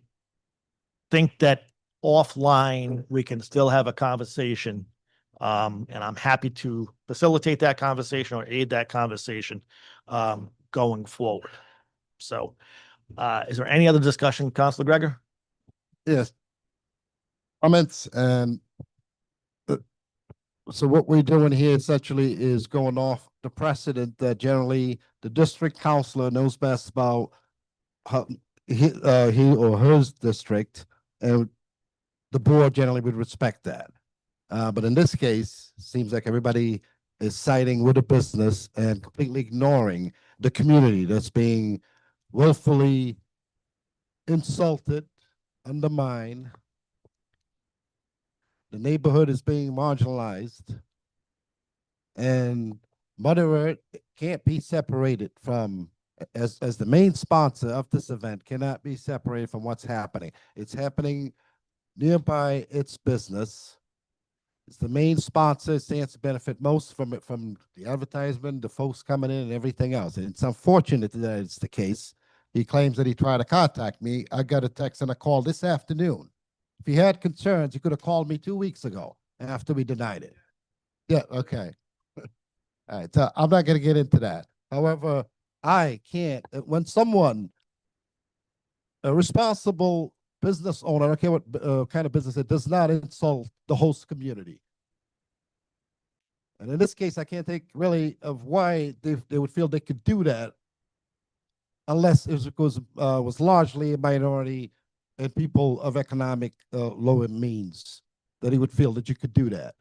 think that offline we can still have a conversation, and I'm happy to facilitate that conversation or aid that conversation going forward. So is there any other discussion, Councilor Gregor? Yes. Comments and so what we're doing here essentially is going off the precedent that generally the district councilor knows best about how he or hers district, and the board generally would respect that. But in this case, seems like everybody is siding with the business and completely ignoring the community that's being willfully insulted, undermined. The neighborhood is being marginalized, and Mother Earth can't be separated from, as the main sponsor of this event, cannot be separated from what's happening. It's happening nearby its business. It's the main sponsor. It stands to benefit most from it, from the advertisement, the folks coming in, and everything else. And it's unfortunate that it's the case. He claims that he tried to contact me. I got a text and a call this afternoon. If he had concerns, he could have called me 2 weeks ago after we denied it. Yeah, okay. All right, so I'm not going to get into that. However, I can't, when someone, a responsible business owner, I don't care what kind of business, it does not insult the host community. And in this case, I can't think really of why they would feel they could do that unless it was largely a minority and people of economic lower means, that he would feel that you could do that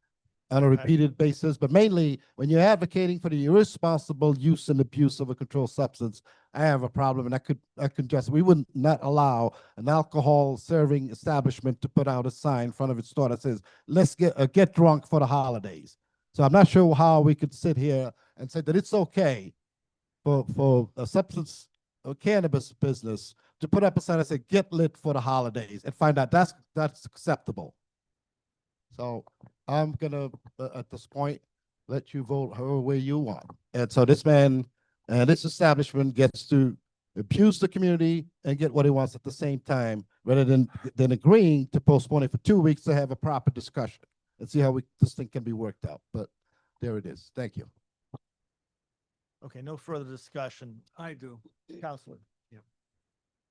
on a repeated basis. But mainly, when you're advocating for the irresponsible use and abuse of a controlled substance, I have a problem, and I could just, we would not allow an alcohol serving establishment to put out a sign in front of its store that says, let's get drunk for the holidays. So I'm not sure how we could sit here and say that it's okay for a substance or cannabis business to put up a sign that says, get lit for the holidays, and find out that's acceptable. So I'm gonna, at this point, let you vote however way you want. And so this man and this establishment gets to abuse the community and get what he wants at the same time, rather than agreeing to postpone it for 2 weeks to have a proper discussion and see how this thing can be worked out. But there it is. Thank you. Okay, no further discussion. I do. Counselor.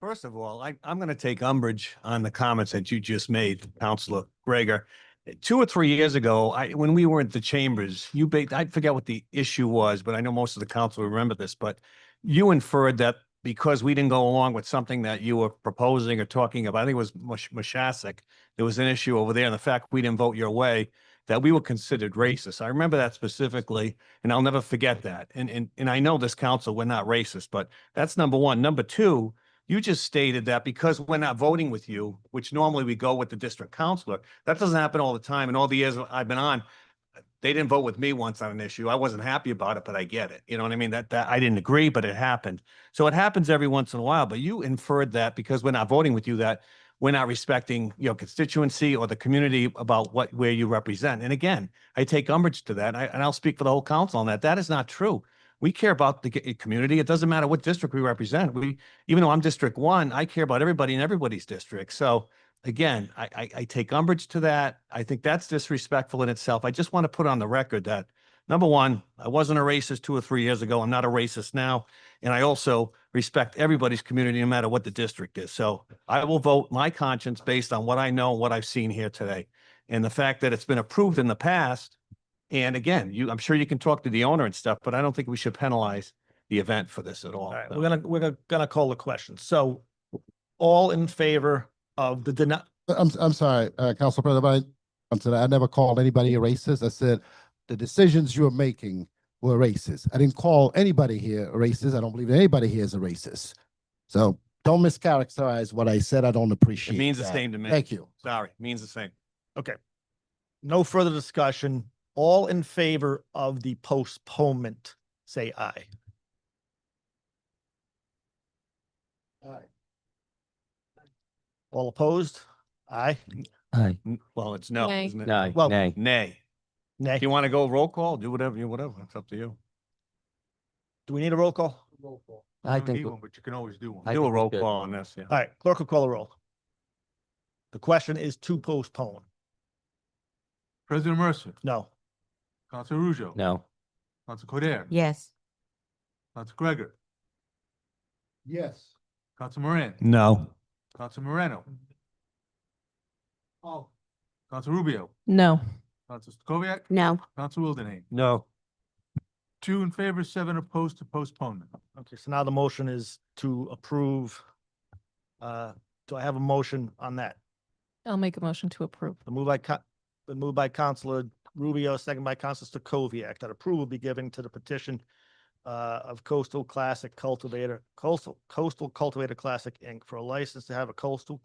First of all, I'm going to take umbrage on the comments that you just made, Counselor Gregor. 2 or 3 years ago, when we were at the chambers, I forget what the issue was, but I know most of the council remember this, but you inferred that because we didn't go along with something that you were proposing or talking about, I think it was Moshasek, there was an issue over there, and the fact we didn't vote your way, that we were considered racist. I remember that specifically, and I'll never forget that. And I know this council, we're not racist, but that's number one. Number two, you just stated that because we're not voting with you, which normally we go with the district counselor, that doesn't happen all the time. In all the years I've been on, they didn't vote with me once on an issue. I wasn't happy about it, but I get it. You know what I mean? That I didn't agree, but it happened. So it happens every once in a while, but you inferred that because we're not voting with you, that we're not respecting your constituency or the community about where you represent. And again, I take umbrage to that, and I'll speak for the whole council on that. That is not true. We care about the community. It doesn't matter what district we represent. Even though I'm District 1, I care about everybody in everybody's district. So again, I take umbrage to that. I think that's disrespectful in itself. I just want to put on the record that, number one, I wasn't a racist 2 or 3 years ago. I'm not a racist now. And I also respect everybody's community, no matter what the district is. So I will vote my conscience based on what I know, what I've seen here today. And the fact that it's been approved in the past. And again, I'm sure you can talk to the owner and stuff, but I don't think we should penalize the event for this at all. All right, So. we're gonna call the question. So all in favor of the I'm sorry, Council President, I never called anybody a racist. I said the decisions you're making were racist. I didn't call anybody here a racist. I don't believe anybody here is a racist. So don't mischaracterize what I said. I don't appreciate It means the that. same to me. Thank you. Sorry, it means the same. Okay. No further discussion. All in favor of the postponement, say aye. Aye. All opposed? Aye. Aye. Well, it's no, Nay. isn't it? Nay. Well, Nay. Nay. Nay. If you want to go roll call, do whatever. It's up to you. Do we need a roll call? I You don't think, need one, but you can always do one. I Do a think we roll should. call on this, yeah. All right, clerk will call a roll. The question is to postpone. President Mercer, No. Council Rujo. no. Council Codere. Yes. Council Gregor. Yes. Council Moran. No. Council Moreno. Oh. Council Rubio. No. Council Stokoviac. No. Council Wildenhain. No. 2 in favor, 7 opposed to postponement. Okay, so now the motion is to approve. Do I have a motion on that? I'll make a motion to approve. The move by Councilor Rubio, second by Councilor Stokoviac, that approval be given to the petition of Coastal Cultivator Classic Inc. for a license to have a Coastal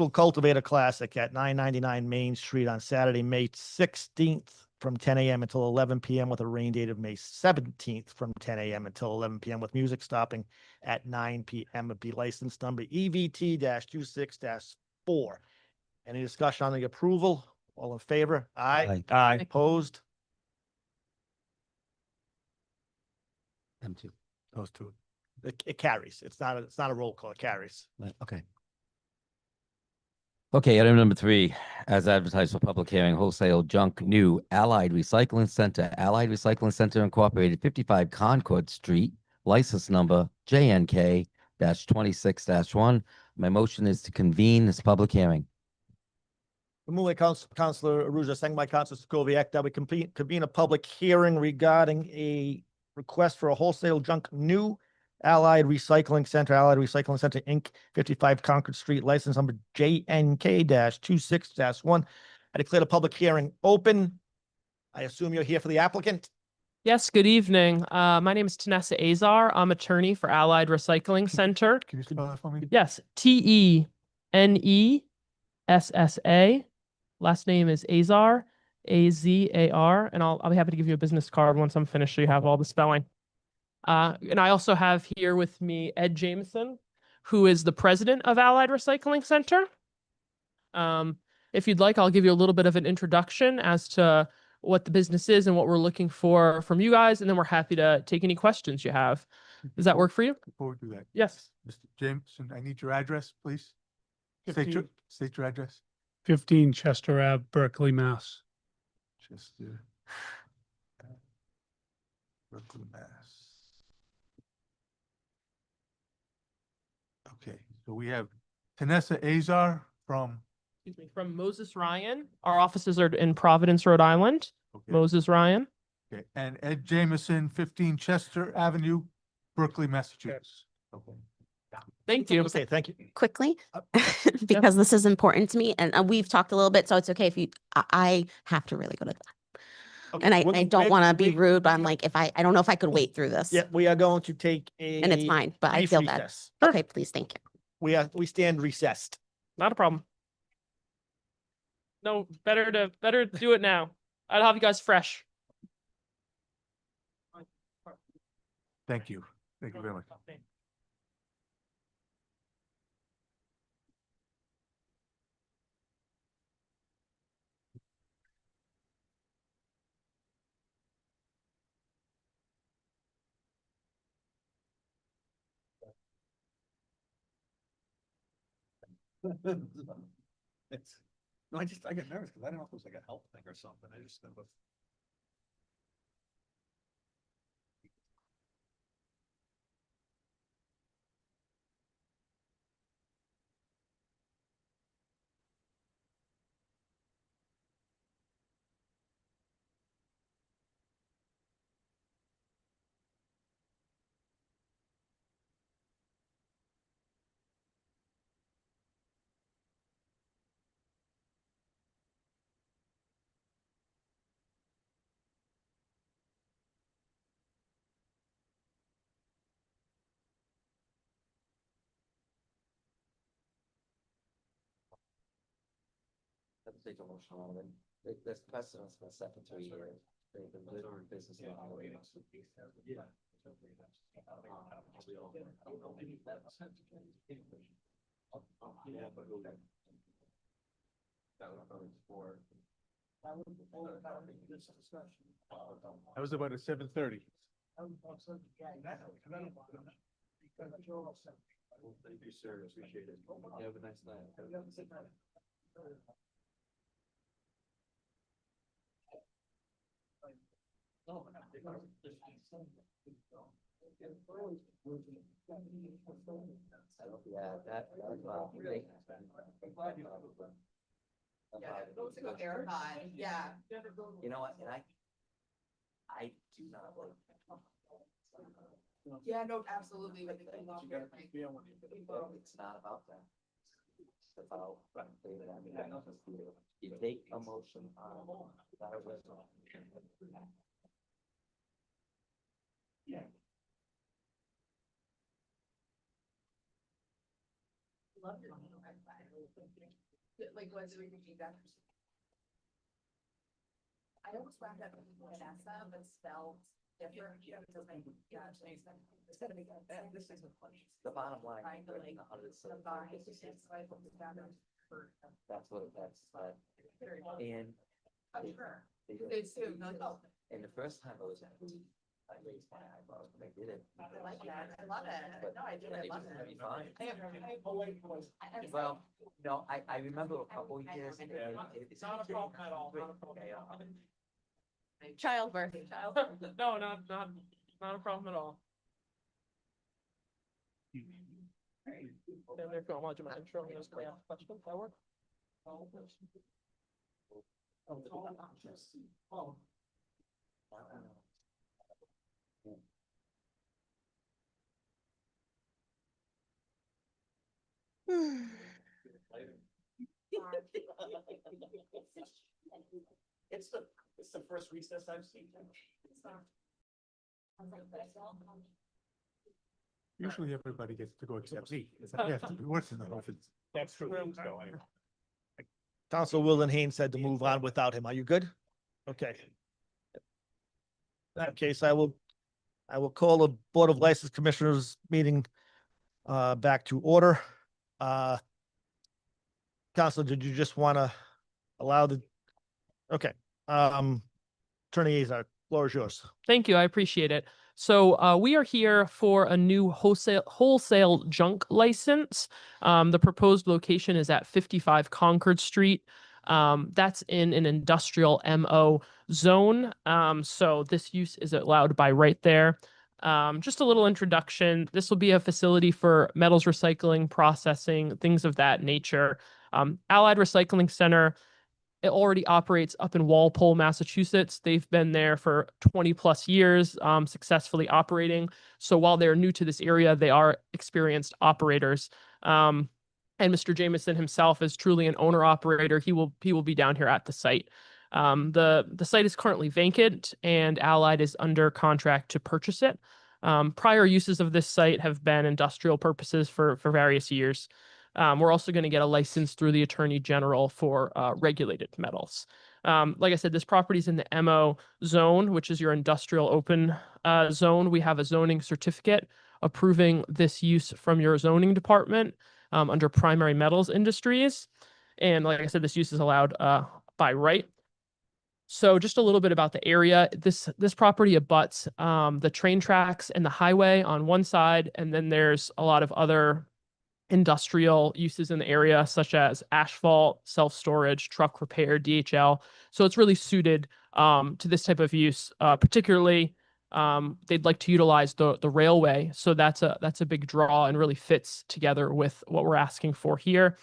Cultivator Classic at 999 Main Street on Saturday, May 16th from 10 a.m. until 11 p.m. with a rain date of May 17th from 10 a.m. until 11 p.m. with music stopping at 9 p.m. It'd be license number EVT-26-4. Any discussion on the approval? All in favor? Aye. Aye. Opposed? Them too. Those two. It carries. It's not a roll call. It carries. Okay. Okay, item number 3, as advertised for public hearing, wholesale junk new Allied Recycling Center Incorporated, 55 Concord Street, license number JNK-26-1. My motion is to convene this public hearing. Moved by Councilor Arujo, second by Councilor Stokoviac, that we convene a public hearing regarding a request for a wholesale junk new Allied Recycling Center, Inc., 55 Concord Street, license number JNK-26-1. I declare the public hearing open. I assume you're here for the applicant? Yes, good evening. My name is Tanessa Azar. I'm attorney for Allied Recycling Center. Can you spell that for me? Yes, Tenessa. Last name is Azar, Azar, and I'll be happy to give you a business card once I'm finished so you have all the spelling. And I also have here with me Ed Jameson, who is the president of Allied Recycling Center. If you'd like, I'll give you a little bit of an introduction as to what the business is and what we're looking for from you guys, and then we're happy to take any questions you have. Does that work for you? Before we do that, Yes. Mr. Jameson, I need your address, please. State your address. 15 Chester Ave, Berkeley, Mass. Chester, Brooklyn, Mass. Okay, so we have Tanessa Azar from, Excuse me, from Moses Ryan. Our offices are in Providence, Rhode Island. okay, Moses Ryan. okay, and Ed Jameson, 15 Chester Avenue, Berkeley, Massachusetts. Okay. Thank you. Okay, thank you. Quickly, because this is important to me, and we've talked a little bit, so it's okay if you, I have to really go to that. Okay, And I we- don't want to be rude, but I'm like, I don't know if I could wait through this. Yeah, we are going to take a. And it's fine, but I brief feel bad. recess. Okay, please, thank you. We stand recessed. Not a problem. No, better to do it now. I'll have you guys fresh. Thank you. Thank you very much. It's, no, I get nervous because I don't know if it was like a health thing or something. I just never. Let's take a motion on it. There's precedence for the second 2 years. They've been good on business. That was about at 7:30. Thank you, sir. Appreciate it. You have a nice night. Yeah, that. Yeah. You know what, and I do not like. Yeah, no, absolutely. It's not about that. It's about, you take emotion on that was. Yeah. Like, what's the feedback? I almost wound up with Vanessa, but spelled different. Yeah, it doesn't. Yeah, it's gotta be good. This is a punch. The bottom line. Trying to like, the bar is just, so I put this down there. That's what, that's, and. I'm sure. They assume, like, oh. And the first time I was at, I raised my eyebrows when I did it. I like that. I love it. No, I do. I love it. Be fine. I have. Well, no, I remember a couple of years. It's Not a problem at all. Not a problem. Childbirth. No, not a problem at all. And if you want to mind showing us the questions, that work? It's the first recess I've seen. Usually everybody gets to go except me. Yeah, it'd be worse than that if it's. That's true. Council Wilden Haynes said to move on without him. Are you good? Okay. In that case, I will call the Board of License Commissioners meeting back to order. Council, did you just want to allow the, okay, Attorney Azar, floor is yours. Thank you. I appreciate it. So we are here for a new wholesale junk license. The proposed location is at 55 Concord Street. That's in an industrial MO zone. So this use is allowed by right there. Just a little introduction. This will be a facility for metals recycling, processing, things of that nature. Allied Recycling Center, it already operates up in Walpole, Massachusetts. They've been there for 20 plus years, successfully operating. So while they're new to this area, they are experienced operators. And Mr. Jameson himself is truly an owner operator. He will be down here at the site. The site is currently vacant and Allied is under contract to purchase it. Prior uses of this site have been industrial purposes for various years. We're also going to get a license through the Attorney General for regulated metals. Like I said, this property is in the MO zone, which is your industrial open zone. We have a zoning certificate approving this use from your zoning department under primary metals industries. And like I said, this use is allowed by right. So just a little bit about the area. This property abuts the train tracks and the highway on one side, and then there's a lot of other industrial uses in the area, such as asphalt, self-storage, truck repair, DHL. So it's really suited to this type of use. Particularly, they'd like to utilize the railway. So that's a big draw and really fits together with what we're asking for here.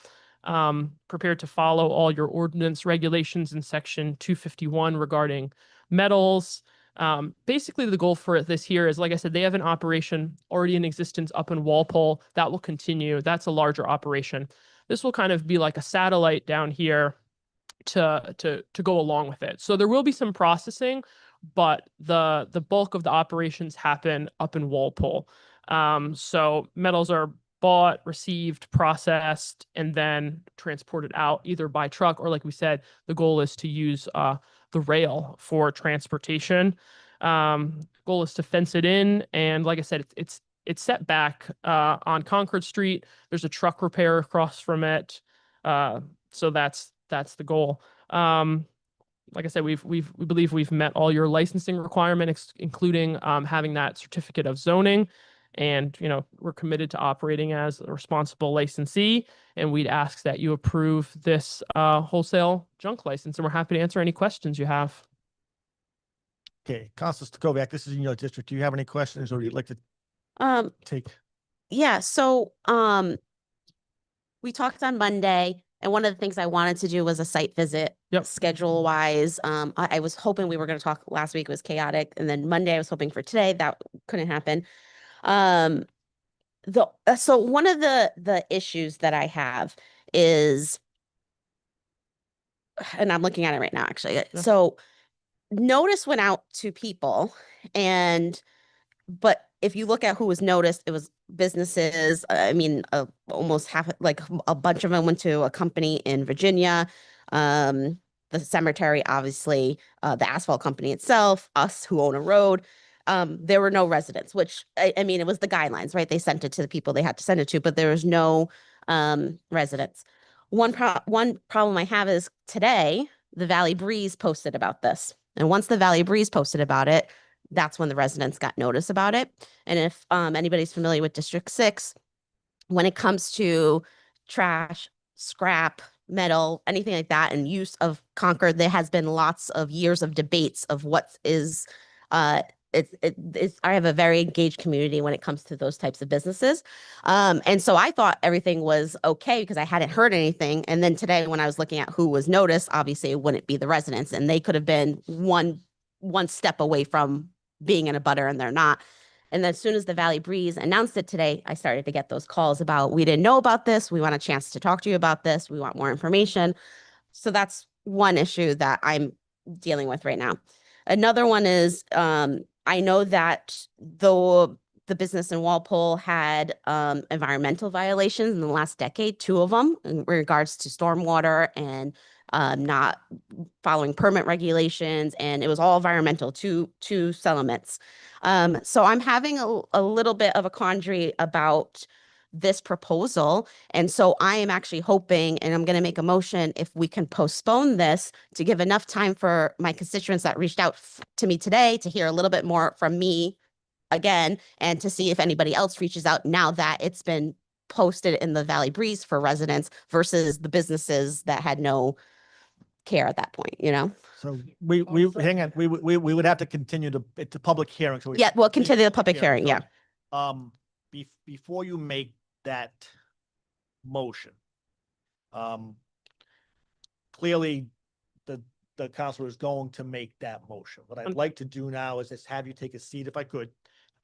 Prepared to follow all your ordinance regulations in section 251 regarding metals. Basically, the goal for this here is, like I said, they have an operation already in existence up in Walpole that will continue. That's a larger operation. This will kind of be like a satellite down here to go along with it. So there will be some processing, but the bulk of the operations happen up in Walpole. So metals are bought, received, processed, and then transported out either by truck or, like we said, the goal is to use the rail for transportation. Goal is to fence it in, and like I said, it's set back on Concord Street. There's a truck repair across from it, so that's the goal. Like I said, we believe we've met all your licensing requirements, including having that certificate of zoning. And, we're committed to operating as a responsible licensee, and we'd ask that you approve this wholesale junk license, and we're happy to answer any questions you have. Okay, Council Stakovic, this is in your district. Do you have any questions or you'd like to take? Yeah, so we talked on Monday, and one of the things I wanted to do was a site visit. Yep. Schedule wise. I was hoping we were going to talk last week. It was chaotic, and then Monday I was hoping for today. That couldn't happen. So one of the issues that I have is, and I'm looking at it right now, actually. Yeah. So notice went out to people, but if you look at who was noticed, it was businesses. I mean, almost half, like a bunch of them went to a company in Virginia, the cemetery, obviously, the asphalt company itself, us who own a road. There were no residents, which I mean, it was the guidelines, right? They sent it to the people they had to send it to, but there was no residents. One problem I have is today, the Valley Breeze posted about this. And once the Valley Breeze posted about it, that's when the residents got notice about it. And if anybody's familiar with District 6, when it comes to trash, scrap, metal, anything like that, and use of Concord, there has been lots of years of debates of what is I have a very engaged community when it comes to those types of businesses. And so I thought everything was okay because I hadn't heard anything. And then today, when I was looking at who was noticed, obviously it wouldn't be the residents, and they could have been one step away from being in a butter, and they're not. And then as soon as the Valley Breeze announced it today, I started to get those calls about, we didn't know about this. We want a chance to talk to you about this. We want more information. So that's one issue that I'm dealing with right now. Another one is, I know that the business in Walpole had environmental violations in the last decade, 2 of them in regards to stormwater and not following permit regulations, and it was all environmental, two settlements. So I'm having a little bit of a quandary about this proposal. And so I am actually hoping, and I'm going to make a motion, if we can postpone this to give enough time for my constituents that reached out to me today to hear a little bit more from me again, and to see if anybody else reaches out now that it's been posted in the Valley Breeze for residents versus the businesses that had no care at that point, you know? So we, hang on, we would have to continue it's a public hearing. So Yeah, we'll continue the public hearing, yeah. Before you make that motion, clearly the counselor is going to make that motion. What I'd like to do now is just have you take a seat if I could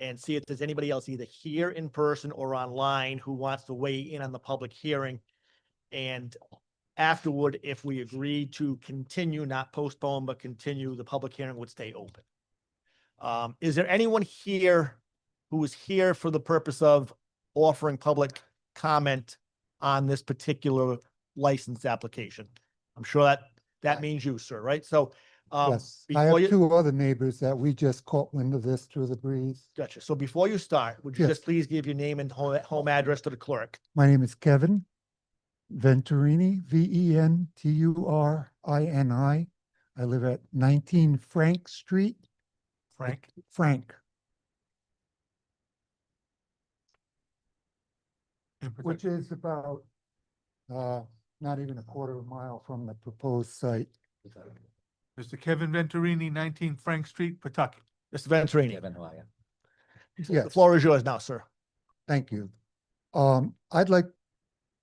and see if there's anybody else either here in person or online who wants to weigh in on the public hearing. And afterward, if we agree to continue, not postpone, but continue, the public hearing would stay open. Is there anyone here who is here for the purpose of offering public comment on this particular license application? I'm sure that means you, sir, right? So, Yes, I have 2 other neighbors that we just caught wind of this through the breeze. Gotcha. So before you start, would you Yes. just please give your name and home address to the clerk? My name is Kevin Venturini, Venturini. I live at 19 Frank Street. Frank. Which is about, not even a quarter of a mile from the proposed site. Mr. Kevin Venturini, 19 Frank Street, Pawtucket. Mr. Venturini. Yes. The floor is yours now, sir. Thank you. I'd like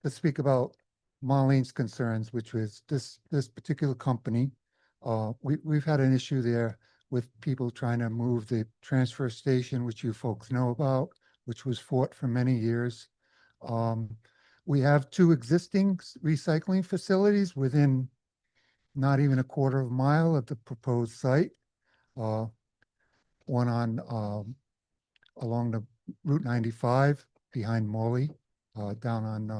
to speak about Marlene's concerns, which was this particular company. We've had an issue there with people trying to move the transfer station, which you folks know about, which was fought for many years. We have 2 existing recycling facilities within not even a quarter of a mile of the proposed site. One on along the Route 95 behind Morley, down on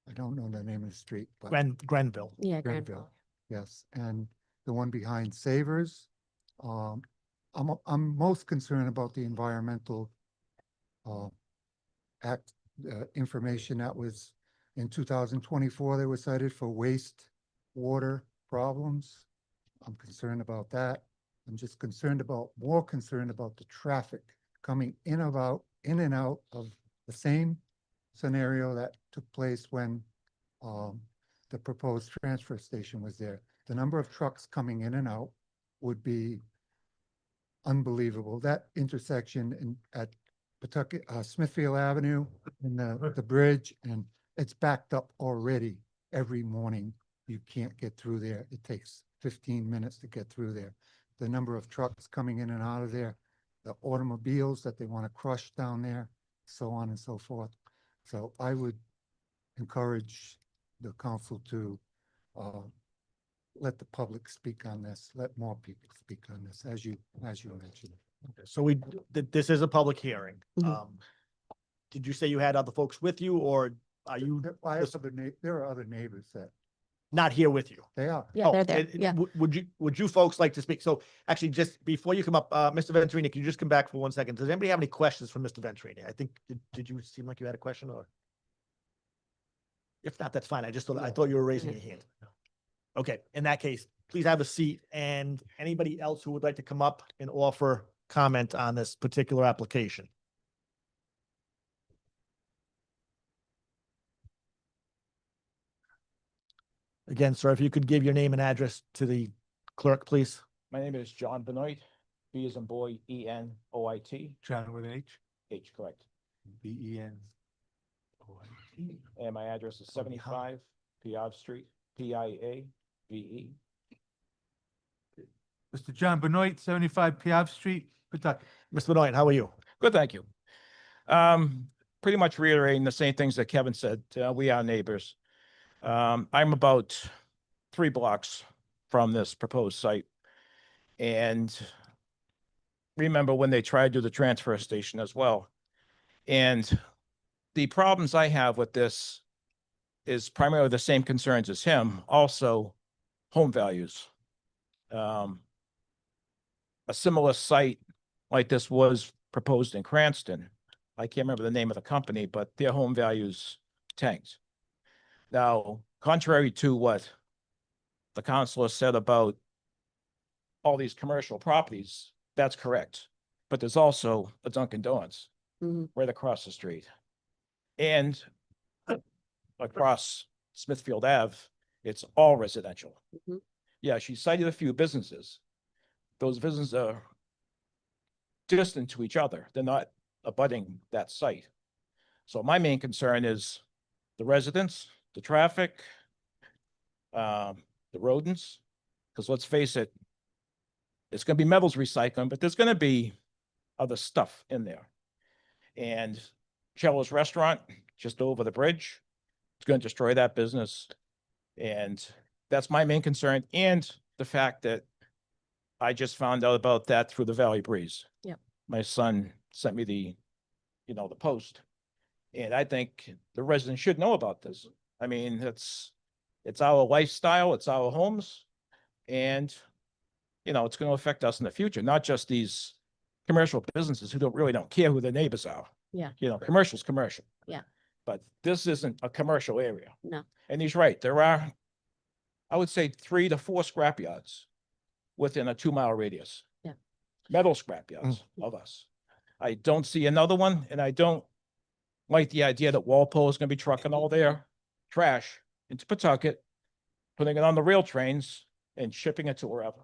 I don't know the name of the street, but Grenville. Yeah, Grenville. Yes, and the one behind Savers. I'm most concerned about the environmental information that was in 2024. They were cited for waste water problems. I'm concerned about that. I'm just more concerned about the traffic coming in and out of the same scenario that took place when the proposed transfer station was there. The number of trucks coming in and out would be unbelievable. That intersection at Pawtucket, Smithfield Avenue and the bridge, and it's backed up already every morning. You can't get through there. It takes 15 minutes to get through there. The number of trucks coming in and out of there, the automobiles that they want to crush down there, so on and so forth. So I would encourage the council to let the public speak on this, let more people speak on this, as you mentioned. Okay, so this is a public hearing. Did you say you had other folks with you, or are you? There are other neighbors that not here with you. They are. Yeah, they're there. Yeah. Would you folks like to speak? So actually, just before you come up, Mr. Venturini, can you just come back for 1 second? Does anybody have any questions for Mr. Venturini? I think, did you seem like you had a question, or? If not, that's fine. I thought you were raising your hand. Okay, in that case, please have a seat, and anybody else who would like to come up and offer comment on this particular application. Again, sir, if you could give your name and address to the clerk, please. My name is John Benoit, B as in boy, E-N-O-I-T. John with an H? H, correct. B-E-N. And my address is 75 Piave Street, P-I-A-V-E. Mr. John Benoit, 75 Piave Street, Pawtucket. Mr. Benoit, how are you? Good, thank you. Pretty much reiterating the same things that Kevin said. We are neighbors. I'm about 3 blocks from this proposed site. And remember when they tried to do the transfer station as well. And the problems I have with this is primarily the same concerns as him, also home values. A similar site like this was proposed in Cranston. I can't remember the name of the company, but their home values tanked. Now, contrary to what the counselor said about all these commercial properties, that's correct. But there's also a Dunkin' Donuts right across the street. And across Smithfield Ave, it's all residential. Yeah, she cited a few businesses. Those businesses are distant to each other. They're not abutting that site. So my main concern is the residents, the traffic, the rodents, because let's face it, it's going to be metals recycling, but there's going to be other stuff in there. And Cello's Restaurant, just over the bridge, it's going to destroy that business. And that's my main concern. And the fact that I just found out about that through the Valley Breeze. Yep. My son sent me the post. And I think the residents should know about this. I mean, it's our lifestyle, it's our homes. And, it's going to affect us in the future, not just these commercial businesses who really don't care who their neighbors are. Yeah. Commercial's commercial. Yeah. But this isn't a commercial area. No. And he's right. There are, I would say, 3 to 4 scrapyards within a 2-mile radius. Yeah. Metal scrapyards of us. I don't see another one, and I don't like the idea that Walpole is going to be trucking all their trash into Pawtucket, putting it on the rail trains and shipping it to wherever.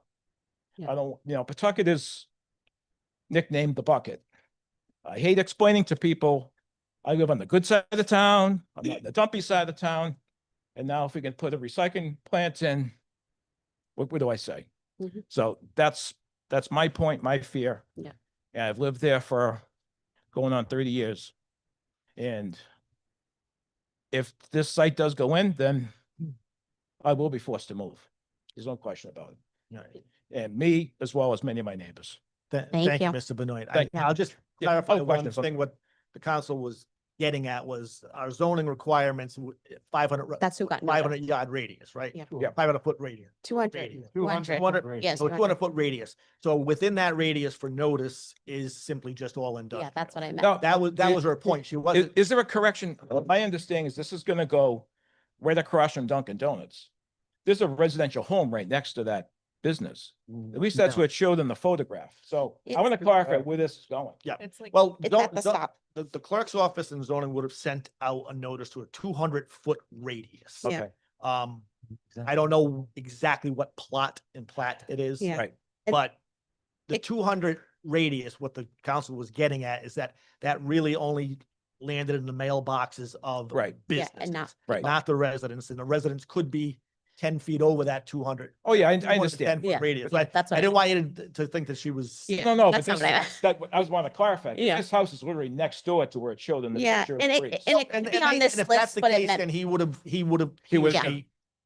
Yeah. I don't, Pawtucket is nicknamed the bucket. I hate explaining to people, I live on the good side of the town, I'm not on the dumpy side of the town. And now if we can put a recycling plant in, what do I say? So that's my point, my fear. Yeah. And I've lived there for going on 30 years. And if this site does go in, then I will be forced to move. There's no question about it. Right. And me, as well as many of my neighbors. Thank you. you, Mr. Benoit. Thank you. I'll just Yeah, clarify other one questions? thing. What the council was getting at was our zoning requirements, 500. That's who got noted. 500-yard radius, right? Yeah. Yeah. 500-foot radius. 200. 200, Yes. so 200-foot radius. So within that radius for notice is simply just all industrial. Yeah, that's what I meant. No, That was her point. She wasn't. Is there a correction? My understanding is this is going to go right across from Dunkin' Donuts. There's a residential home right next to that business. At least that's No. what it showed in the photograph. So I want to clarify where this is going. Yeah. It's like, Well, it's at the stop. The clerk's office in zoning would have sent out a notice to a 200-foot radius. Yeah. Okay, I don't know exactly what plot and plat it is. Yeah. right. But the It- 200 radius, what the council was getting at is that really only landed in the mailboxes of Right. Yeah, businesses, and not. Right. not the residents, and the residents could be 10 feet over that 200. Oh, yeah, I 200 to understand. 10-foot Yeah. radius. So That's what I I didn't want you to think that she was. Yeah. No, but That's this, not what I meant. that, I just want to clarify. Yeah. This house is literally next door to where it showed in the Yeah, picture. and of it, Breeze. and it could be on this And if that's list, the but it case, then meant, he would have, Yeah.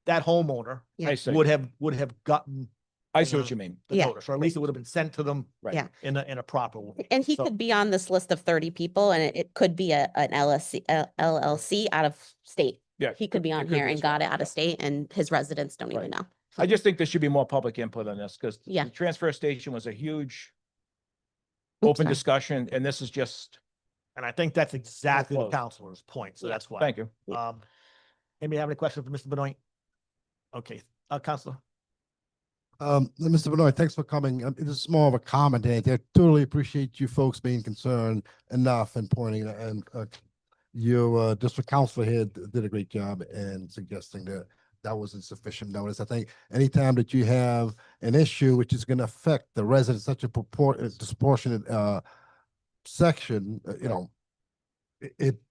that homeowner I see. would have gotten I see what you mean. the Yeah. notice, or at least it would have been sent to them Right. Yeah. in a proper way. And he So- could be on this list of 30 people and it could be an LLC out of state. Yeah. He could be on could here be and as well, got it out yeah. of state and his residents don't even Right. know. I just think there should be more public input on this because Yeah. the transfer station was a huge Oops, open sorry. discussion, and this is just, And I think that's exactly the close. counselor's point, so Yeah. that's why. thank you. Anybody have any questions for Mr. Benoit? Okay, Counselor. Mr. Benoit, thanks for coming. This is more of a comment. I totally appreciate you folks being concerned enough and pointing, and your district counselor here did a great job in suggesting that that wasn't sufficient notice. I think anytime that you have an issue which is going to affect the residents, such a disproportionate section,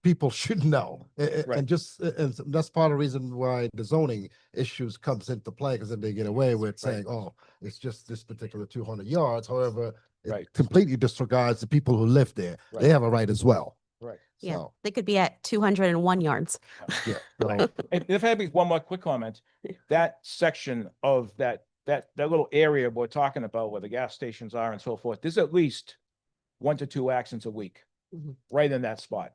people should know. Right. And just, and that's part of the reason why the zoning issues comes into play, because then they get away with saying, oh, it's just this particular 200 yards. However, Right. it completely disregards the people who live there. Right. They have a right as well. Right. Yeah, So, they could be at 201 yards. yeah. Right. And if I have one more quick comment, that section of that little area we're talking about where the gas stations are and so forth, there's at least 1 to 2 accidents a week Mhm. right in that spot.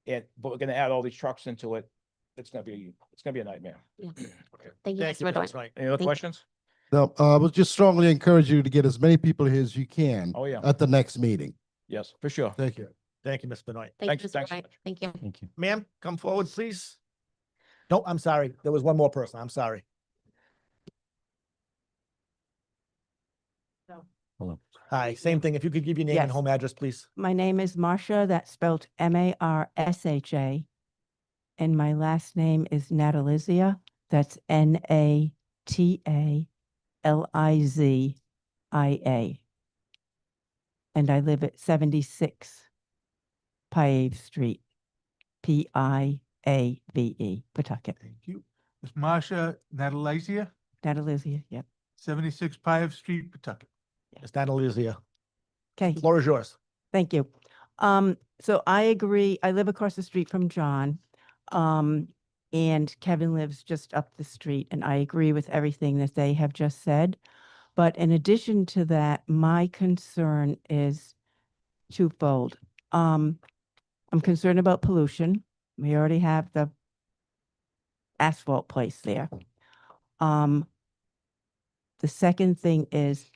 But we're gonna add all these trucks into it. It's gonna be a nightmare. Yeah. Okay. Thank you. Thank you, Mr. Bedoya. Councilman. Any other Thank you. questions? No, I would just strongly encourage you to get as many people here as you can. Oh, yeah. At the next meeting. Yes, for sure. Thank you. Thank you, Ms. Benoit. Thank you, Thanks- Mr. thanks. Benoit. Thank you. Thank you. Ma'am, come forward, please. No, I'm sorry. There was one more person. I'm sorry. Hello. Hi, same thing. If you could give your name and Yes. home address, please. My name is Marcia, that's spelled Marsha, and my last name is Natalizia, that's Natalizia. And I live at 76 Piave Street, Piave, Pawtucket. Thank you. Ms. Marsha Natalizia, Natalizia, yep. 76 Piave Street, Pawtucket. Ms. Natalizia. Okay. Floor is yours. Thank you. So I agree. I live across the street from John. And Kevin lives just up the street, and I agree with everything that they have just said. But in addition to that, my concern is twofold. I'm concerned about pollution. We already have the asphalt place there. The second thing is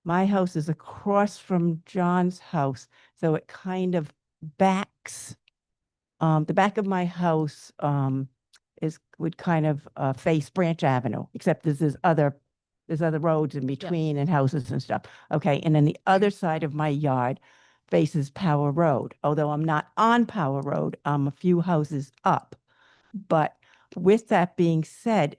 my house is across from John's house, so it kind of backs. The back of my house would kind of face Branch Avenue, except there's other roads in between and houses and stuff. Okay, and then the other side of my yard faces Power Road. Although I'm not on Power Road, I'm a few houses up. But with that being said,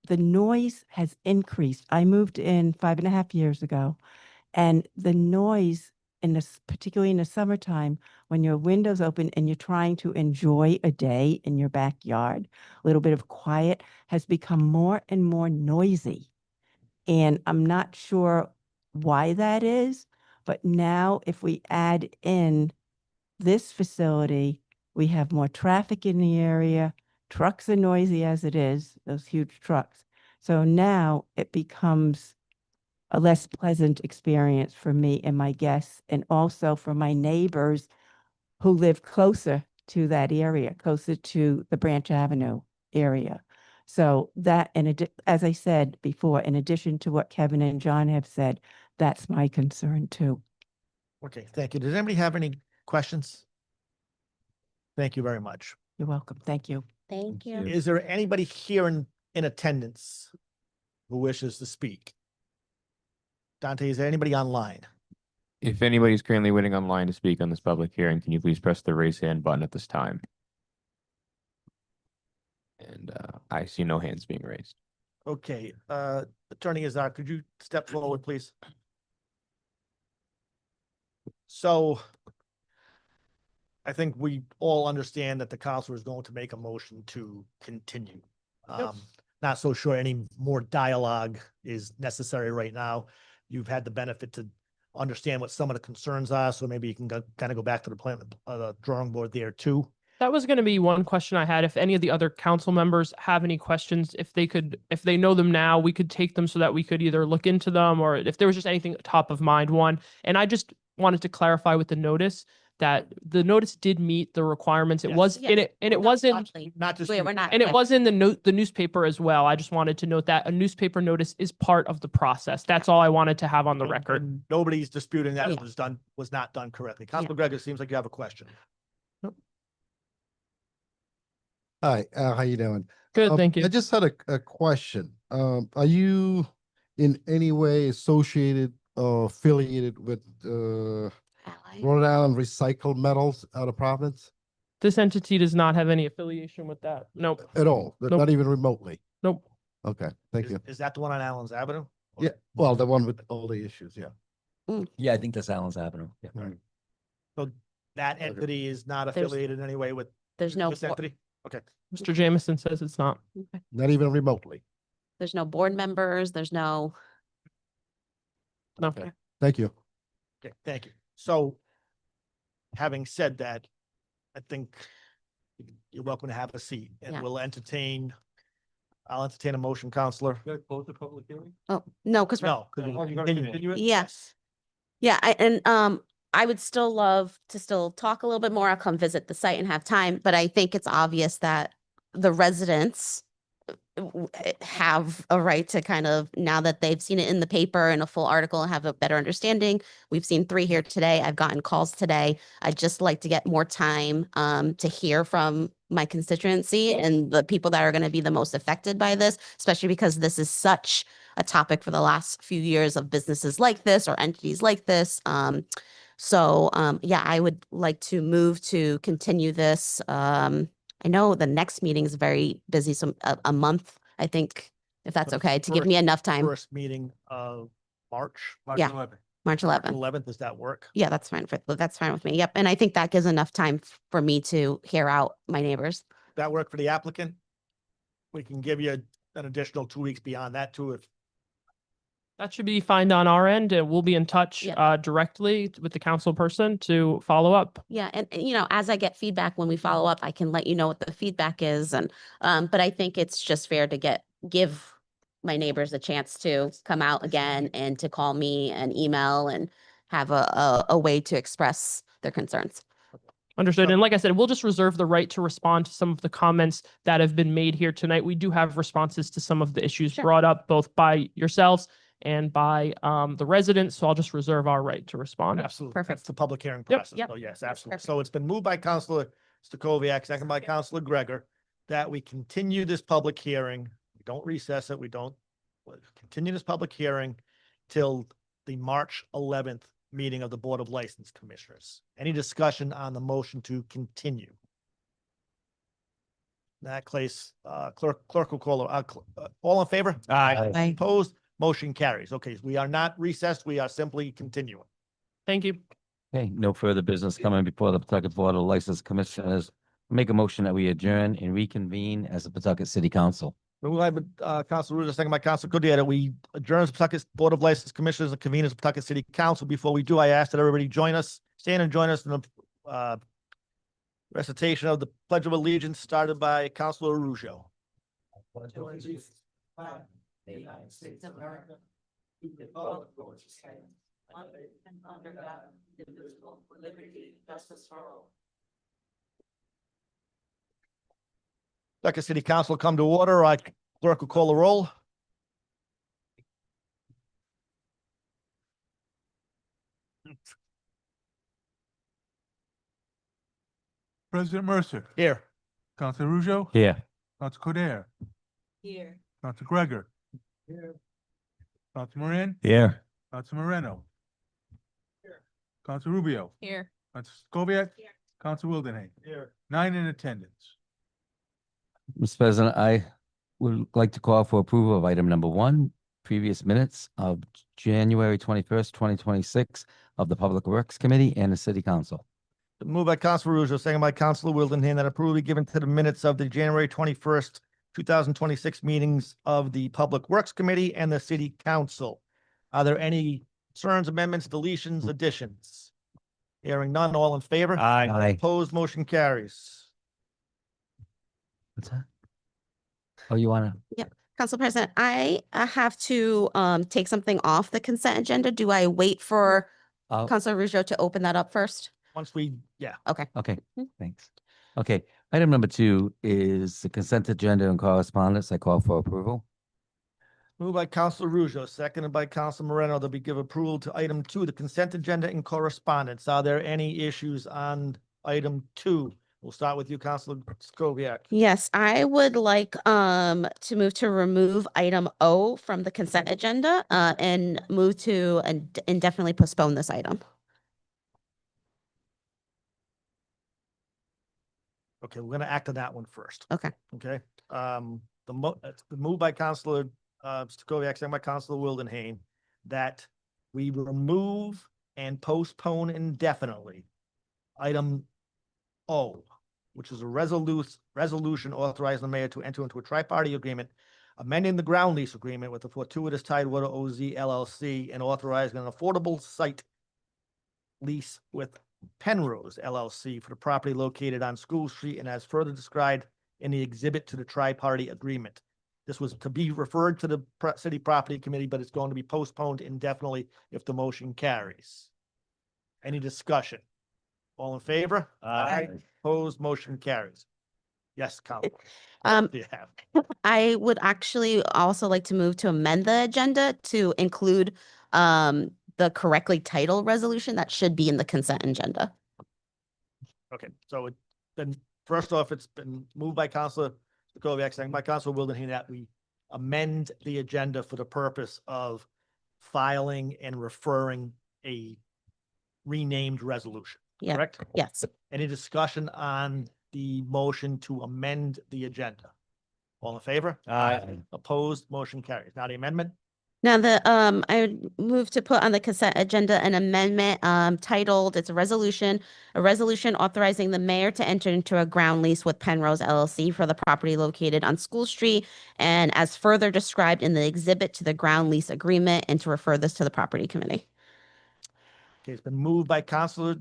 the noise has increased. I moved in 5.5 years ago, and the noise particularly in the summertime, when your windows open and you're trying to enjoy a day in your backyard, a little bit of quiet has become more and more noisy. And I'm not sure why that is, but now if we add in this facility, we have more traffic in the area. Trucks are noisy as it is, those huge trucks. So now it becomes a less pleasant experience for me and my guests, and also for my neighbors who live closer to that area, closer to the Branch Avenue area. So that, as I said before, in addition to what Kevin and John have said, that's my concern too. Okay, thank you. Does anybody have any questions? Thank you very much. You're welcome. Thank you. Thank you. Is there anybody here in attendance who wishes to speak? Dante, is there anybody online? If anybody's currently waiting online to speak on this public hearing, can you please press the raise hand button at this time? And I see no hands being raised. Okay, Attorney Azar, could you step forward, please? So I think we all understand that the council is going to make a motion to continue. Not so sure any more dialogue is necessary right now. You've had the benefit to understand what some of the concerns are, so maybe you can kind of go back to the plan, the drawing board there too. That was going to be one question I had. If any of the other council members have any questions, if they know them now, we could take them so that we could either look into them, or if there was just anything top of mind. And I just wanted to clarify with the notice that the notice did meet the requirements. It was in it, and it wasn't not just, we're not. and it was in the newspaper as well. I just wanted to note that a newspaper notice is part of the process. That's all I wanted to have on the record. Nobody's disputing that Yeah. it was not done correctly. Councilman Gregor, seems like you have a question. Hi, how you doing? Good, thank you. I just had a question. Are you in any way associated or affiliated with Rhode Island Recycled Metals out of Providence This entity does not have any affiliation with that. Nope. at all? Nope. Not even remotely? Nope. Okay, thank you. Is that the one on Allen's Avenue? Yeah, well, the one with all the issues, yeah. Yeah, I think that's Allen's Avenue. Yeah. Right. So that entity is not affiliated in any way with There's no, this entity? Okay, Mr. Jameson says it's not. Not even remotely. there's no board members, there's no. No. Okay. Thank you. okay, thank you. So having said that, I think you're welcome to have a seat and Yeah. I'll entertain a motion, Counselor. Close the public hearing? Oh, no, because No, because Oh, we're you're gonna continuing. continue it? Yes. Yeah, I would still love to still talk a little bit more. I'll come visit the site and have time, but I think it's obvious that the residents have a right to kind of, now that they've seen it in the paper in a full article and have a better understanding. We've seen 3 here today. I've gotten calls today. I'd just like to get more time to hear from my constituency and the people that are going to be the most affected by this, especially because this is such a topic for the last few years of businesses like this or entities like this. Yeah, I would like to move to continue this. I know the next meeting is very busy, so a month, I think, if that's So okay, to give me enough time. First meeting of March. Yeah. 11th. March 11th. 11th, does that work? Yeah, that's fine. That's fine with me. Yep. And I think that gives enough time for me to hear out my neighbors. That work for the applicant? We can give you an additional 2 weeks beyond that too, if That should be fine on our end, and we'll be in touch Yep. Directly with the council person to follow up. Yeah, and as I get feedback when we follow up, I can let you know what the feedback is, and but I think it's just fair to give my neighbors a chance to come out again and to call me and email and have a way to express their concerns. Understood. And like I said, we'll just reserve the right to respond to some of the comments that have been made here tonight. We do have responses to some of the issues Sure. brought up, both by yourselves and by the residents. So I'll just reserve our right to respond. absolutely. Perfect. That's the public hearing Yep. process. Yep. So yes, absolutely. Perfect. So it's been moved by Counselor Stakoviak, second by Counselor Gregor, that we continue this public hearing. We don't recess it. We don't continue this public hearing till the March 11th meeting of the Board of License Commissioners. Any discussion on the motion to continue? In that case, clerk will call, all in favor? Aye. Aye. Opposed? Motion carries. Okay, we are not recessed. We are simply continuing. Thank you. Okay, no further business coming before the Pawtucket Board of License Commissioners. Make a motion that we adjourn and reconvene as the Pawtucket City Council. Moved by Council Ruda, second by Council Codere, that we adjourn the Pawtucket Board of License Commissioners and convene as the Pawtucket City Council. Before we do, I ask that everybody stand and join us in the recitation of the Pledge of Allegiance started by Councilor Rujo. The United States of America. The republic for which it stands, one and under God, indivisible, with liberty and justice for all. Pawtucket City Council come to order. Clerk will call the roll. President Mercer, Here. Council Ruzo, Here. Council Codere, Here. Council Gregor. Here. Council Moran, Here. Council Moreno. Council Rubio, Here. Council Scoviac. Here. Council Wildenhain. Here. 9 in attendance. Mr. President, I would like to call for approval of item number 1, previous minutes of January 21st, 2026 of the Public Works Committee and the City Council. Moved by Councilor Ruzo, second by Councilor Wildenhain, that approval be given to the minutes of the January 21st, 2026 meetings of the Public Works Committee and the City Council. Are there any concerns, amendments, deletions, additions? Hearing none, all in favor? Aye. Opposed, motion carries. What's that? Oh, you wanna? Council President, I have to take something off the consent agenda. Do I wait for Oh, Councilor Rujo to open that up first? Once we, yeah. Okay. okay, thanks. Okay, item number 2 is the consent agenda and correspondence. I call for approval. Moved by Councilor Ruzo, seconded by Councilor Moreno, that we give approval to item 2, the consent agenda and correspondence. Are there any issues on item 2? We'll start with you, Councilor Scoviac. Yes, I would like to move to remove item O from the consent agenda and move to indefinitely postpone this item. Okay, we're gonna act on that one first. Okay. Okay, it's been moved by Councilor Stakoviak, second by Councilor Wildenhain, that we remove and postpone indefinitely Item O, which is a resolution authorizing the mayor to enter into a tri-party agreement, amending the ground lease agreement with the Fortuitous Tidewater OZ LLC and authorizing an affordable site lease with Penrose LLC for the property located on School Street and as further described in the exhibit to the tri-party agreement. This was to be referred to the city property committee, but it's going to be postponed indefinitely if the motion carries. Any discussion? All in favor? Aye. Opposed, motion carries. Yes, Council. Um, Do you have? I would actually also like to move to amend the agenda to include the correctly titled resolution that should be in the consent agenda. Okay, so it, then first off, it's been moved by Councilor Stakovic, second by Councilor Wildenhain that we amend the agenda for the purpose of filing and referring a renamed resolution, Yeah. correct? Yes. Any discussion on the motion to amend the agenda? All in favor? Aye. Opposed, motion carries. Now the amendment? Now I would move to put on the consent agenda an amendment titled, it's a resolution authorizing the mayor to enter into a ground lease with Penrose LLC for the property located on School Street and as further described in the exhibit to the ground lease agreement and to refer this to the property committee. Okay, it's been moved by Councilor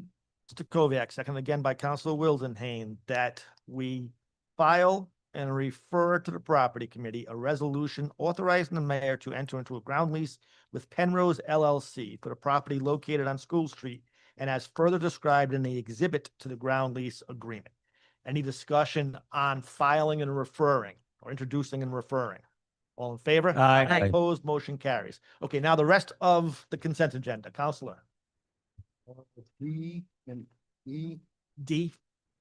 Stakovic, second again by Councilor Wildenhain, that we file and refer to the property committee a resolution authorizing the mayor to enter into a ground lease with Penrose LLC for the property located on School Street and as further described in the exhibit to the ground lease agreement. Any discussion on filing and referring or introducing and referring? All in favor? Aye. Aye. Opposed, motion carries. Okay, now the rest of the consent agenda. Councilor. D and E D.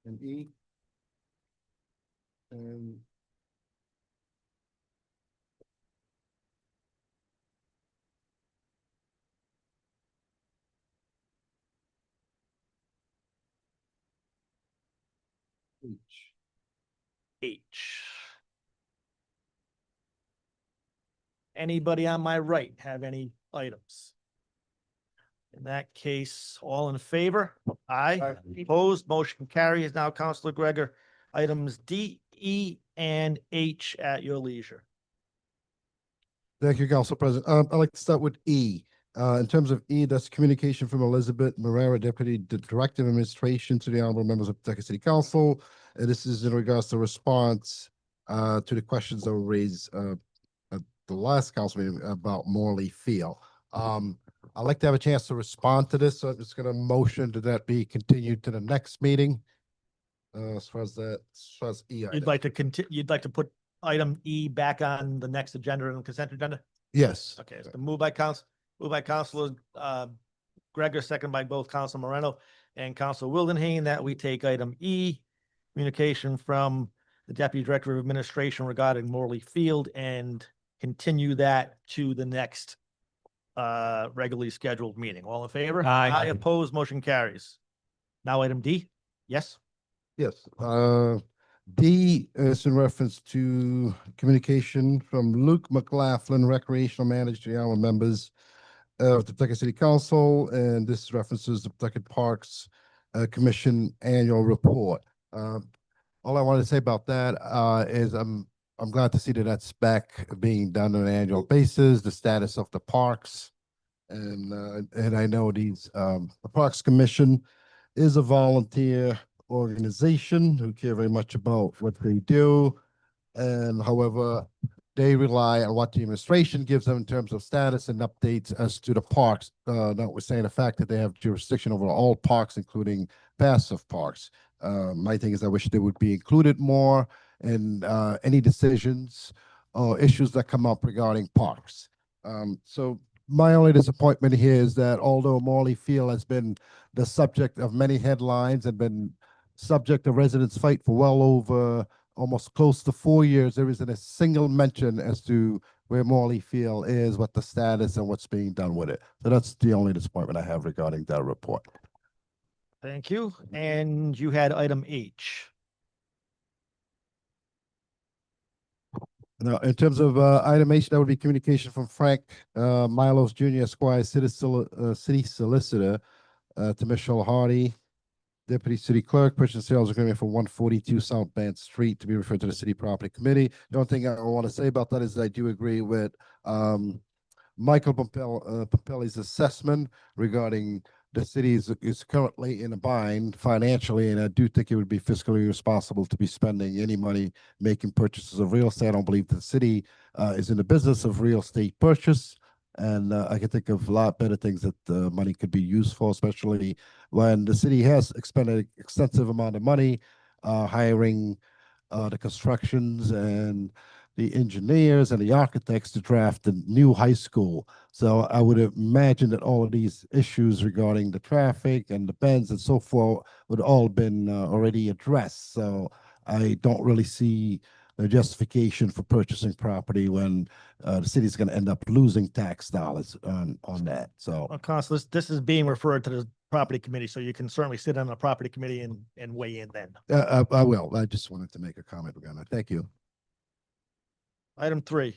and E. And H. H. Anybody on my right have any items? In that case, all in favor? Aye. Opposed, motion carries. Now, Councilor Gregor, items D, E, and H at your leisure. Thank you, Council President. I'd like to start with E. In terms of E, that's communication from Elizabeth Marrera, Deputy Director of Administration to the honorable members of Pawtucket City Council. This is in regards to response to the questions that were raised at the last council meeting about Morley Field. I'd like to have a chance to respond to this, so I'm just gonna motion that be continued to the next meeting. As far as E. You'd item. like to you'd like to put item E back on the next agenda and consent agenda? Yes. Okay, it's been moved by Councilor Gregor, second by both Council Moreno and Council Wildenhain, that we take item E, communication from the Deputy Director of Administration regarding Morley Field, and continue that to the next regularly scheduled meeting. All in favor? Aye. Opposed, motion carries. Now item D, yes? Yes, D is in reference to communication from Luke McLaughlin, recreational manager, to the honorable members of the Pawtucket City Council, and this references the Pawtucket Parks Commission annual report. All I wanted to say about that is I'm glad to see that that's back being done on an annual basis, the status of the parks. And I know the Parks Commission is a volunteer organization who care very much about what they do. And however, they rely on what the administration gives them in terms of status and updates as to the parks, notwithstanding the fact that they have jurisdiction over all parks, including passive parks. My thing is I wish they would be included more in any decisions or issues that come up regarding parks. So my only disappointment here is that although Morley Field has been the subject of many headlines and been subject of residents' fight for well over almost close to 4 years, there isn't a single mention as to where Morley Field is, what the status and what's being done with it. So that's the only disappointment I have regarding that report. Thank you. And you had item H. Now, in terms of item H, that would be communication from Frank Milos Jr. Esquire, city solicitor, to Michelle Hardy. Deputy City Clerk, purchase and sales agreement for 142 South Band Street to be referred to the City Property Committee. The only thing I want to say about that is I do agree with Michael Pompelli's assessment regarding the city is currently in a bind financially, and I do think it would be fiscally responsible to be spending any money making purchases of real estate. I don't believe the city is in the business of real estate purchase, and I can think of a lot better things that the money could be used for, especially when the city has expended extensive amount of money hiring the constructions and the engineers and the architects to draft the new high school. So I would imagine that all of these issues regarding the traffic and the bends and so forth would all been already addressed. So I don't really see the justification for purchasing property when the city's going to end up losing tax dollars on that. So, Well, Counselor, this is being referred to the property committee, so you can certainly sit on the property committee and weigh in then. I will. I just wanted to make a comment regarding that. Thank you. Item 3.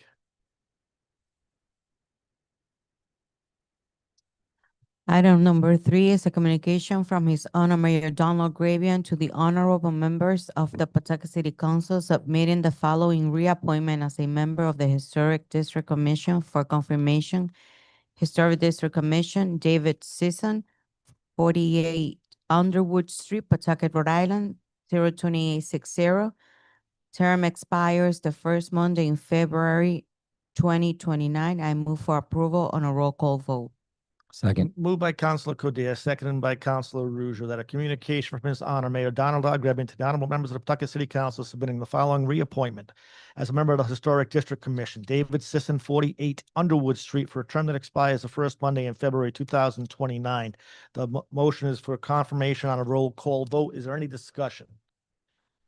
Item number 3 is a communication from His Honor Mayor Donald Gravian to the honorable members of the Pawtucket City Council submitting the following reappointment as a member of the Historic District Commission for confirmation. Historic District Commission, David Sisson, 48 Underwood Street, Pawtucket, Rhode Island, 02860. Term expires the first Monday in February 2029. I move for approval on a roll call vote. Second. Moved by Councilor Codere, seconded by Councilor Rujo, that a communication from His Honor Mayor Donald R. Gravian to the honorable members of the Pawtucket City Council submitting the following reappointment as a member of the Historic District Commission. David Sisson, 48 Underwood Street, for a term that expires the first Monday in February 2029. The motion is for confirmation on a roll call vote. Is there any discussion?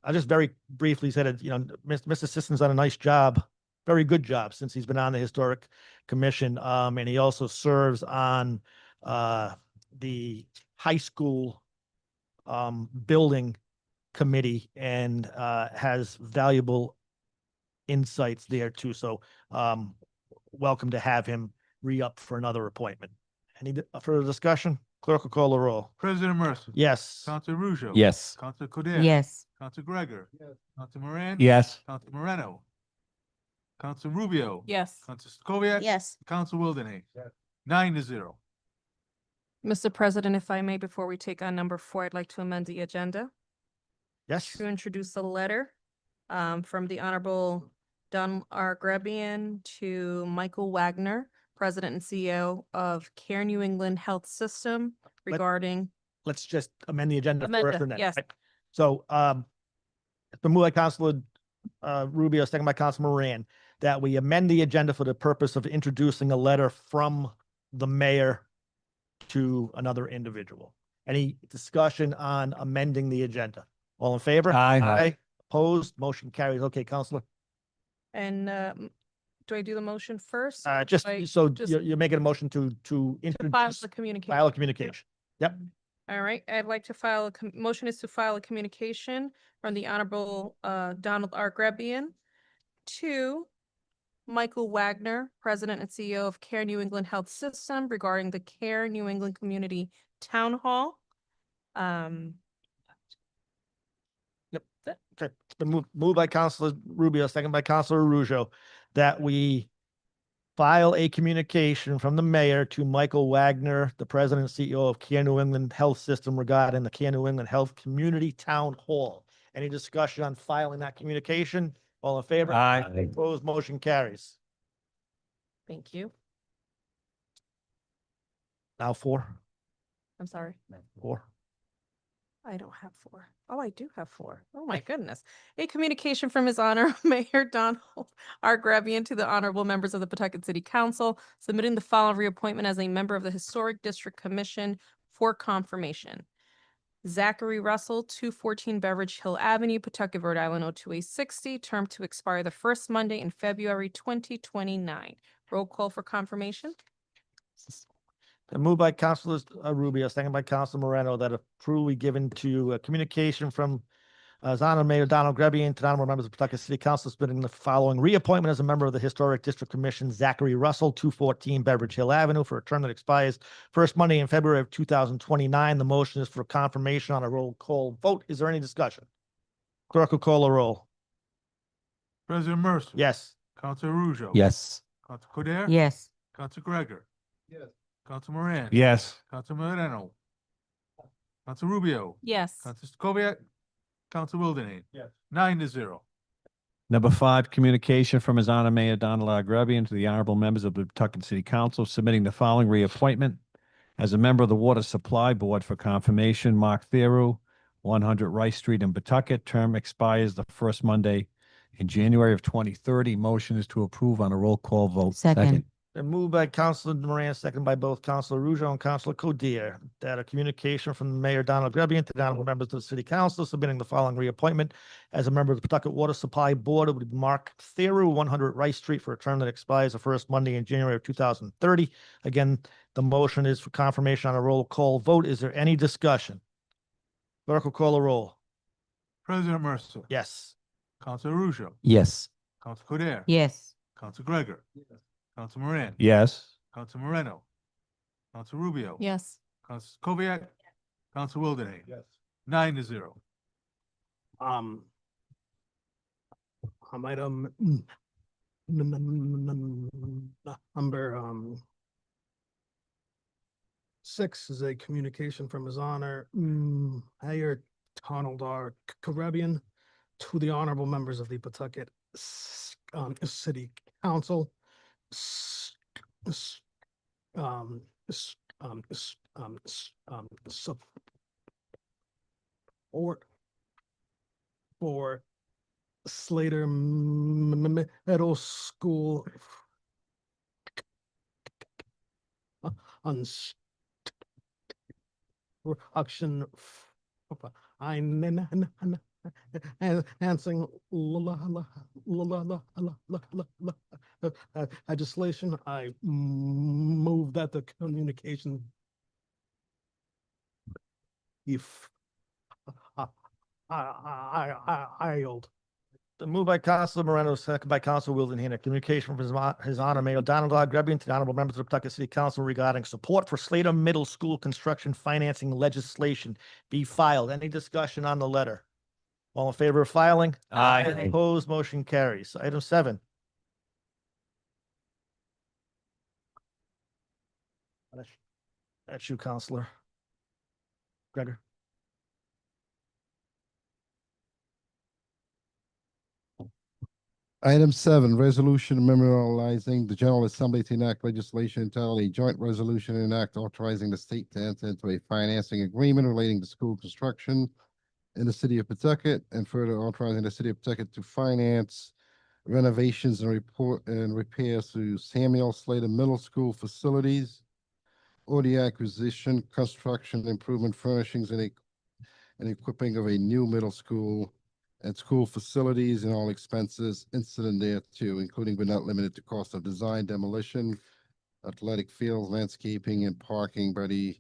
I just very briefly said it, Mr. Sisson's done a nice job, very good job since he's been on the Historic Commission. And he also serves on the high school building committee and has valuable insights there too. So welcome to have him re-up for another appointment. Any further discussion? Clerk will call the roll. President Mercer. Yes. Councilor Ruzo. Yes. Councilor Codere. Yes. Councilor Gregor. Yes. Councilor Moran. Yes. Councilor Moreno. Councilor Rubio. Yes. Councilor Stokoviac. Yes. Councilor Wildenhain. 9-0. Mr. President, if I may, before we take on number 4, I'd like to amend the agenda Yes. to introduce a letter from the Honorable Don R. Grebian to Michael Wagner, President and CEO of Care New England Health System, regarding Let's just amend the agenda Amend first it, and then. yes. right? So it's been moved by Councilor Rubio, second by Councilor Moran, that we amend the agenda for the purpose of introducing a letter from the mayor to another individual. Any discussion on amending the agenda? All in favor? Aye. Opposed? Motion carries. Okay, Councilor. and do I do the motion first? Just Like, so just you're making a motion to file introduce, the communication. file a communication. Yep. All right, I'd like to file motion is to file a communication from the Honorable Donald R. Grebian to Michael Wagner, President and CEO of Care New England Health System, regarding the Care New England Community Town Hall. Yep. Okay. It's been moved by Councilor Rubio, second by Councilor Rujo, that we file a communication from the mayor to Michael Wagner, the president and CEO of Care New England Health System, regarding the Care New England Health Community Town Hall. Any discussion on filing that communication? All in favor? Aye. Opposed? Motion carries. Thank you. Now 4. I'm sorry. 4. I don't have 4. Oh, I do have 4. Oh, my goodness. A communication from His Honor Mayor Donald R. Grebian to the honorable members of the Pawtucket City Council, submitting the following reappointment as a member of the Historic District Commission for confirmation. Zachary Russell, 214 Beveridge Hill Avenue, Pawtucket, Rhode Island, 02860, term to expire the first Monday in February 2029. Roll call for confirmation. Been moved by Councilor Rubio, second by Councilor Moreno, that approval be given to a communication from As Honor Mayor Donald Grebian, to honorable members of Pawtucket City Council, submitting the following reappointment as a member of the Historic District Commission, Zachary Russell, 214 Beveridge Hill Avenue, for a term that expires first Monday in February of 2029. The motion is for confirmation on a roll call vote. Is there any discussion? Clerk will call a roll. President Mercer. Yes. Council Ruzo. Yes. Council Codere. Yes. Council Gregor. Yes. Council Moran. Yes. Council Moreno. Council Rubio. Yes. Council Stokoviac. Council Wildenhain. Yes. 9-0. Number 5, communication from His Honor Mayor Donald R. Grebian to the honorable members of the Pawtucket City Council, submitting the following reappointment as a member of the Water Supply Board for confirmation. Mark Theroux, 100 Rice Street in Pawtucket. Term expires the first Monday in January of 2030. Motion is to approve on a roll call vote. Second. Been moved by Councilor Moran, second by both Councilor Rougeau and Councilor Codier, that a communication from Mayor Donald Grebian to the honorable members of the City Council, submitting the following reappointment as a member of the Pawtucket Water Supply Board would be Mark Theroux, 100 Rice Street, for a term that expires the first Monday in January of 2030. Again, the motion is for confirmation on a roll call vote. Is there any discussion? Clerk will call a roll. President Mercer. Yes. Council Ruzo. Yes. Council Codere. Yes. Council Gregor. Council Moran. Yes. Council Moreno. Council Rubio. Yes. Council Stokoviac. Council Wildenhain. Yes. 9-0. Item number 6 is a communication from His Honor Mayor Donald R. Grebian to the honorable members of the Pawtucket City Council. Support for Slater Middle School construction enhancing legislation. I move that the communication if I yield. The move by Councilor Moreno, second by Councilor Wildenhain, a communication from His Honor Mayor Donald R. Grebian to the honorable members of the Pawtucket City Council regarding support for Slater Middle School construction financing legislation be filed. Any discussion on the letter? All in favor of filing? Aye. Opposed, motion carries. Item 7. That's you, Counselor Gregor. Item 7, resolution memorializing the General Assembly to enact legislation entitled a joint resolution and act authorizing the state to enter into a financing agreement relating to school construction in the city of Pawtucket, and further authorizing the city of Pawtucket to finance renovations and repairs to Samuel Slater Middle School facilities, or the acquisition, construction, improvement, furnishings, and equipping of a new middle school and school facilities and all expenses incident thereto, including but not limited to cost of design, demolition, athletic fields, landscaping, and parking by the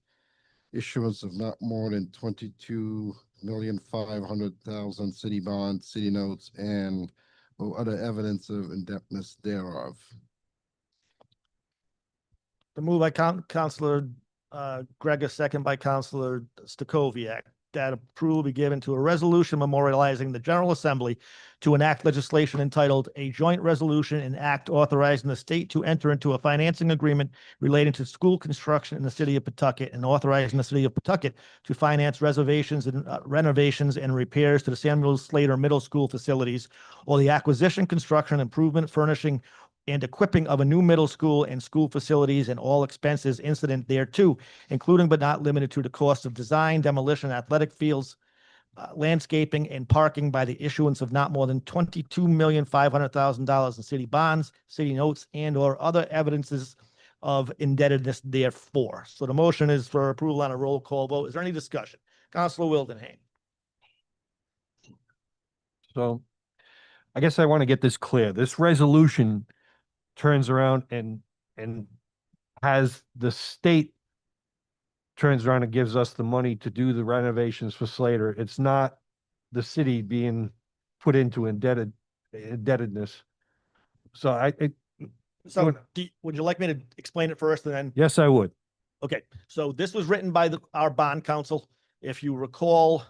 issuance of not more than 22,500,000 city bonds, city notes, and or other evidence of indebtedness thereof. The move by Councilor Gregor, second by Councilor Stacoviak, that approval be given to a resolution memorializing the General Assembly to enact legislation entitled a joint resolution and act authorizing the state to enter into a financing agreement relating to school construction in the city of Pawtucket, and authorizing the city of Pawtucket to finance reservations and renovations and repairs to the Samuel Slater Middle School facilities, or the acquisition, construction, improvement, furnishing, and equipping of a new middle school and school facilities and all expenses incident thereto, including but not limited to the cost of design, demolition, athletic fields, landscaping, and parking by the issuance of not more than $22,500,000 in city bonds, city notes, and or other evidences of indebtedness therefore. So the motion is for approval on a roll call vote. Is there any discussion? Councilor Wildenhain. So I guess I want to get this clear. This resolution turns around and has the state turns around and gives us the money to do the renovations for Slater. It's not the city being put into indebtedness. So So would you like me to explain it first and then? yes, I would. Okay, so this was written by our bond counsel. If you recall,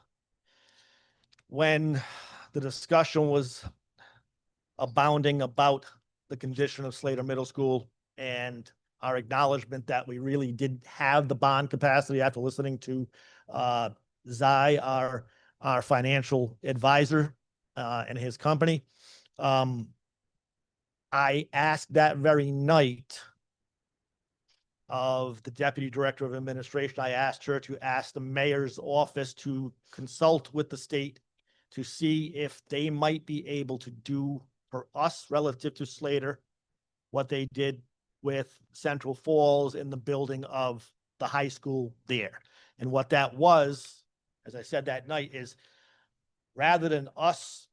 when the discussion was abounding about the condition of Slater Middle School and our acknowledgement that we really didn't have the bond capacity after listening to Zai, our financial advisor, and his company. I asked that very night of the Deputy Director of Administration, I asked her to ask the mayor's office to consult with the state to see if they might be able to do for us relative to Slater what they did with Central Falls in the building of the high school there. And what that was, as I said that night, is rather than us,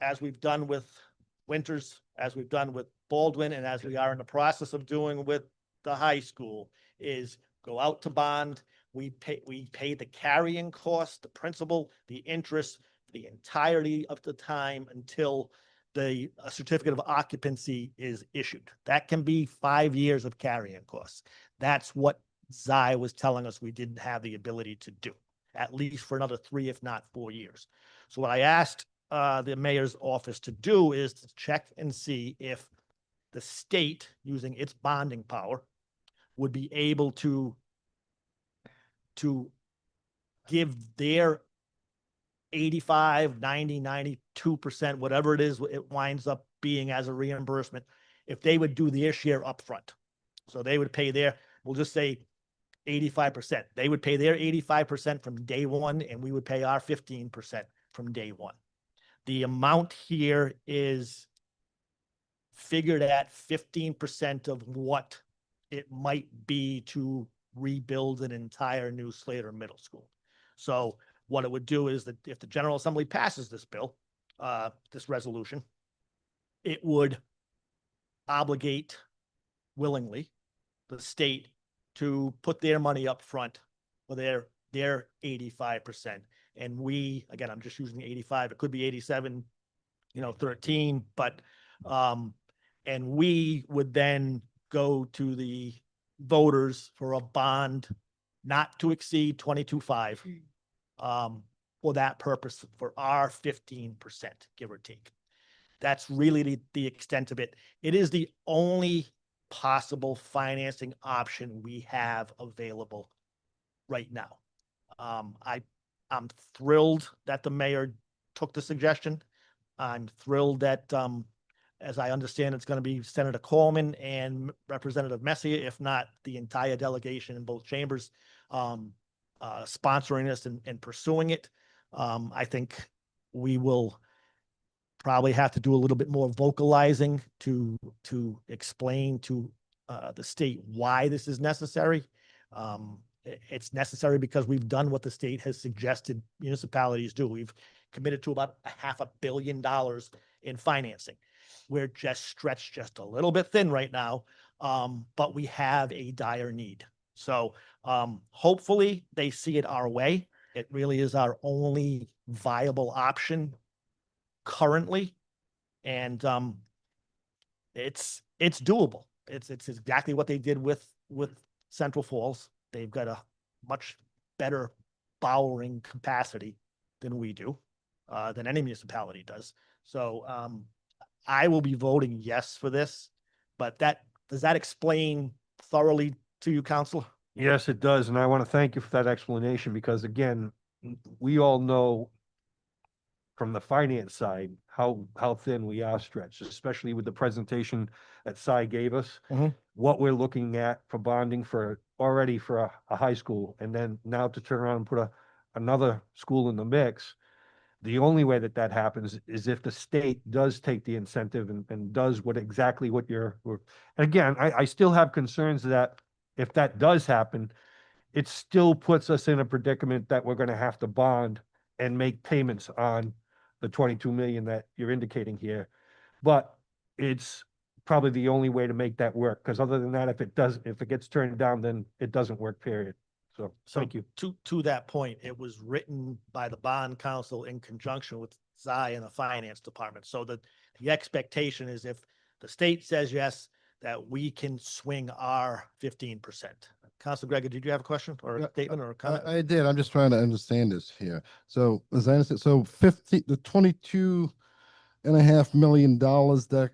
as we've done with Winters, as we've done with Baldwin, and as we are in the process of doing with the high school, is go out to bond. We pay the carrying cost, the principal, the interest, the entirety of the time until the certificate of occupancy is issued. That can be 5 years of carrying costs. That's what Zai was telling us we didn't have the ability to do, at least for another 3, if not 4 years. So what I asked the mayor's office to do is to check and see if the state, using its bonding power, would be able to give their 85, 90, 92%, whatever it is, it winds up being as a reimbursement, if they would do their share upfront. So they would pay their, we'll just say 85%. They would pay their 85% from day one, and we would pay our 15% from day one. The amount here is figured at 15% of what it might be to rebuild an entire new Slater Middle School. So what it would do is that if the General Assembly passes this bill, this resolution, it would obligate willingly the state to put their money up front for their 85%. And we, again, I'm just using 85, it could be 87, 13, but, and we would then go to the voters for a bond not to exceed 22.5, for that purpose, for our 15%, give or take. That's really the extent of it. It is the only possible financing option we have available right now. I'm thrilled that the mayor took the suggestion. I'm thrilled that, as I understand, it's going to be Senator Coleman and Representative Messier, if not the entire delegation in both chambers, sponsoring this and pursuing it. I think we will probably have to do a little bit more vocalizing to explain to the state why this is necessary. It's necessary because we've done what the state has suggested municipalities do. We've committed to about $500 million in financing. We're just stretched just a little bit thin right now, but we have a dire need. So hopefully they see it our way. It really is our only viable option currently. And it's doable. It's exactly what they did with Central Falls. They've got a much better borrowing capacity than we do, than any municipality does. So I will be voting yes for this, but does that explain thoroughly to you, Counselor? Yes, it does. And I want to thank you for that explanation because again, we all know from the finance side, how thin we are stretched, especially with the presentation that Cy gave us, what we're looking at for bonding for already for a high school. And then now to turn around and put another school in the mix. The only way that happens is if the state does take the incentive and does exactly what and again, I still have concerns that if that does happen, it still puts us in a predicament that we're going to have to bond and make payments on the 22 million that you're indicating here. But it's probably the only way to make that work. Because other than that, if it gets turned down, then it doesn't work, period. So, So thank you. to that point, it was written by the bond council in conjunction with Zai and the finance department. So that the expectation is if the state says yes, that we can swing our 15%. Council Gregor, did you have a question or a statement or a comment? I did. I'm just trying to understand this here. So as I understand, so 22.5 million that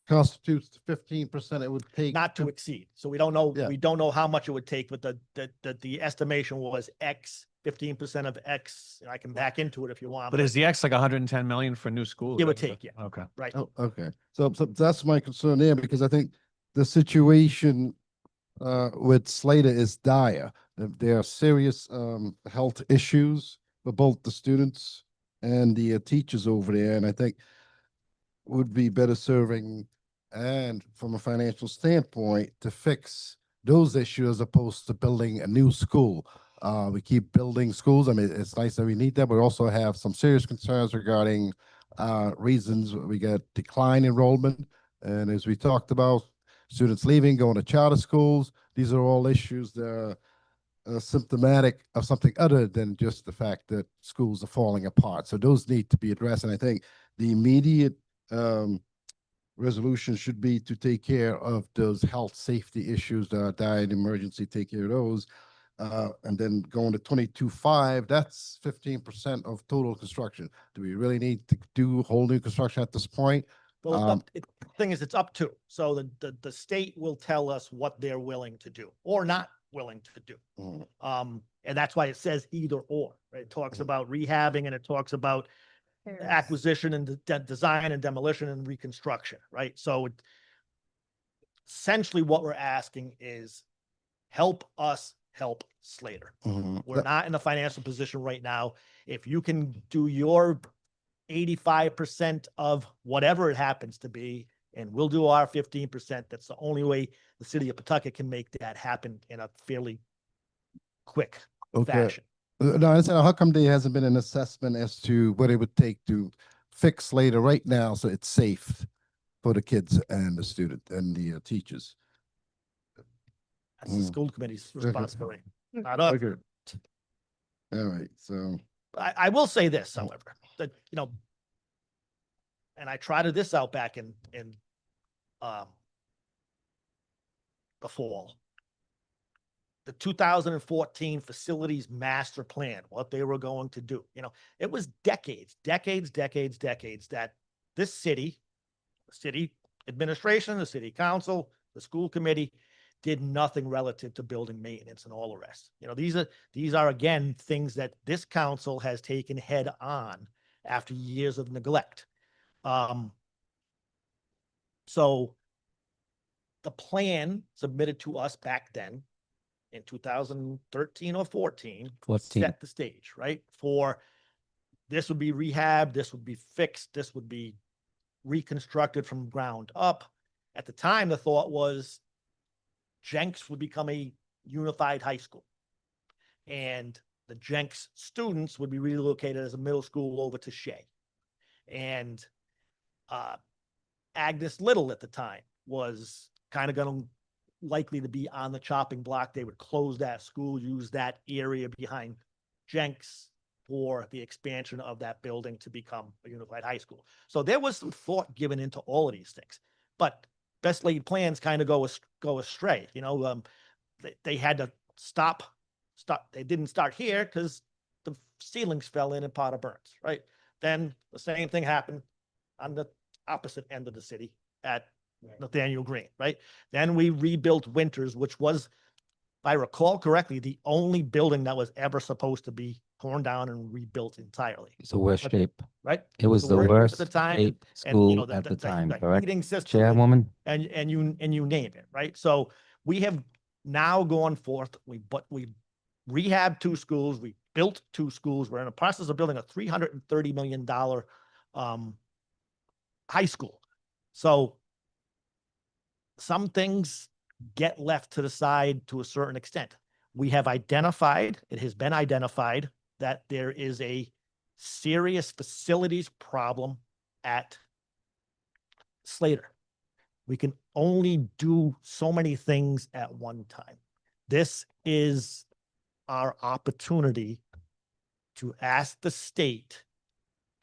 constitutes 15% it would take. Not to exceed. So we don't know, Yeah. we don't know how much it would take, but the estimation was X, 15% of X. And I can back into it if you want. But is the X like 110 million for new schools? Give or take, yeah. Okay. Right. Oh, okay. So that's my concern there because I think the situation with Slater is dire. There are serious health issues for both the students and the teachers over there, and I think would be better serving and from a financial standpoint to fix those issues as opposed to building a new school. We keep building schools. I mean, it's nice that we need that, but we also have some serious concerns regarding reasons we got decline enrollment. And as we talked about, students leaving, going to charter schools, these are all issues that are symptomatic of something other than just the fact that schools are falling apart. So those need to be addressed. And I think the immediate resolution should be to take care of those health safety issues that are dire emergency, take care of those. And then going to 22.5, that's 15% of total construction. Do we really need to do whole new construction at this point? Well, the thing is, it's up to. So the state will tell us what they're willing to do or not willing to do. And that's why it says either or, right? It talks about rehabbing and it talks about acquisition and design and demolition and reconstruction, right? So essentially what we're asking is help us help Slater. We're not in a financial position right now. If you can do your 85% of whatever it happens to be, and we'll do our 15%, that's the only way the city of Pawtucket can make that happen in a fairly quick fashion. No, I said, how come there hasn't been an assessment as to what it would take to fix Slater right now so it's safe for the kids and the student and the teachers? That's the school committee's responsibility. Not us. Okay. All right, so. I will say this, however, that, you know, and I trotted this out back in the fall. The 2014 facilities master plan, what they were going to do. You know, it was decades that this city, the city administration, the city council, the school committee did nothing relative to building maintenance and all the rest. You know, these are again, things that this council has taken head on after years of neglect. So the plan submitted to us back then in 2013 or 14 set the stage, right? For this would be rehab, this would be fixed, this would be reconstructed from ground up. At the time, the thought was Jenks would become a unified high school. And the Jenks students would be relocated as a middle school over to Shea. And Agnes Little at the time was kind of going to likely to be on the chopping block. They would close that school, use that area behind Jenks for the expansion of that building to become a unified high school. So there was some thought given into all of these things, but best laid plans kind of go astray. You know, they had to stop. They didn't start here because the ceilings fell in Potter Burns, right? Then the same thing happened on the opposite end of the city at Nathaniel Green, right? Then we rebuilt Winters, which was, if I recall correctly, the only building that was ever supposed to be torn down and rebuilt entirely. It's the worst shape. Right? It was the worst at the time, shape and, you know, school at the time, the correct? heating system, Chairwoman? and you name it, right? So we have now gone forth. We rehabbed 2 schools. We built 2 schools. We're in the process of building a $330 million high school. So some things get left to the side to a certain extent. We have identified, it has been identified that there is a serious facilities problem at Slater. We can only do so many things at one time. This is our opportunity to ask the state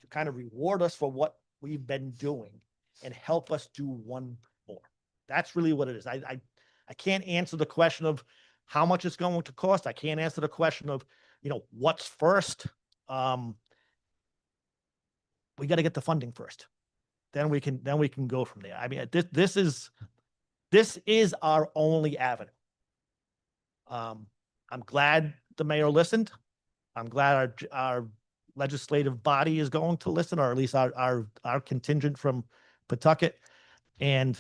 to kind of reward us for what we've been doing and help us do one more. That's really what it is. I can't answer the question of how much it's going to cost. I can't answer the question of, what's first. We got to get the funding first. Then we can go from there. I mean, this is our only avenue. I'm glad the mayor listened. I'm glad our legislative body is going to listen, or at least our contingent from Pawtucket. And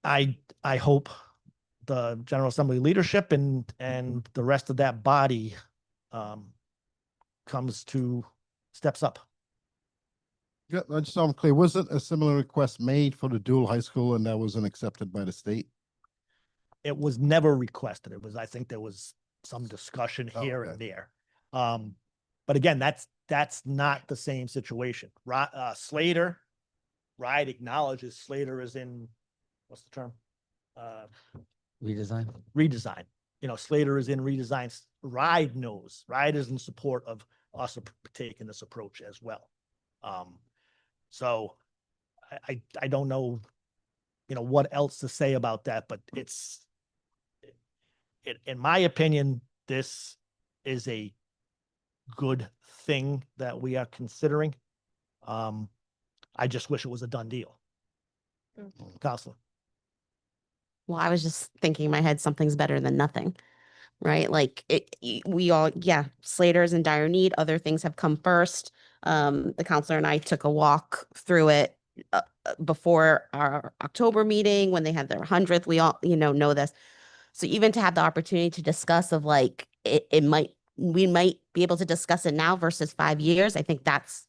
I hope the General Assembly leadership and the rest of that body steps up. Yeah, just so I'm clear, wasn't a similar request made for the dual high school and that wasn't accepted by the state? It was never requested. I think there was some discussion here and there. But again, that's not the same situation. Slater, RIDE acknowledges Slater is in, what's the term? Redesign. Redesign. Slater is in redesign. RIDE knows. RIDE is in support of us taking this approach as well. So I don't know, what else to say about that, but in my opinion, this is a good thing that we are considering. I just wish it was a done deal. Counselor. Well, I was just thinking in my head, something's better than nothing, right? Like Slater's in dire need. Other things have come first. The counselor and I took a walk through it before our October meeting when they had their 100th. We all, know this. So even to have the opportunity to discuss of like, we might be able to discuss it now versus 5 years. I think that's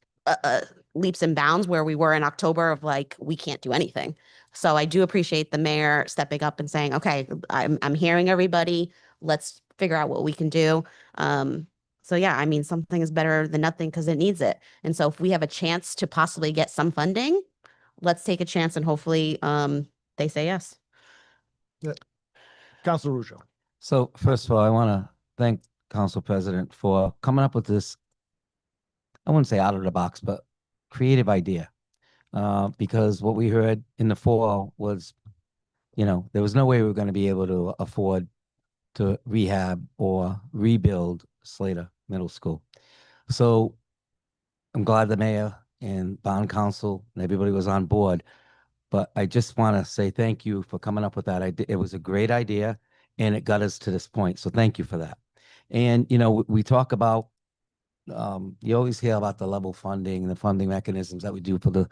leaps and bounds where we were in October of like, we can't do anything. So I do appreciate the mayor stepping up and saying, okay, I'm hearing everybody. Let's figure out what we can do. So yeah, I mean, something is better than nothing because it needs it. And so if we have a chance to possibly get some funding, let's take a chance and hopefully they say yes. Councilor Russo. So first of all, I want to thank Council President for coming up with this, I wouldn't say out of the box, but creative idea. Because what we heard in the fall was, there was no way we were going to be able to afford to rehab or rebuild Slater Middle School. So I'm glad the mayor and bond council and everybody was on board. But I just want to say thank you for coming up with that idea. It was a great idea and it got us to this point. So thank you for that. And, we talk about, you always hear about the level funding, the funding mechanisms that we do for the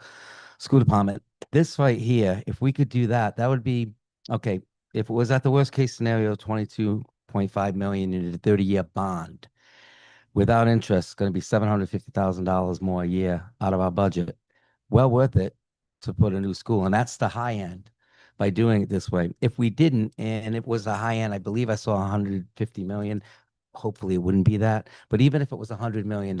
school department. This right here, if we could do that, that would be, okay, if it was at the worst case scenario, 22.5 million in a 30-year bond without interest, it's going to be $750,000 more a year out of our budget. Well worth it to put a new school. And that's the high end by doing it this way. If we didn't, and it was a high end, I believe I saw 150 million. Hopefully it wouldn't be that. But even if it was $100 million,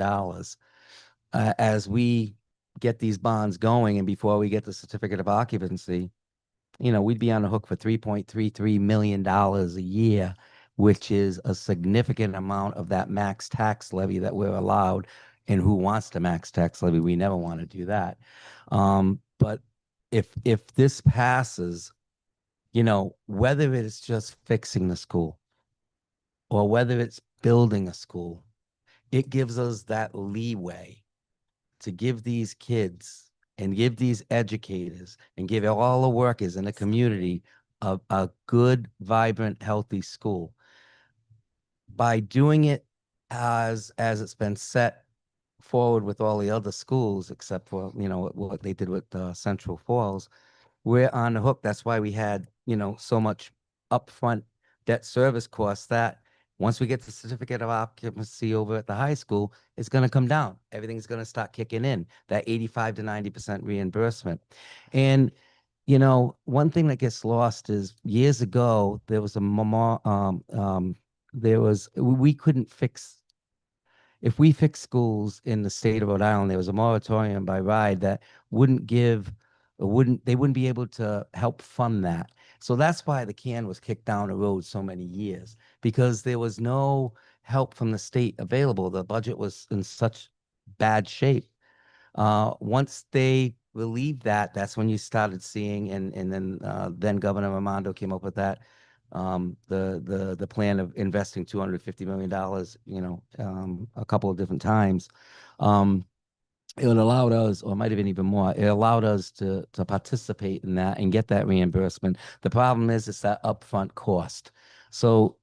as we get these bonds going and before we get the certificate of occupancy, we'd be on the hook for $3.33 million a year, which is a significant amount of that max tax levy that we're allowed. And who wants the max tax levy? We never want to do that. But if this passes, whether it's just fixing the school or whether it's building a school, it gives us that leeway to give these kids and give these educators and give all the workers in the community a good, vibrant, healthy school. By doing it as it's been set forward with all the other schools, except for, what they did with Central Falls, we're on the hook. That's why we had, so much upfront debt service costs that once we get the certificate of occupancy over at the high school, it's going to come down. Everything's going to start kicking in, that 85 to 90% reimbursement. And, one thing that gets lost is years ago, there was we couldn't fix, if we fix schools in the state of Rhode Island, there was a moratorium by RIDE that they wouldn't be able to help fund that. So that's why the can was kicked down the road so many years, because there was no help from the state available. The budget was in such bad shape. Once they relieved that, that's when you started seeing, and then Governor Raimondo came up with that, the plan of investing $250 million, a couple of different times. It allowed us, or it might have been even more, it allowed us to participate in that and get that reimbursement. The problem is it's that upfront cost. So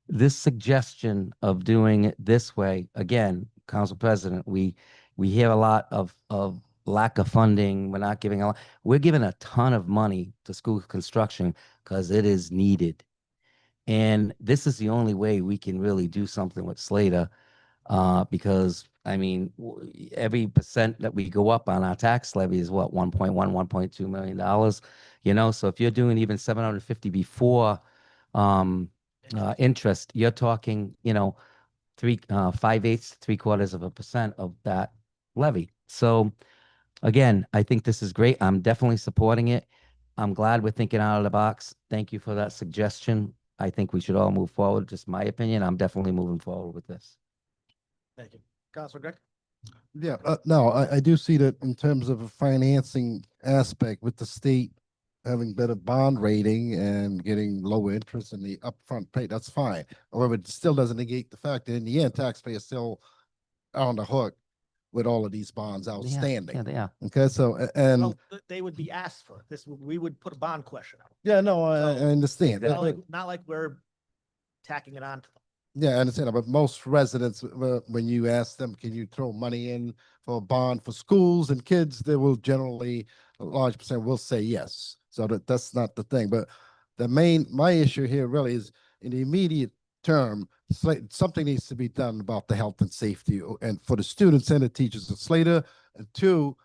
this suggestion of doing it this way, again, Council President, we hear a lot of lack of funding. We're not giving a lot. We're giving a ton of money to school construction because it is needed. And this is the only way we can really do something with Slater, because I mean, every percent that we go up on our tax levy is what, 1.1, $1.2 million, so if you're doing even 750 before interest, you're talking, 5/8, 3/4% of that levy. So again, I think this is great. I'm definitely supporting it. I'm glad we're thinking out of the box. Thank you for that suggestion. I think we should all move forward. Just my opinion. I'm definitely moving forward with this. Thank you. Councilor Greg? Yeah, no, I do see that in terms of a financing aspect with the state having better bond rating and getting lower interest in the upfront pay, that's fine. However, it still doesn't negate the fact that in the end, taxpayers still are on the hook with all of these bonds outstanding. Yeah, they are. Okay, so, and, Well, they would be asked for this. We would put a bond question out. yeah, no, I understand. Not like we're tacking it on to them. Yeah, I understand, but most residents, when you ask them, can you throw money in for a bond for schools and kids, they will generally, a large percent will say yes. So that's not the thing, but my issue here really is in the immediate term, something needs to be done about the health and safety and for the students and the teachers of Slater. And two,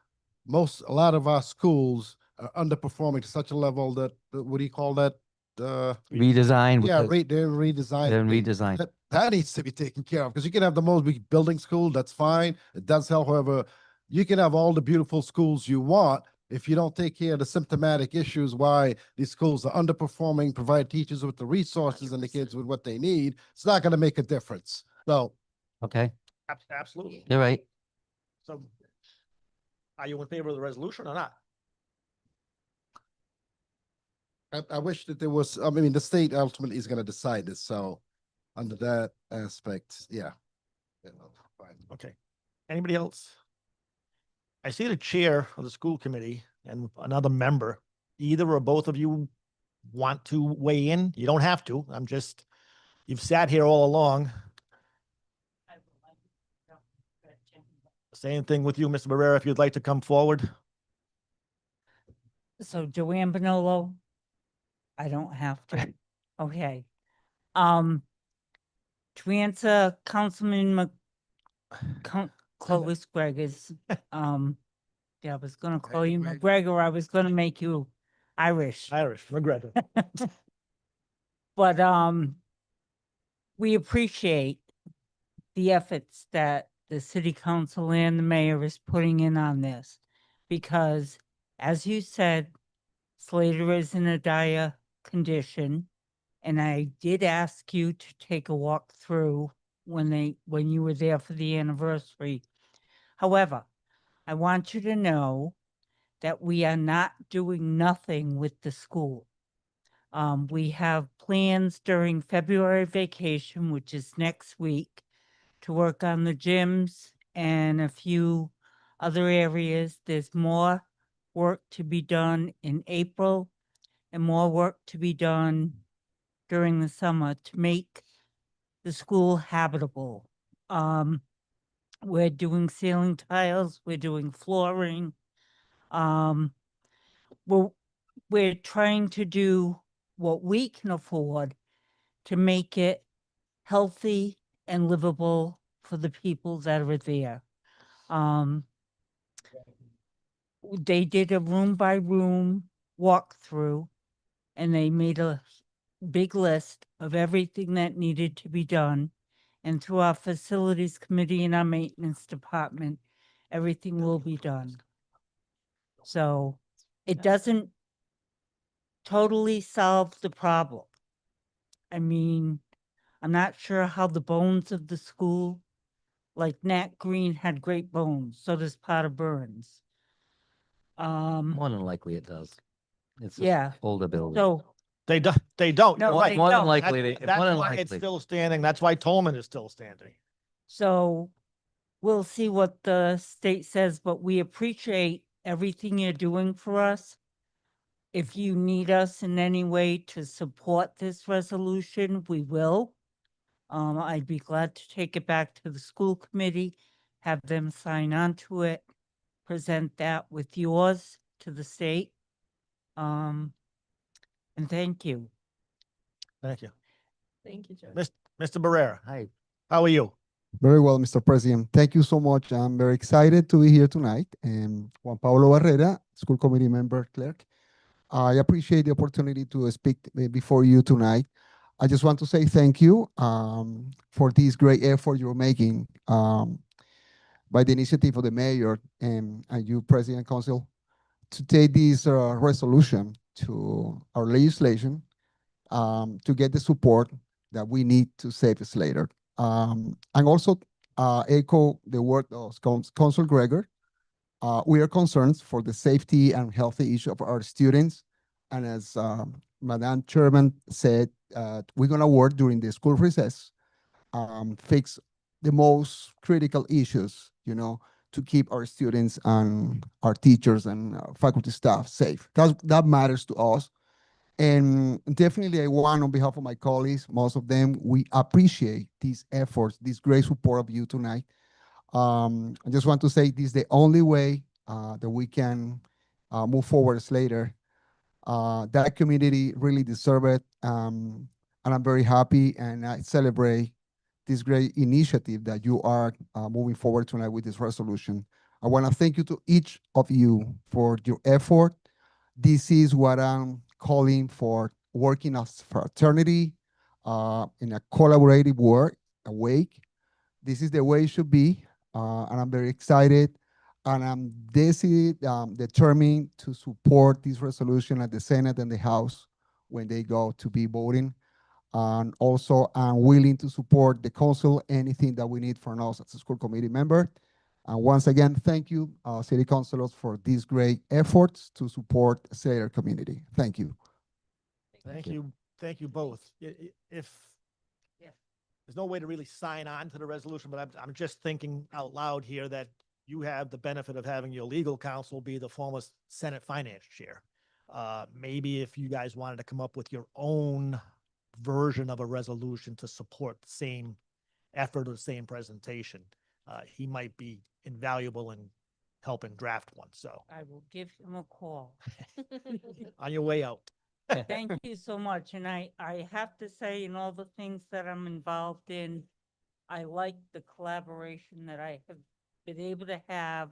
a lot of our schools are underperforming to such a level that, what do you call that? Redesign. Yeah, because they're redesigned. They're redesigned. That needs to be taken care of because you can have the most big building school, that's fine. It does help. However, you can have all the beautiful schools you want. If you don't take care of the symptomatic issues why these schools are underperforming, provide teachers with the resources and the kids with what they need, it's not going to make a difference. So, Okay, Absolutely. you're right. So are you in favor of the resolution or not? I wish that there was, I mean, the state ultimately is going to decide this. So under that aspect, yeah. Fine. Okay. Anybody else? I see the chair of the school committee and another member. Either or both of you want to weigh in? You don't have to. You've sat here all along. Same thing with you, Mr. Barrera, if you'd like to come forward. So Joanne Bonolo, I don't have to. Okay. To answer Councilman Clovis Gregor's, yeah, I was gonna call you McGregor, I was gonna make you Irish. McGregor. But, we appreciate the efforts that the city council and the mayor is putting in on this. Because as you said, Slater is in a dire condition. And I did ask you to take a walk through when you were there for the anniversary. However, I want you to know that we are not doing nothing with the school. We have plans during February vacation, which is next week, to work on the gyms and a few other areas. There's more work to be done in April and more work to be done during the summer to make the school habitable. We're doing ceiling tiles, we're doing flooring. We're trying to do what we can afford to make it healthy and livable for the people that are there. They did a room by room walkthrough and they made a big list of everything that needed to be done. And through our facilities committee and our maintenance department, everything will be done. So it doesn't totally solve the problem. I mean, I'm not sure how the bones of the school, like Nat Green had great bones, so does Potter Burns. More than likely it does. It's just Yeah. older building. So They don't, they don't. No, You're right. they More than don't. likely, That's more than why it's likely. still standing. That's why Tolman is still standing. So we'll see what the state says, but we appreciate everything you're doing for us. If you need us in any way to support this resolution, we will. I'd be glad to take it back to the school committee, have them sign on to it, present that with yours to the state. And thank you. Thank you. Thank you, Judge. Mr. Barrera, Hi. how are you? Very well, Mr. President. Thank you so much. I'm very excited to be here tonight. Juan Pablo Barrera, school committee member, clerk. I appreciate the opportunity to speak before you tonight. I just want to say thank you for this great effort you're making by the initiative of the mayor and you, President Council, to take this resolution to our legislation to get the support that we need to save Slater. And also echo the word of Council Gregor. We are concerned for the safety and healthy issue of our students. And as Madam Chairman said, we're going to work during the school recess, fix the most critical issues, to keep our students and our teachers and faculty staff safe. That matters to us. And definitely I want, on behalf of my colleagues, most of them, we appreciate these efforts, this great support of you tonight. I just want to say this is the only way that we can move forward later. That community really deserve it. And I'm very happy and I celebrate this great initiative that you are moving forward tonight with this resolution. I want to thank you to each of you for your effort. This is what I'm calling for, working as fraternity in a collaborative way. This is the way it should be, and I'm very excited. And I'm determined to support this resolution at the Senate and the House when they go to be voting. And also, I'm willing to support the council, anything that we need from us as a school committee member. And once again, thank you, city councilors, for these great efforts to support the Slater community. Thank you. Thank you. Thank you both. If there's no way to really sign on to the resolution, but I'm just thinking out loud here that you have the benefit of having your legal counsel be the former Senate Finance Chair. Maybe if you guys wanted to come up with your own version of a resolution to support the same effort or the same presentation, he might be invaluable in helping draft one. So I will give him a call. on your way out. Thank you so much. And I have to say, in all the things that I'm involved in, I like the collaboration that I have been able to have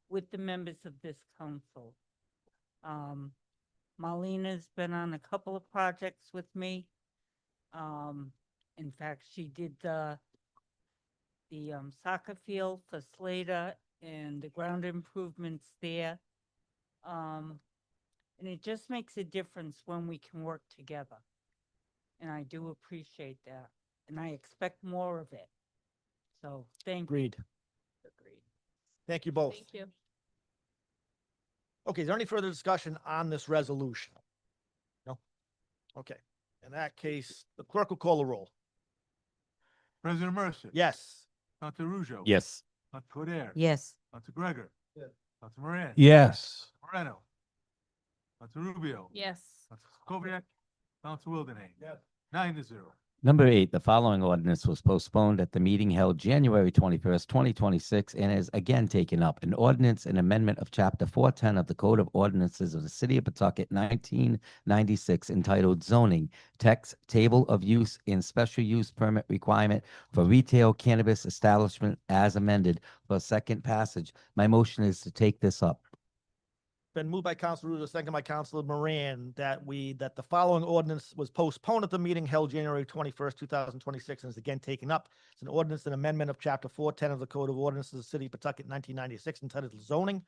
with the members of this council. Marlena's been on a couple of projects with me. In fact, she did the soccer field for Slater and the ground improvements there. And it just makes a difference when we can work together. And I do appreciate that. And I expect more of it. So thank you. Agreed. Thank you both. Thank you. Okay, is there any further discussion on this resolution? No? Okay. In that case, the clerk will call the roll. President Mercer. Yes. Dr. Rujo. Yes. Dr. Codere. Yes. Dr. Gregor. Yes. Dr. Moran. Yes. Moreno. Dr. Rubio. Yes. Dr. Koviak. Dr. Wildenhain. Yes. 9-0. Number 8, the following ordinance was postponed at the meeting held January 21st, 2026, and is again taken up. An ordinance and amendment of Chapter 410 of the Code of Ordinances of the City of Pawtucket, 1996, entitled Zoning, Text, Table of Use and Special Use Permit Requirement for Retail Cannabis Establishment as amended for second passage. My motion is to take this up. Been moved by Councilor Russo, second by Councilor Moran, that the following ordinance was postponed at the meeting held January 21st, 2026, and is again taken up. It's an ordinance and amendment of Chapter 410 of the Code of Ordinances of the City of Pawtucket, 1996, entitled Zoning,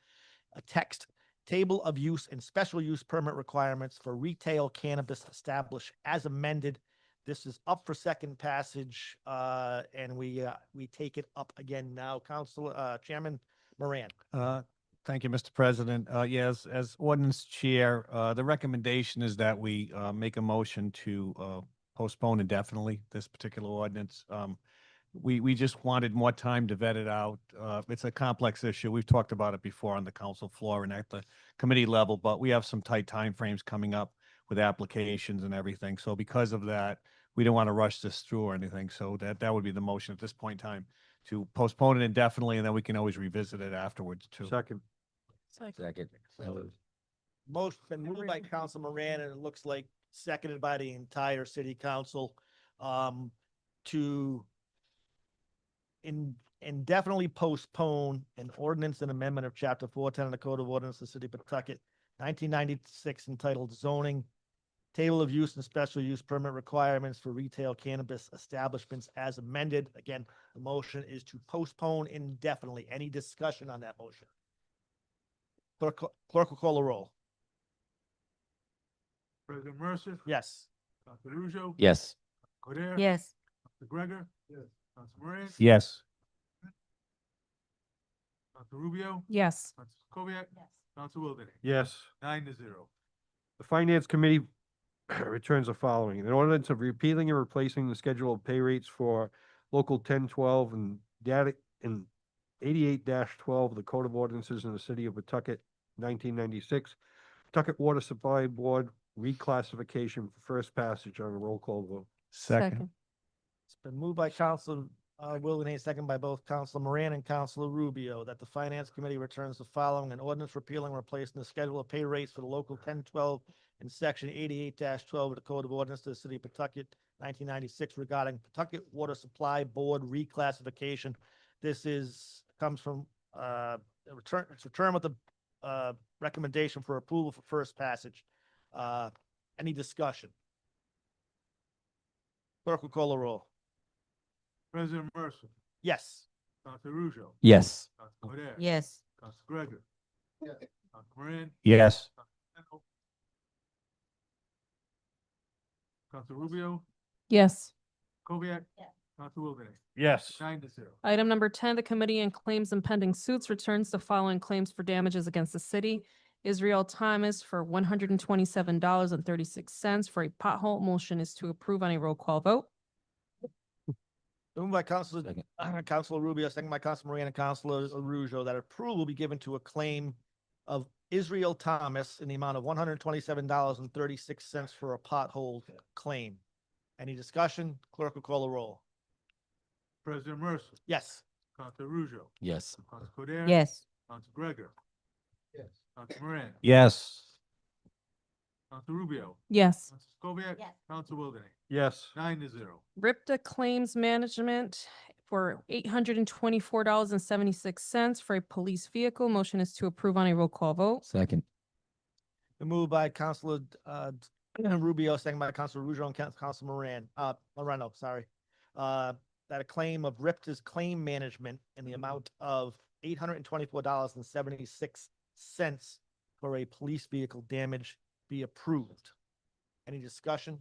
a text, table of use and special use permit requirements for retail cannabis established as amended. This is up for second passage, and we take it up again now. Chairman Moran. Thank you, Mr. President. Yes, as ordinance chair, the recommendation is that we make a motion to postpone indefinitely this particular ordinance. We just wanted more time to vet it out. It's a complex issue. We've talked about it before on the council floor and at the committee level, but we have some tight timeframes coming up with applications and everything. So because of that, we don't want to rush this through or anything. So that would be the motion at this point in time, to postpone it indefinitely, and then we can always revisit it afterwards too. Second. Second. Motion been moved by Council Moran, and it looks like seconded by the entire city council, to indefinitely postpone an ordinance and amendment of chapter 410 of the Code of Ordinance of the City of Pawtucket, 1996, entitled zoning, table of use and special use permit requirements for retail cannabis establishments as amended. Again, the motion is to postpone indefinitely. Any discussion on that motion? Clerk will call the roll. President Mercer. Yes. Dr. Rujo. Yes. Codere. Yes. Dr. Gregor. Yes. Council Moran. Yes. Dr. Rubio. Yes. Council Kubiak. Yes. Council Wilderness. Yes. 9-0. The Finance Committee returns the following. An ordinance of repealing and replacing the schedule of pay rates for Local 1012 and data in 88-12 of the Code of Ordinances in the City of Pawtucket, 1996. Pawtucket Water Supply Board reclassification for first passage on a roll call vote. Second. It's been moved by Council Wilderness, second by both Council Moran and Council Rubio, that the Finance Committee returns the following: an ordinance repealing and replacing the schedule of pay rates for the Local 1012 in Section 88-12 of the Code of Ordinance of the City of Pawtucket, 1996, regarding Pawtucket Water Supply Board reclassification. This comes from it's returned with the recommendation for approval for first passage. Any discussion? Clerk will call the roll. President Mercer. Yes. Dr. Rujo. Yes. Council Codere. Yes. Council Gregor. Yes. Council Moran. Yes. Council Rubio. Yes. Kubiak. Yes. Council Wilderness. Yes. 9-0. Item number 10, the Committee on Claims and Pending Suits returns the following claims for damages against the city. Israel Thomas for $127.36 for a pothole. Motion is to approve on a roll call vote. Moved by Councilor Rubio, second by Councilor Moran and Councilor Arujo, that approval will be given to a claim of Israel Thomas in the amount of $127.36 for a pothole claim. Any discussion? Clerk will call the roll. President Mercer. Yes. Council Rujo. Yes. Council Codere. Yes. Council Gregor. Yes. Council Moran. Yes. Council Rubio. Yes. Council Kubiak. Yes. Council Wilderness. Yes. 9-0. RIPTA Claims Management for $824.76 for a police vehicle. Motion is to approve on a roll call vote. Second. Been moved by Councilor Rubio, second by Councilor Rujo and Councilor Moreno, sorry. That a claim of RIPTA's claim management in the amount of $824.76 for a police vehicle damage be approved. Any discussion?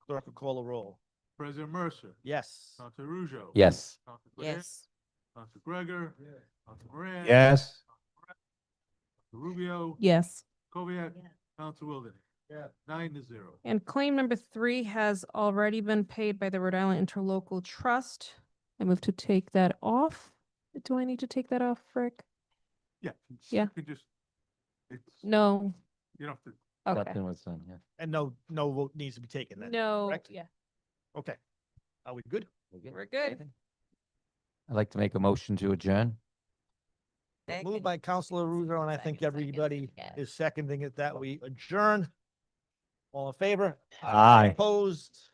Clerk will call the roll. President Mercer. Yes. Council Rujo. Yes. Council Codere. Yes. Council Gregor. Yes. Council Moran. Yes. Council Rubio. Yes. Kubiak. Council Wilderness. Yeah. 9-0. And claim number 3 has already been paid by the Rhode Island Interlocal Trust. I move to take that off. Do I need to take that off, Frick? Yeah. Yeah. You can just, it's, No. you don't have to. Okay. Captain was done, yeah. And no vote needs to be taken then. No. correct? Yeah. Okay. Are we good? We're good. I'd like to make a motion to adjourn. Moved by Councilor Ruzo, and I think everybody is seconding it, that we adjourn. All in favor? Aye. Opposed?